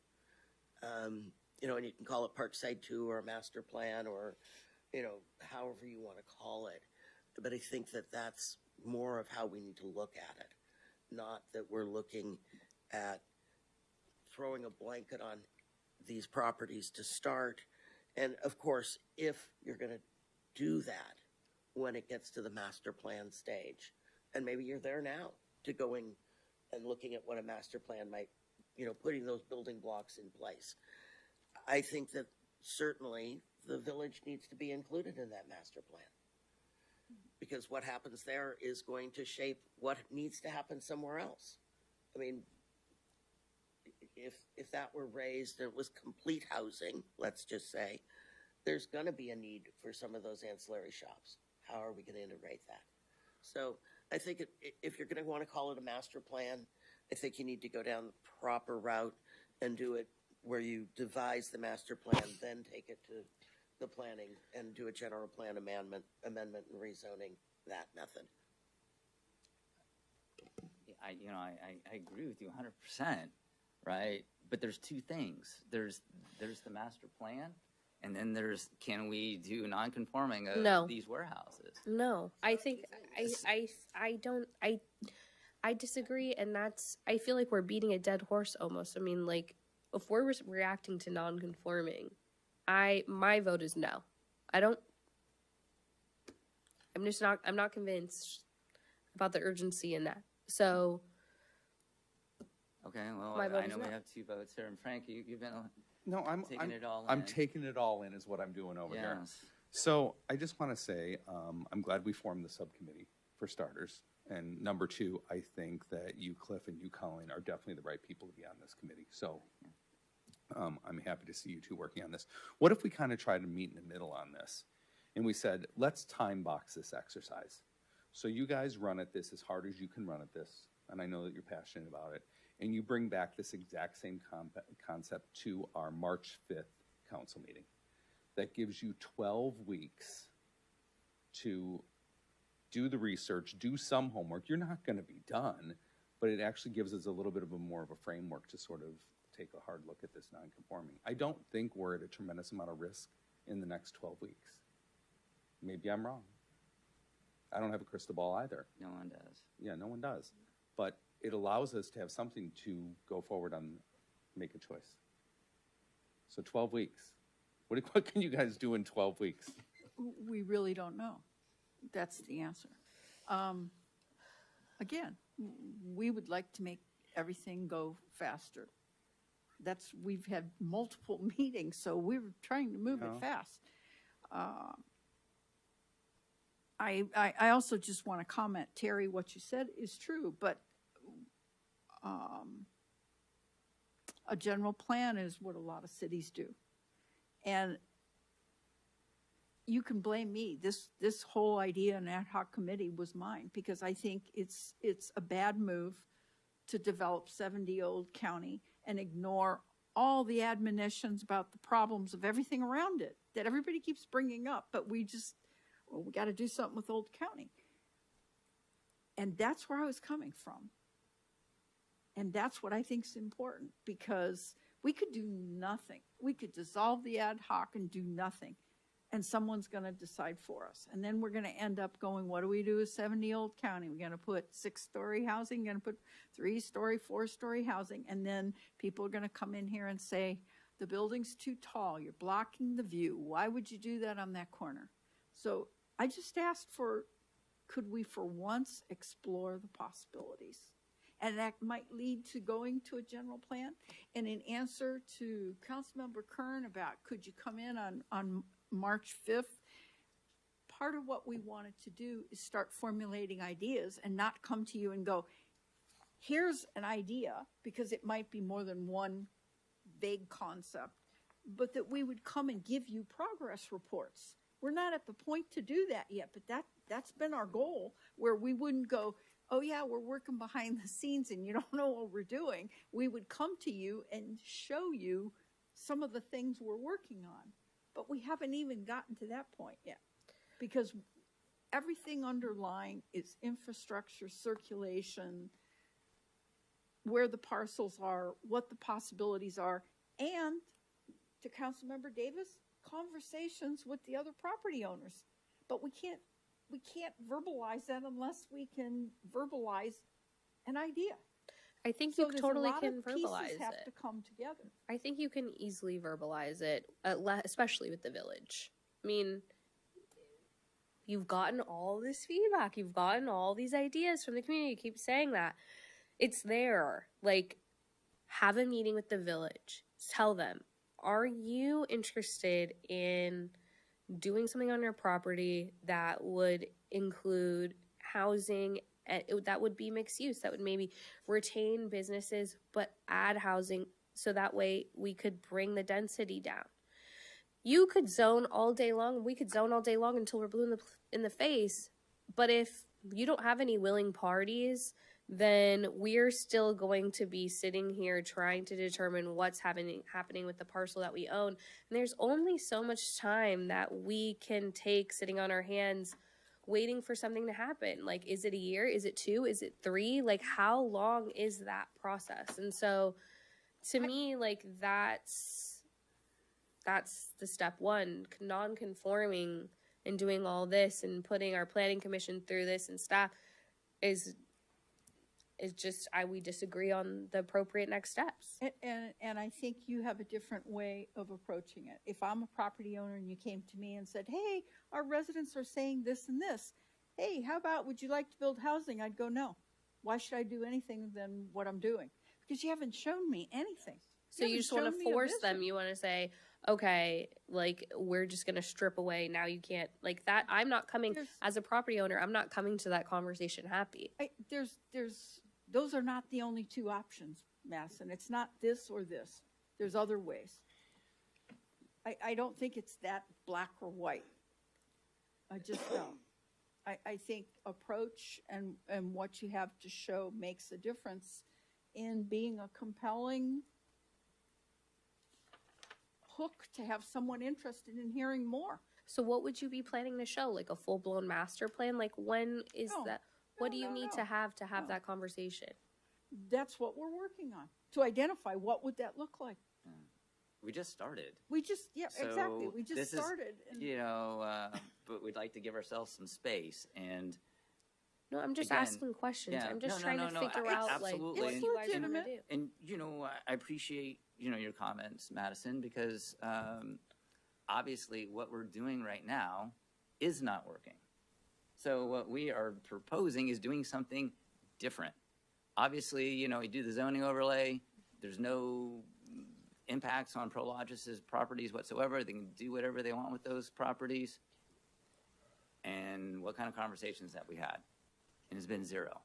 And you can call it Parkside 2 or a master plan or, however you want to call it. But I think that that's more of how we need to look at it, not that we're looking at throwing a blanket on these properties to start. And of course, if you're going to do that when it gets to the master plan stage, and maybe you're there now to going and looking at what a master plan might, putting those building blocks in place. I think that certainly the village needs to be included in that master plan, because what happens there is going to shape what needs to happen somewhere else. I mean, if that were raised and it was complete housing, let's just say, there's going to be a need for some of those ancillary shops. How are we going to integrate that? So I think if you're going to want to call it a master plan, I think you need to go down the proper route and do it where you devise the master plan, then take it to the planning and do a general plan amendment and rezoning that method. I agree with you 100%, right? But there's two things. There's the master plan, and then there's, can we do non-conforming of these warehouses? No, I think I disagree, and I feel like we're beating a dead horse almost. I mean, like, if we're reacting to non-conforming, my vote is no. I'm not convinced about the urgency in that. So. Okay, well, I know we have two votes here, and Frank, you've been taking it all in. I'm taking it all in is what I'm doing over here. So I just want to say, I'm glad we formed the subcommittee, for starters. And number two, I think that you, Cliff, and you, Colleen, are definitely the right people to be on this committee. So I'm happy to see you two working on this. What if we kind of tried to meet in the middle on this? And we said, let's time box this exercise. So you guys run at this as hard as you can run at this, and I know that you're passionate about it, and you bring back this exact same concept to our March 5th council meeting. That gives you 12 weeks to do the research, do some homework. You're not going to be done, but it actually gives us a little bit of more of a framework to sort of take a hard look at this non-conforming. I don't think we're at a tremendous amount of risk in the next 12 weeks. Maybe I'm wrong. I don't have a crystal ball either. No one does. Yeah, no one does. But it allows us to have something to go forward on, make a choice. So 12 weeks. What can you guys do in 12 weeks? We really don't know. That's the answer. Again, we would like to make everything go faster. We've had multiple meetings, so we're trying to move it fast. I also just want to comment, Terry, what you said is true, but a general plan is what a lot of cities do. And you can blame me. This whole idea in ad hoc committee was mine, because I think it's a bad move to develop 70-year-old county and ignore all the admonitions about the problems of everything around it that everybody keeps bringing up, but we got to do something with Old County. And that's where I was coming from. And that's what I think is important, because we could do nothing. We could dissolve the ad hoc and do nothing, and someone's going to decide for us. And then we're going to end up going, what do we do with 70-year-old county? We're going to put 6-story housing, going to put 3-story, 4-story housing, and then people are going to come in here and say, the building's too tall. You're blocking the view. Why would you do that on that corner? So I just asked could we for once explore the possibilities? And that might lead to going to a general plan. And in answer to Councilmember Kern about could you come in on March 5th, part of what we wanted to do is start formulating ideas and not come to you and go, here's an idea, because it might be more than one vague concept, but that we would come and give you progress reports. We're not at the point to do that yet, but that's been our goal, where we wouldn't go, oh yeah, we're working behind the scenes and you don't know what we're doing. We would come to you and show you some of the things we're working on. But we haven't even gotten to that point yet, because everything underlying is infrastructure, circulation, where the parcels are, what the possibilities are, and to Councilmember Davis, conversations with the other property owners. But we can't verbalize that unless we can verbalize an idea. I think So you there's totally a lot can of pieces verbalize have it. to come together. I think you can easily verbalize it, especially with the village. I mean, you've gotten all this feedback. You've gotten all these ideas from the community. You keep saying that. It's there. Like, have a meeting with the village. Tell them, are you interested in doing something on your property that would include housing, and that would be mixed use, that would maybe retain businesses but add housing, so that way we could bring the density down. You could zone all day long, we could zone all day long until we're blue in the face, but if you don't have any willing parties, then we're still going to be sitting here trying to determine what's happening with the parcel that we own. And there's only so much time that we can take sitting on our hands waiting for something to happen. Like, is it a year? Is it 2? Is it 3? Like, how long is that process? And so to me, like, that's the step one. Non-conforming and doing all this and putting our planning commission through this and staff is just, we disagree on the appropriate next steps. And I think you have a different way of approaching it. If I'm a property owner and you came to me and said, hey, our residents are saying this and this. Hey, how about, would you like to build housing? I'd go, no. Why should I do anything than what I'm doing? Because you haven't shown me anything. So you just want to force them. You want to say, okay, like, we're just going to strip away. Now you can't, like that. I'm not coming, as a property owner, I'm not coming to that conversation happy. Those are not the only two options, Madison. It's not this or this. There's other ways. I don't think it's that black or white. I just don't. I think approach and what you have to show makes a difference in being a compelling hook to have someone interested in hearing more. So what would you be planning to show? Like a full-blown master plan? Like, when is that? What do you need to have that conversation? That's what we're working on, to identify what would that look like. We just started. Exactly. We just started. But we'd like to give ourselves some space. And no, I'm just asking questions. Yeah, I'm just trying to figure out absolutely. what you guys are going to do. And I appreciate your comments, Madison, because obviously what we're doing right now is not working. So what we are proposing is doing something different. Obviously, we do the zoning overlay. There's no impacts on Prologis's properties whatsoever. They can do whatever they want with those properties. And what kind of conversations have we had? And it's been zero.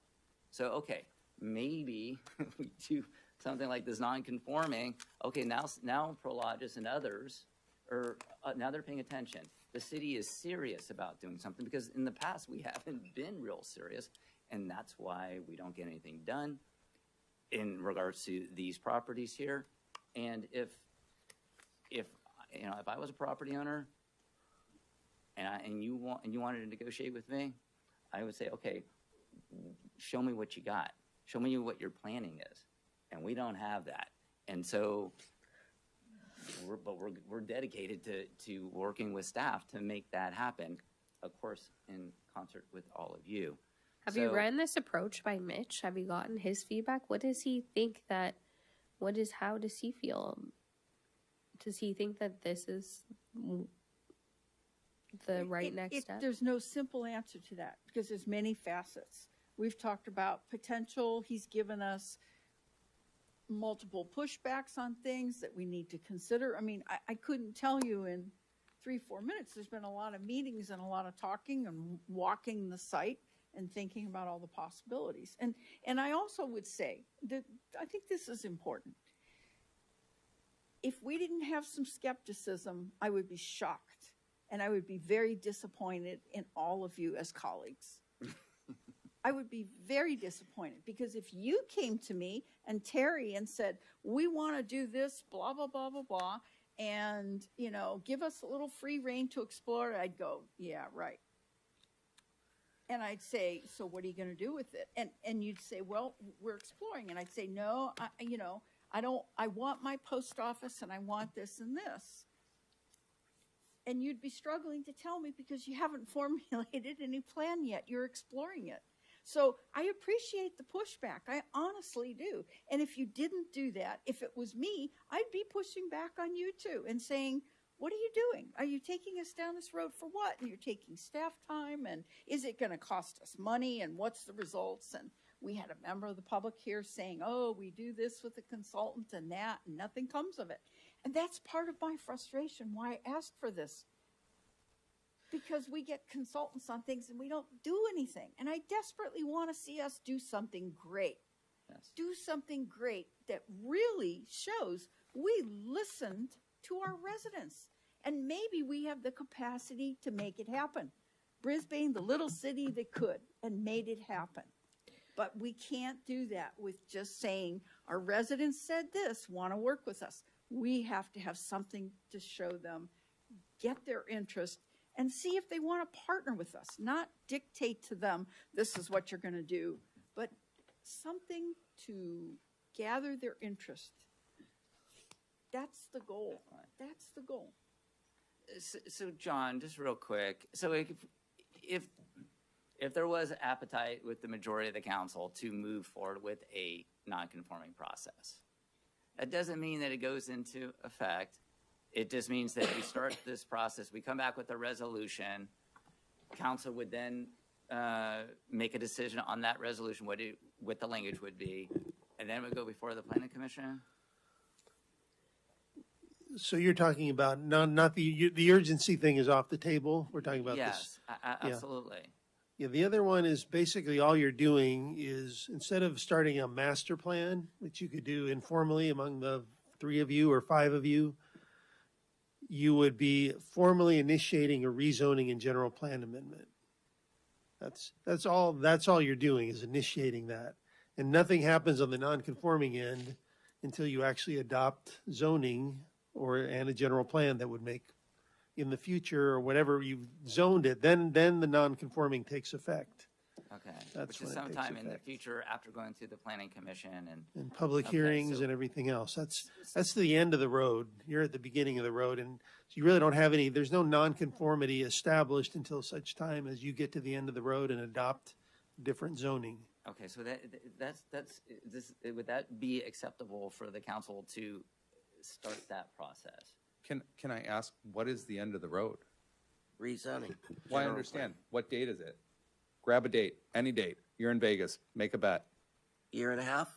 So, okay, maybe we do something like this non-conforming. Okay, now Prologis and others are, now they're paying attention. The city is serious about doing something because in the past we haven't been real serious, and that's why we don't get anything done in regards to these properties here. And if I was a property owner and you wanted to negotiate with me, I would say, okay, show me what you got. Show me what your planning is. And we don't have that. And so we're dedicated to working with staff to make that happen, of course, in concert with all of you. Have you ran this approach by Mitch? Have you gotten his feedback? What does he think how does he feel? Does he think that this is the right next step? There's no simple answer to that because there's many facets. We've talked about potential. He's given us multiple pushbacks on things that we need to consider. I mean, I couldn't tell you in 3-4 minutes. There's been a lot of meetings and a lot of talking and walking the site and thinking about all the possibilities. And I also would say that I think this is important. If we didn't have some skepticism, I would be shocked and I would be very disappointed in all of you as colleagues. I would be very disappointed because if you came to me and Terry and said, we want to do this, blah, blah, blah, blah, blah, and, give us a little free rein to explore, I'd go, yeah, right. And I'd say, so what are you going to do with it? And you'd say, well, we're exploring. And I'd say, no, I want my post office and I want this and this. And you'd be struggling to tell me because you haven't formulated any plan yet. You're exploring it. So I appreciate the pushback. I honestly do. And if you didn't do that, if it was me, I'd be pushing back on you too and saying, what are you doing? Are you taking us down this road for what? And you're taking staff time, and is it going to cost us money, and what's the results? And we had a member of the public here saying, oh, we do this with a consultant and that, and nothing comes of it. And that's part of my frustration, why I asked for this. Because we get consultants on things and we don't do anything. And I desperately want to see us do something great. Yes. Do something great that really shows we listened to our residents. And maybe we have the capacity to make it happen. Brisbane, the little city that could and made it happen. But we can't do that with just saying our residents said this, want to work with us. We have to have something to show them, get their interest, and see if they want to partner with us, not dictate to them, this is what you're going to do, but something to gather their interest. That's the goal. That's the goal. So John, just real quick. So if there was appetite with the majority of the council to move forward with a non-conforming process, that doesn't mean that it goes into effect. It just means that we start this process, we come back with a resolution, council would then make a decision on that resolution, what the language would be, and then it would go before the planning commission? So you're talking about not the urgency thing is off the table. We're talking about this. Yes, absolutely. Yeah, the other one is basically all you're doing is instead of starting a master plan, which you could do informally among the 3 of you or 5 of you, you would be formally initiating a rezoning and general plan amendment. That's all you're doing is initiating that. And nothing happens on the non-conforming end until you actually adopt zoning and a general plan that would make in the future or whatever you've zoned it, then the non-conforming takes effect. Okay, That's which is when it takes sometime in the effect. future after going through the planning commission And public Okay, hearings so- and everything else. That's the end of the road. You're at the beginning of the road, and you really don't have there's no non-conformity established until such time as you get to the end of the road and adopt different zoning. Okay, so would that be acceptable for the council to start that process? Can I ask, what is the end of the road? Rezoning. Well, I understand. What date is it? Grab a date, any date. You're in Vegas. Make a bet. Year and a half?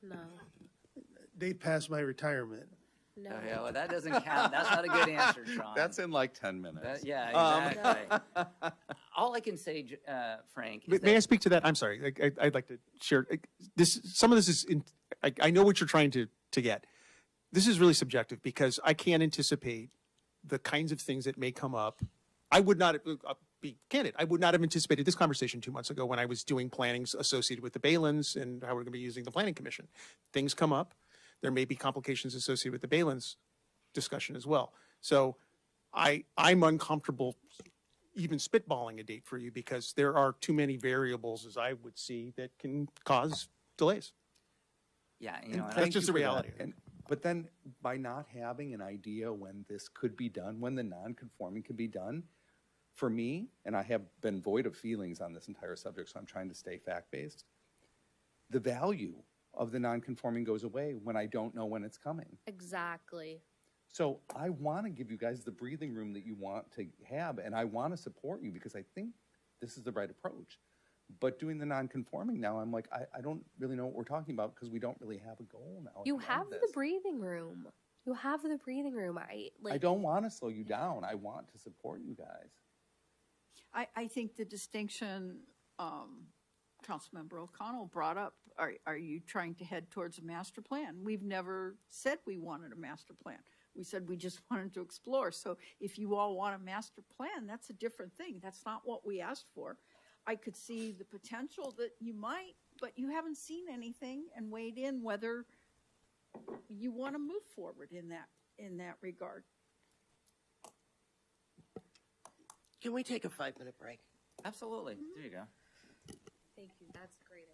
No. day past my retirement. No. Oh, yeah, well, that doesn't count. That's not a good answer, Sean. That's in like 10 minutes. Yeah, exactly. All I can say, Frank, is May I that, speak to that? I'm sorry. I'd like to share this. Some of this is, I know what you're trying to get. This is really subjective because I can't anticipate the kinds of things that may come up. I would not be candid. I would not have anticipated this conversation 2 months ago when I was doing plannings associated with the Balins and how we're going to be using the planning commission. Things come up. There may be complications associated with the Balins discussion as well. So I'm uncomfortable even spitballing a date for you because there are too many variables, as I would see, that can cause delays. yeah, you And know, and thank That's just you the for that. reality. But then by not having an idea when this could be done, when the non-conforming could be done, for me, and I have been void of feelings on this entire subject, so I'm trying to stay fact-based, the value of the non-conforming goes away when I don't know when it's coming. Exactly. So I want to give you guys the breathing room that you want to have, and I want to support you because I think this is the right approach. But doing the non-conforming now, I'm like, I don't really know what we're talking about because we don't really have a goal now. You at the end have of the this. breathing room. You have the breathing room. I don't want to slow you down. I want to support you guys. I think the distinction Councilmember O'Connell brought up, are you trying to head towards a master plan? We've never said we wanted a master plan. We said we just wanted to explore. So if you all want a master plan, that's a different thing. That's not what we asked for. I could see the potential that you might, but you haven't seen anything and weighed in whether you want to move forward in that regard. Can we take a 5-minute break? absolutely. There you go. Thank you. That's a great idea.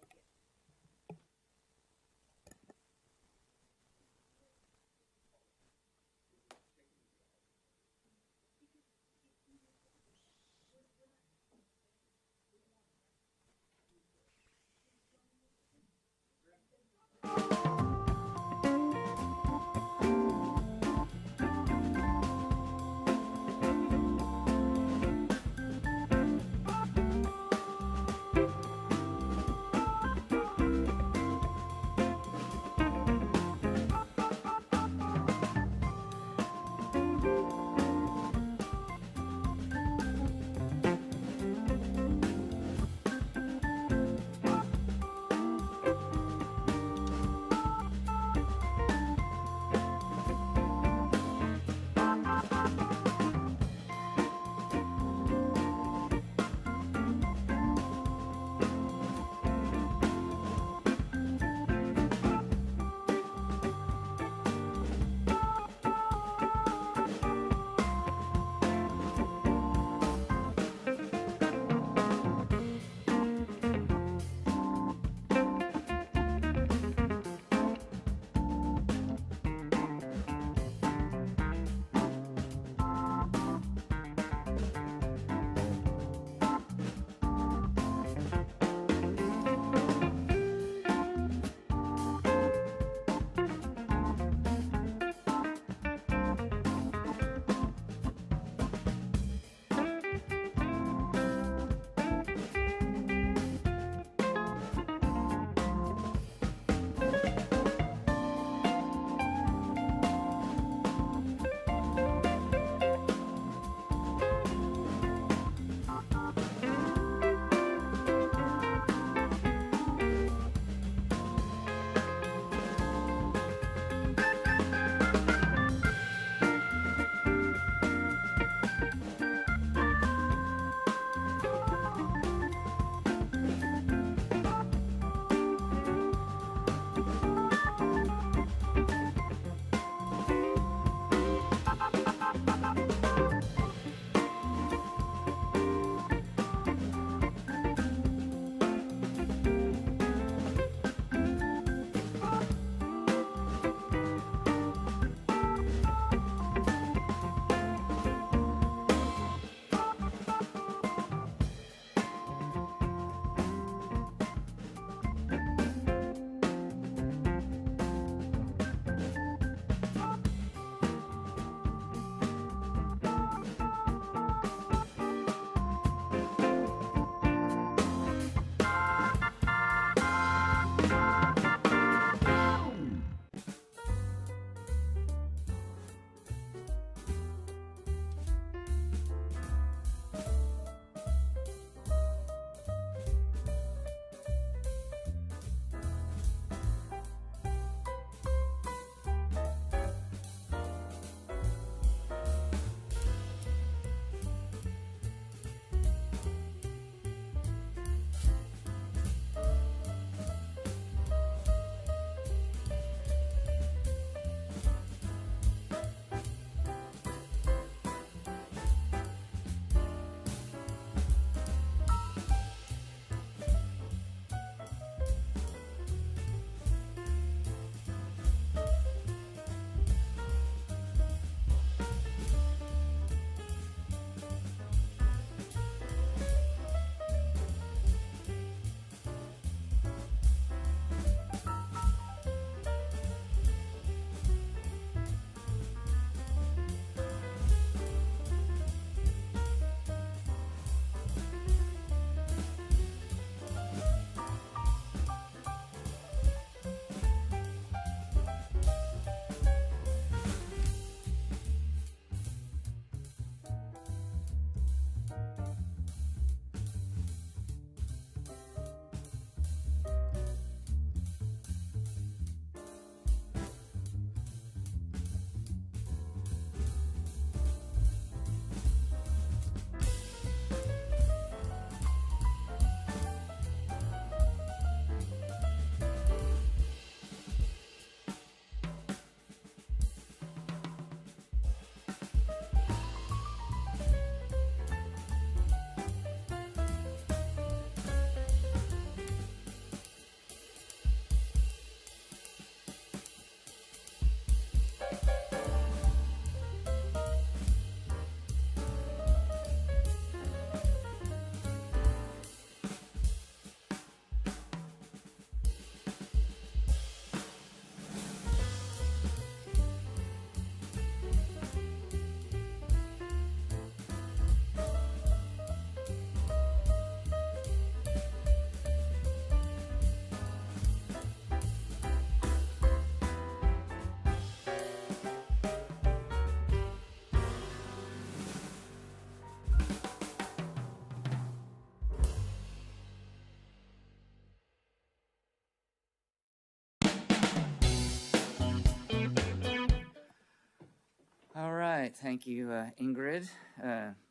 All right, thank you, Ingrid.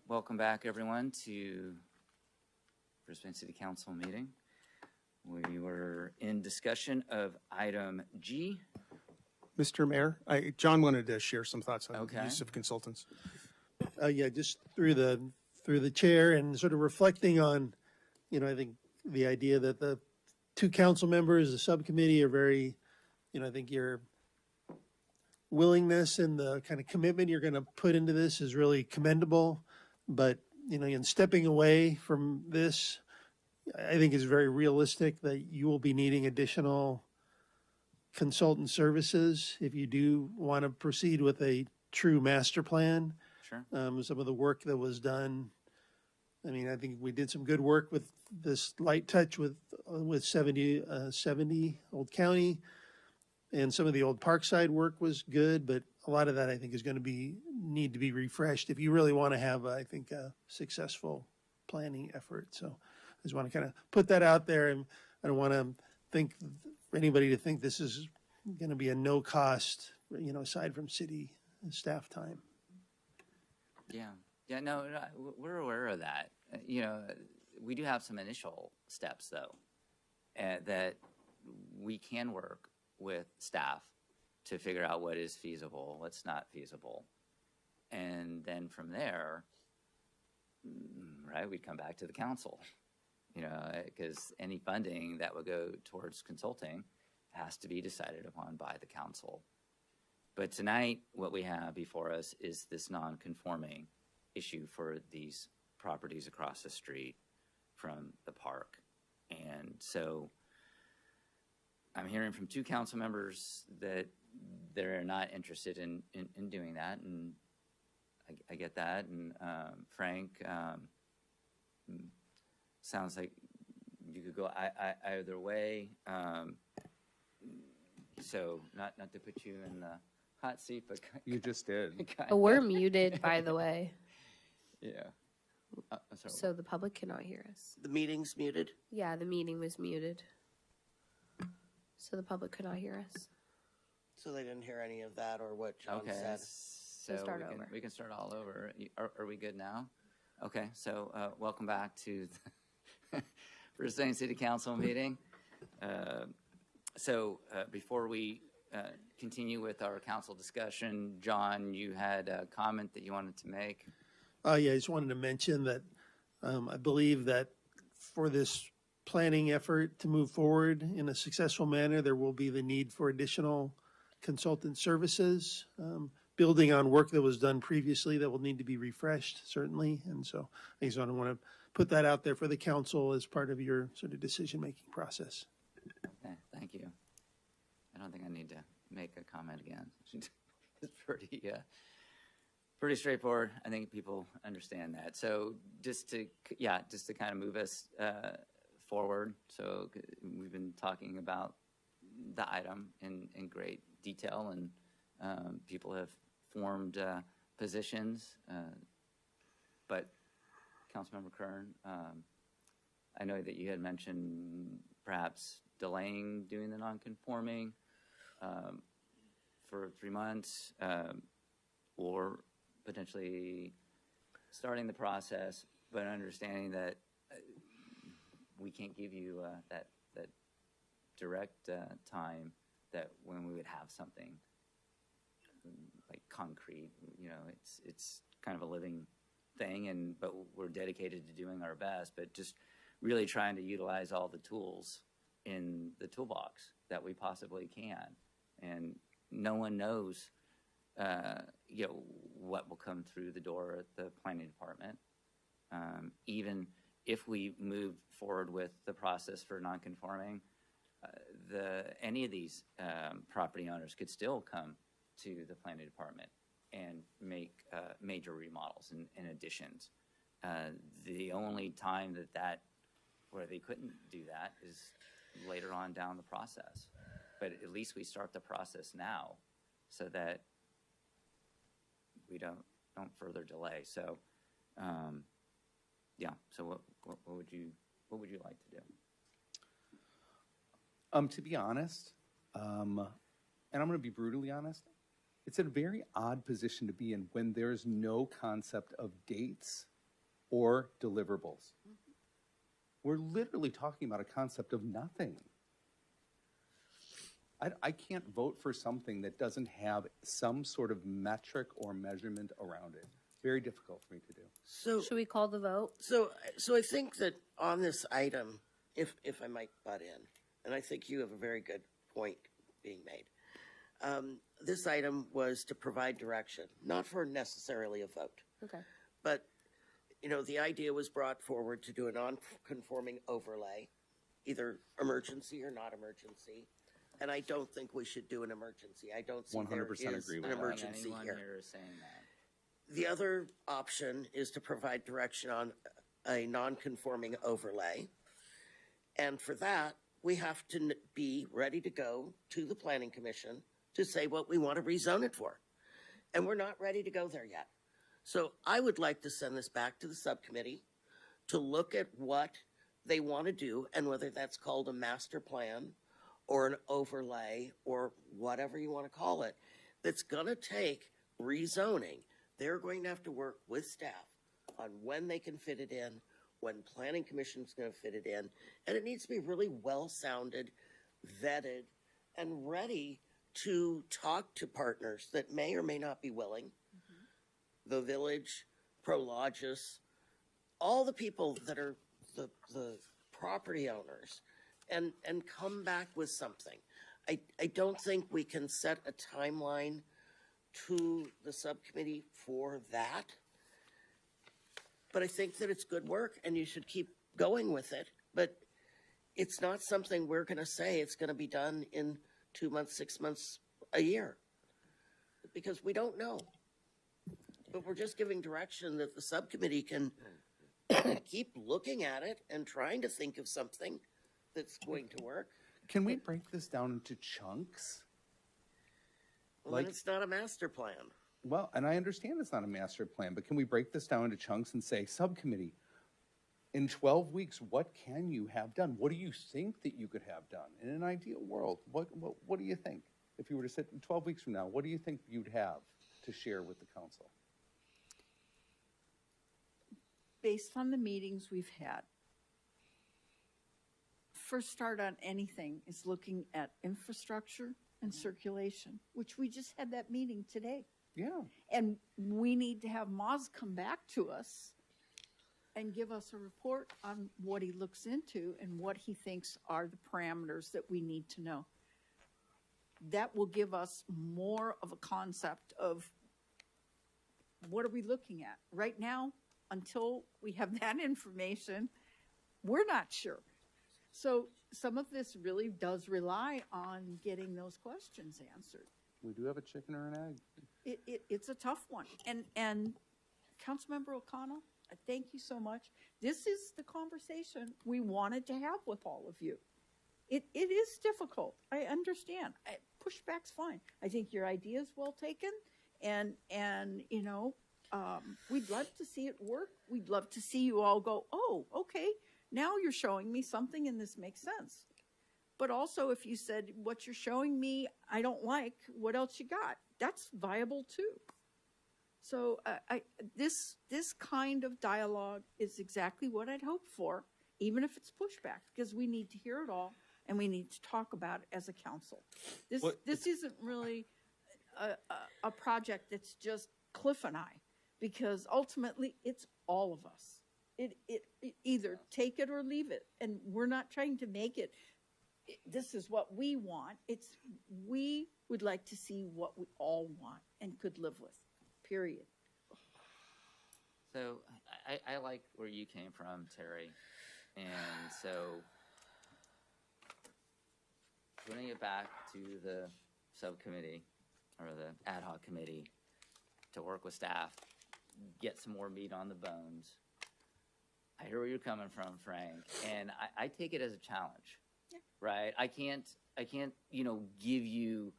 Welcome back, everyone, to Brisbane City Council meeting. We were in discussion of item G. Mr. Mayor, John wanted to share some thoughts on the Okay. use of consultants. Yeah, just through the chair and sort of reflecting on, I think the idea that the two council members, the subcommittee are very, I think your willingness and the kind of commitment you're going to put into this is really commendable. But, in stepping away from this, I think is very realistic that you will be needing additional consultant services if you do want to proceed with a true master plan. Sure. Some of the work that was done, I think we did some good work with this light touch with 70 Old County, and some of the old Parkside work was good, but a lot of that I think is going to need to be refreshed if you really want to have, I think, a successful planning effort. So I just want to kind of put that out there, and I don't want to think for anybody to think this is going to be a no cost, aside from city staff time. Yeah, no, we're aware of that. We do have some initial steps, though, that we can work with staff to figure out what is feasible, what's not feasible. And then from there, right, we'd come back to the council, because any funding that would go towards consulting has to be decided upon by the council. But tonight, what we have before us is this non-conforming issue for these properties across the street from the park. And so I'm hearing from two council members that they're not interested in doing that, and I get that. And Frank, sounds like you could go either way. So not to put you in the hot seat, but You just did. Oh, we're muted, by the way, Yeah. I'm sorry. so the public cannot hear us. The meeting's muted. Yeah, the meeting was muted, so the public could not hear us. So they didn't hear any of that or what John Okay, said. so start we can, over. we can start all over. Are we good now? Okay, so welcome back to the Brisbane City Council meeting. So before we continue with our council discussion, John, you had a comment that you wanted to make. Yeah, I just wanted to mention that I believe that for this planning effort to move forward in a successful manner, there will be the need for additional consultant services, building on work that was done previously that will need to be refreshed, certainly. And so I just want to put that out there for the council as part of your sort of decision-making process. Okay, thank you. I don't think I need to make a comment again. It's pretty straightforward. I think people understand that. So just to kind of move us forward. So we've been talking about the item in great detail, and people have formed positions. But Councilmember Kern, I know that you had mentioned perhaps delaying doing the non-conforming for 3 months, or potentially starting the process, but understanding that we can't give you that direct time that when we would have something like concrete. It's kind of a living thing, but we're dedicated to doing our best, but just really trying to utilize all the tools in the toolbox that we possibly can. And no one knows what will come through the door at the planning department. Even if we move forward with the process for non-conforming, any of these property owners could still come to the planning department and make major remodels and additions. The only time where they couldn't do that is later on down the process. But at least we start the process now so that we don't further delay. So, so what would you like to do? To be honest, and I'm going to be brutally honest, It's a very odd position to be in when there's no concept of dates or deliverables. We're literally talking about a concept of nothing. I can't vote for something that doesn't have some sort of metric or measurement around it. Very difficult for me to do. So Should we call the vote? So I think that on this item, if I might butt in, and I think you have a very good point being made. This item was to provide direction, not for necessarily a vote. Okay. But, you know, the idea was brought forward to do a non-conforming overlay, either emergency or not emergency. And I don't think we should do an emergency. I don't see 100% there is agree with an that. emergency Anyone here. here is saying that. The other option is to provide direction on a non-conforming overlay. And for that, we have to be ready to go to the Planning Commission to say what we want to rezone it for. And we're not ready to go there yet. So I would like to send this back to the subcommittee to look at what they want to do and whether that's called a master plan or an overlay or whatever you want to call it, that's going to take rezoning. They're going to have to work with staff on when they can fit it in, when Planning Commission's going to fit it in, and it needs to be really well-sounded, vetted, and ready to talk to partners that may or may not be willing. The Village, Prologis, all the people that are the property owners, and come back with something. I don't think we can set a timeline to the subcommittee for that. But I think that it's good work and you should keep going with it. But it's not something we're going to say it's going to be done in 2 months, 6 months, a year. Because we don't know. But we're just giving direction that the subcommittee can keep looking at it and trying to think of something that's going to work. Can we break this down into chunks? Well, then it's not a master plan. Well, and I understand it's not a master plan, but can we break this down into chunks and say, subcommittee, in 12 weeks, what can you have done? What do you think that you could have done? In an ideal world, what do you think? If you were to sit 12 weeks from now, what do you think you'd have to share with the council? Based on the meetings we've had, first start on anything is looking at infrastructure and circulation, which we just had that meeting today. Yeah. And we need to have Moz come back to us and give us a report on what he looks into and what he thinks are the parameters that we need to know. That will give us more of a concept of what are we looking at. Right now, until we have that information, we're not sure. So some of this really does rely on getting those questions answered. We do have a chicken or an egg. It's a tough one. And Councilmember O'Connell, thank you so much. This is the conversation we wanted to have with all of you. It is difficult. I understand. Pushback's fine. I think your idea is well taken. And you know, we'd love to see it work. We'd love to see you all go, oh, okay, now you're showing me something and this makes sense. But also if you said, what you're showing me, I don't like, what else you got? That's viable too. So this kind of dialogue is exactly what I'd hoped for, even if it's pushback, because we need to hear it all and we need to talk about it as a council. This isn't really a project that's just Cliff and I, because ultimately it's all of us. It either take it or leave it, and we're not trying to make it. This is what we want. It's we would like to see what we all want and could live with. Period. So I like where you came from, Terry, and so putting it back to the subcommittee or the ad hoc committee to work with staff, get some more meat on the bones. I hear where you're coming from, Frank, and I take it as a challenge, right? I can't, you know, give you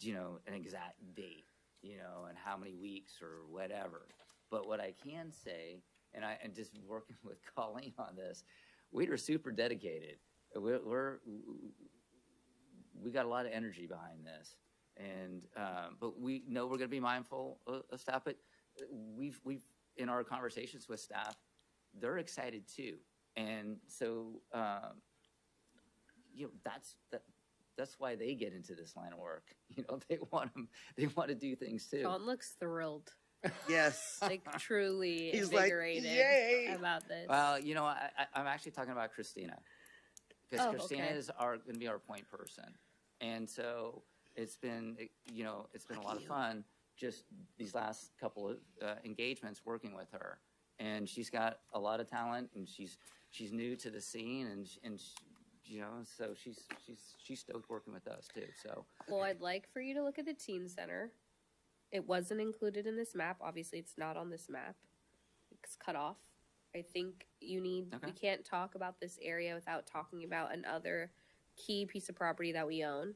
you know, an exact date, you know, and how many weeks or whatever. But what I can say, and just working with Colleen on this, we are super dedicated. We got a lot of energy behind this, And but we know we're going to be mindful of staff. But we've in our conversations with staff, they're excited too. And so that's why they get into this line of work. They want to do things too. Sean looks thrilled. Yes. Like truly He's like, invigorated "Yay!" about this. Well, I'm actually talking about Christina, because Oh, Christina okay. is going to be our point person, and so it's been a lot of fun just these last couple of engagements working with her, and she's got a lot of talent, and she's new to the scene, and so she's stoked working with us too. So Well, I'd like for you to look at the teen center. It wasn't included in this map. Obviously, it's not on this map. It's cut off. I think we can't talk about this area without talking about another key piece of property that we own.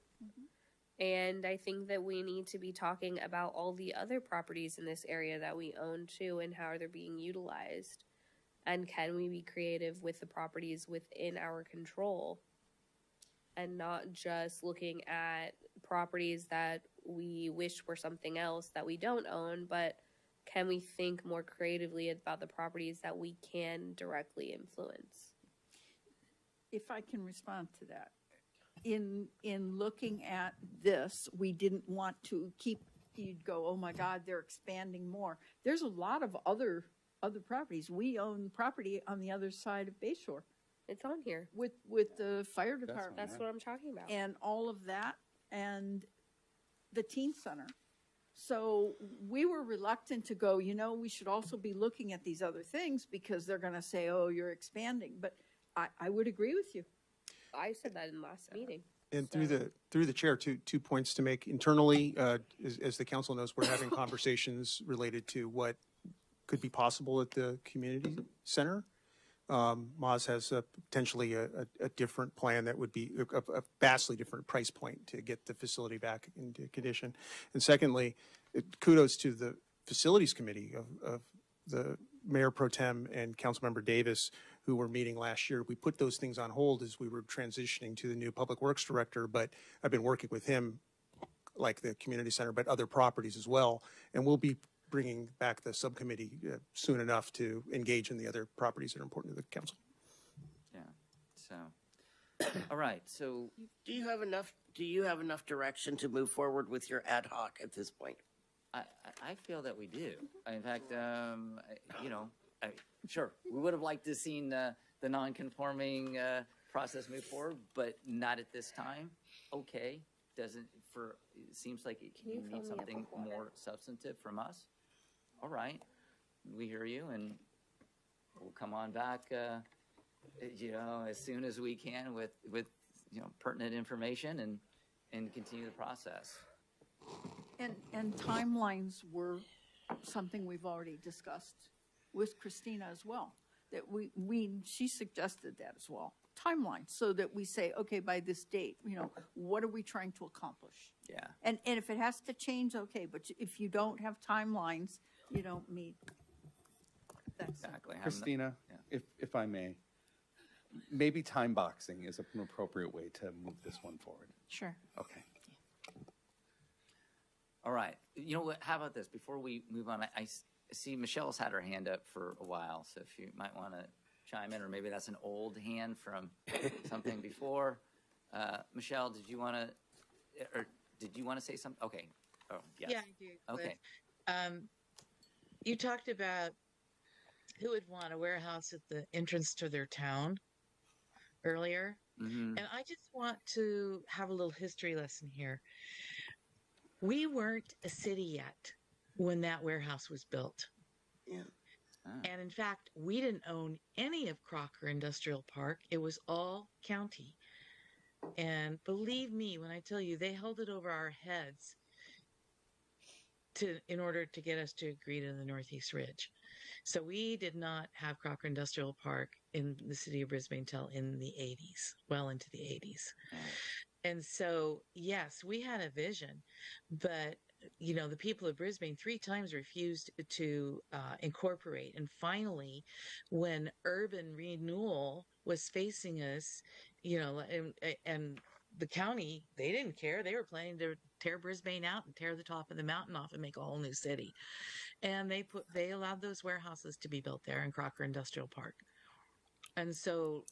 And I think that we need to be talking about all the other properties in this area that we own too, and how they're being utilized. And can we be creative with the properties within our control? And not just looking at properties that we wish were something else that we don't own, but can we think more creatively about the properties that we can directly influence? If I can respond to that. In looking at this, we didn't want to you'd go, oh my God, they're expanding more. There's a lot of other properties. We own property on the other side of Bayshore. It's on here. With the fire department. That's what I'm talking about. And all of that, and the teen center. So we were reluctant to go, we should also be looking at these other things because they're going to say, oh, you're expanding. But I would agree with you. I said that in last meeting. And through the chair, two points to make. Internally, as the council knows, we're having conversations related to what could be possible at the community center. Moz has potentially a different plan that would be a vastly different price point to get the facility back into condition. And secondly, kudos to the facilities committee of the Mayor Pro Tem and Councilmember Davis, who were meeting last year. We put those things on hold as we were transitioning to the new Public Works Director, but I've been working with him, like the community center, but other properties as well. And we'll be bringing back the subcommittee soon enough to engage in the other properties that are important to the council. yeah, so all right. So Do you have enough direction to move forward with your ad hoc at this point? I feel that we do. In fact, sure, we would have liked to seen the non-conforming process move forward, but not at this time. Okay, it seems like you need something more substantive from us. All right, we hear you, and we'll come on back, as soon as we can with pertinent information and continue the process. And timelines were something we've already discussed with Christina as well. That she suggested that as well. Timelines, so that we say, okay, by this date, what are we trying to accomplish? Yeah. And if it has to change, okay, but if you don't have timelines, you don't meet. That's exactly. Christina, if I may, maybe time boxing is an appropriate way to move this one forward. Sure. Okay. All right. You know what? How about this? Before we move on, I see Michelle's had her hand up for a while, so if you might want to chime in, or maybe that's an old hand from something before. Michelle, did you want to say something? Okay. Oh, yes. Yeah, I do. Okay. You talked about who would want a warehouse at the entrance to their town earlier. Mm-hmm. And I just want to have a little history lesson here. We weren't a city yet when that warehouse was built. Yeah. And in fact, we didn't own any of Crocker Industrial Park. It was all county. And believe me when I tell you, they held it over our heads in order to get us to agree to the Northeast Ridge. So we did not have Crocker Industrial Park in the city of Brisbane till in the 80s, well into the 80s. And so, yes, we had a vision, but the people of Brisbane 3 times refused to incorporate. And finally, when urban renewal was facing us, and the county, they didn't care. They were planning to tear Brisbane out and tear the top of the mountain off and make a whole new city. And they allowed those warehouses to be built there in Crocker Industrial Park. And so,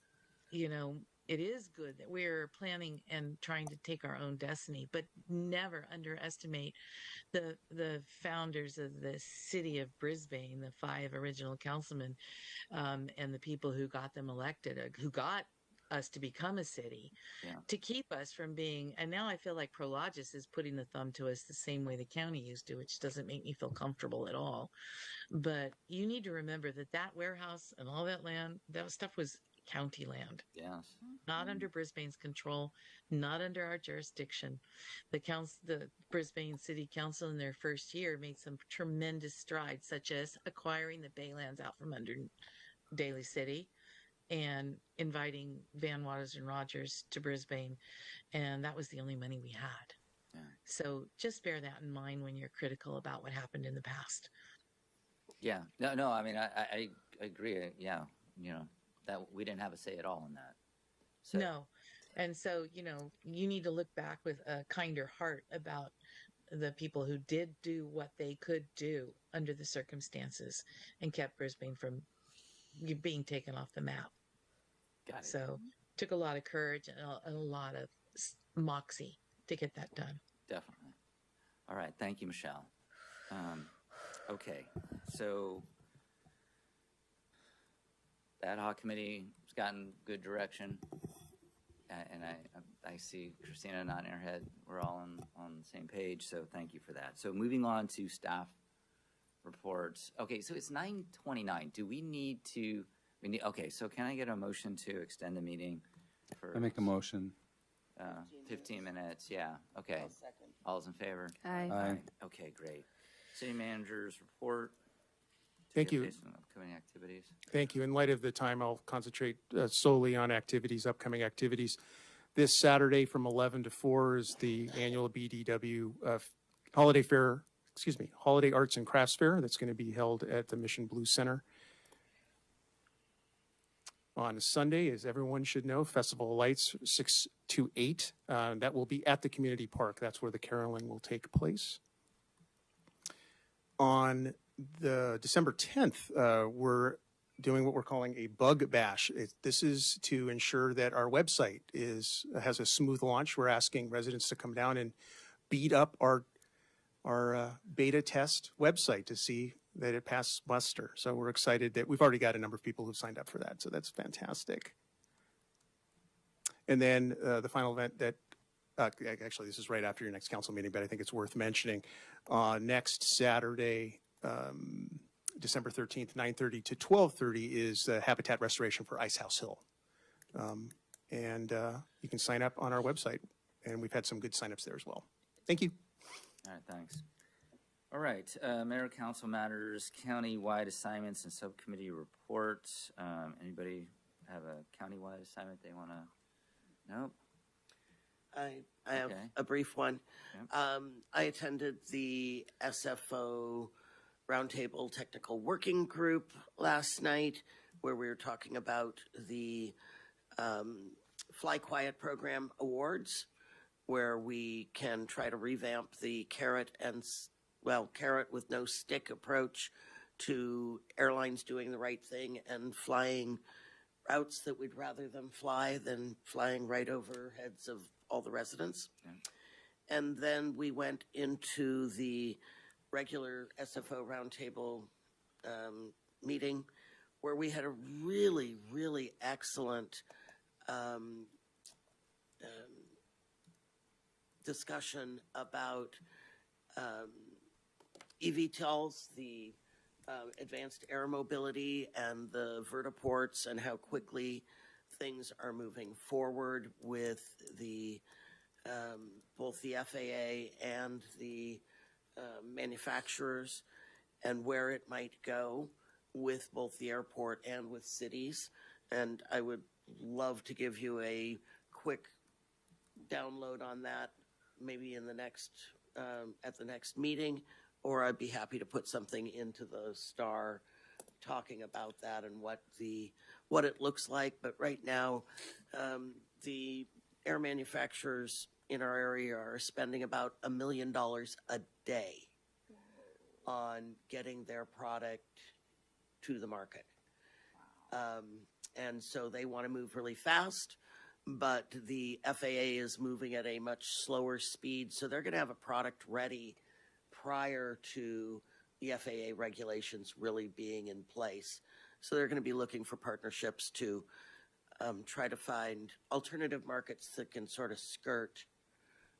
you know, it is good that we're planning and trying to take our own destiny, but never underestimate the founders of the city of Brisbane, the 5 original councilmen, and the people who got them elected, who got us to become a city, to keep us from being. And now I feel like Prologis is putting the thumb to us the same way the county used to, which doesn't make me feel comfortable at all. But you need to remember that warehouse and all that land, that stuff was county land. Yes. Not under Brisbane's control, not under our jurisdiction. The Brisbane City Council in their first year made some tremendous strides, such as acquiring the Baylands out from under Daly City and inviting Van Waters and Rogers to Brisbane. And that was the only money we had. Yeah. So just bear that in mind when you're critical about what happened in the past. Yeah. No, I mean, I agree. Yeah. You know, that we didn't have a say at all in that. So. No. And so, you know, you need to look back with a kinder heart about the people who did do what they could do under the circumstances and kept Brisbane from being taken off the map. Got it. So took a lot of courage and a lot of moxie to get that done. Definitely. All right. Thank you, Michelle. Okay. So the ad hoc committee has gotten good direction. And I see Christina nodding her head. We're all on the same page. So thank you for that. So moving on to staff reports. Okay. So it's 9:29. Do we need to, okay. So can I get a motion to extend the meeting for? I make a motion. 15 minutes. Yeah. Okay. All's in favor? Aye. Aye. Okay, great. City manager's report. Thank you. Updates on upcoming activities. Thank you. In light of the time, I'll concentrate solely on upcoming activities. This Saturday from 11 to 4 is the annual BDW Holiday Arts and Crafts Fair that's going to be held at the Mission Blue Center. On Sunday, as everyone should know, Festival of Lights, 6 to 8. That will be at the community park. That's where the caroling will take place. On the December 10th, we're doing what we're calling a bug bash. This is to ensure that our website has a smooth launch. We're asking residents to come down and beat up our beta test website to see that it passed muster. So we're excited that we've already got a number of people who've signed up for that. So that's fantastic. And then the final event that actually, this is right after your next council meeting, but I think it's worth mentioning. Next Saturday, December 13th, 9:30 to 12:30 is Habitat Restoration for Ice House Hill. And you can sign up on our website. And we've had some good signups there as well. Thank you. All right, thanks. All right, mayor, council matters, county-wide assignments and subcommittee reports. Anybody have a county-wide assignment they want to? Nope. I have a brief one. I attended the SFO Roundtable Technical Working Group last night, where we were talking about the Fly Quiet Program Awards, where we can try to revamp the carrot with no stick approach to airlines doing the right thing and flying routes that we'd rather them fly than flying right over heads of all the residents. Yeah. And then we went into the regular SFO roundtable meeting, where we had a really, really excellent discussion about eVTOLs, the advanced air mobility, and the vertiports, and how quickly things are moving forward with the both the FAA and the manufacturers, and where it might go with both the airport and with cities. And I would love to give you a quick download on that, maybe in the next at the next meeting, or I'd be happy to put something into the Star talking about that and what it looks like. But right now, the air manufacturers in our area are spending about $1 million a day on getting their product to the market. And so they want to move really fast, but the FAA is moving at a much slower speed. So they're going to have a product ready prior to the FAA regulations really being in place. So they're going to be looking for partnerships to try to find alternative markets that can sort of skirt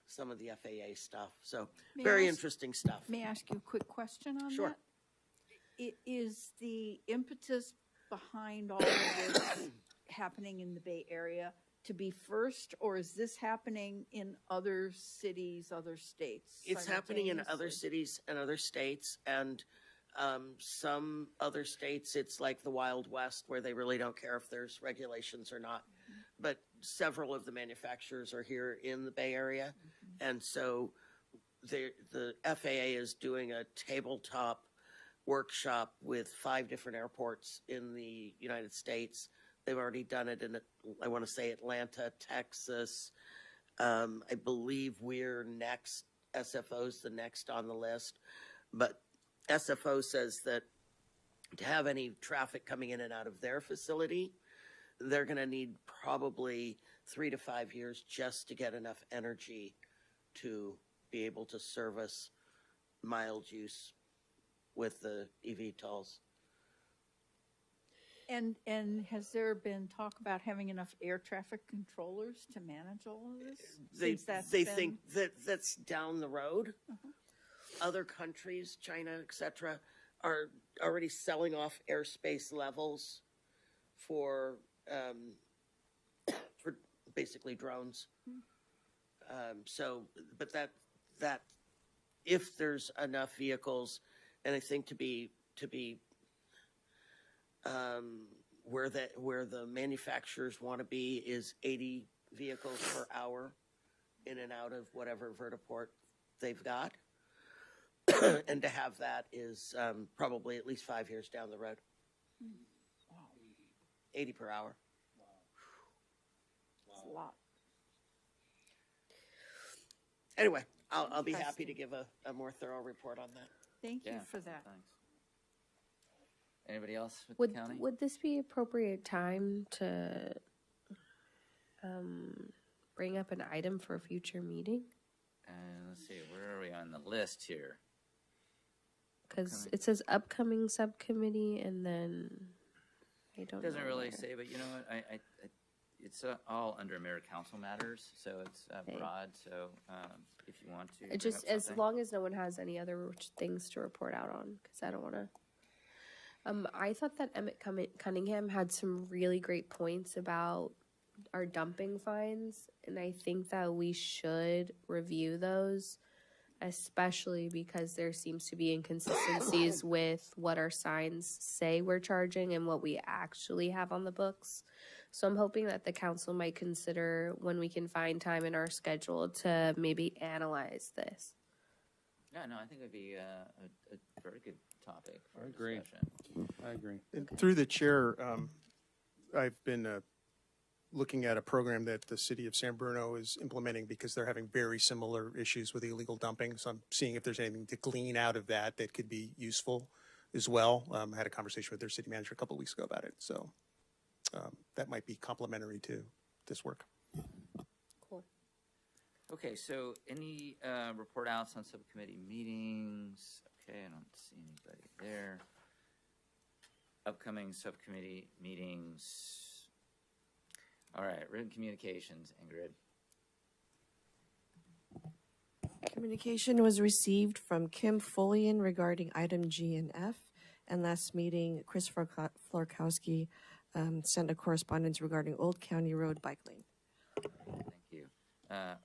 some of the FAA stuff. So very interesting stuff. May I ask you a quick question on Sure. that? Is the impetus behind all of this happening in the Bay Area to be first, or is this happening in other cities, other states? It's happening in other simultaneously? cities and other states, and some other states, it's like the Wild West where they really don't care if there's regulations or not. But several of the manufacturers are here in the Bay Area, and so the FAA is doing a tabletop workshop with 5 different airports in the United States. They've already done it in, I want to say, Atlanta, Texas. I believe we're next. SFO's the next on the list. But SFO says that to have any traffic coming in and out of their facility, they're going to need probably 3 to 5 years just to get enough energy to be able to service mild use with the eVTOLs. And has there been talk about having enough air traffic controllers to manage all of this? They think that that's down the road. Other countries, China, etc., are already selling off airspace levels for basically drones. But that if there's enough vehicles, and I think to be where the manufacturers want to be is 80 vehicles per hour in and out of whatever vertiport they've got. And to have that is probably at least 5 years down the road. Wow. 80 per hour. That's a lot. Anyway, I'll be happy to give a more thorough report on that. Thank you for that. Thanks. Anybody else with the county? Would this be appropriate time to bring up an item for a future meeting? Let's see, where are we on the list here? Because it says upcoming subcommittee, and then I don't. Doesn't know really where. say, but you know what? I it's all under mayor council matters, so it's broad. So if you want to, It just as long as no one has any other things to report out on, because I don't want to. I thought that Emmett Cunningham had some really great points about our dumping fines, and I think that we should review those, especially because there seems to be inconsistencies with what our signs say we're charging and what we actually have on the books. So I'm hoping that the council might consider when we can find time in our schedule to maybe analyze this. Yeah, no, I think it would be a very good topic for agree. discussion. I agree. And through the chair, I've been looking at a program that the city of San Bruno is implementing because they're having very similar issues with illegal dumping. So I'm seeing if there's anything to glean out of that that could be useful as well. I had a conversation with their city manager a couple of weeks ago about it. So that might be complementary to this work. Cool. Okay, so any report outs on subcommittee meetings? Okay, I don't see anybody there. Upcoming subcommittee meetings. All right, written communications, Ingrid. Communication was received from Kim Folian regarding item G and F. And last meeting, Chris Florkowski sent a correspondence regarding Old County Road bike lane. Thank you.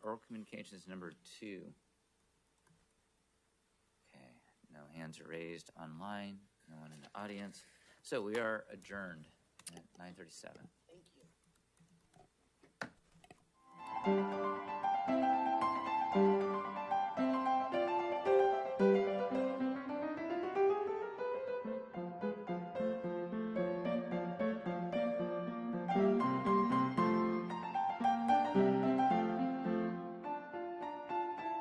Oral communications number 2. Okay, no hands are raised online, no one in the audience. So we are adjourned at 9:37. Thank you.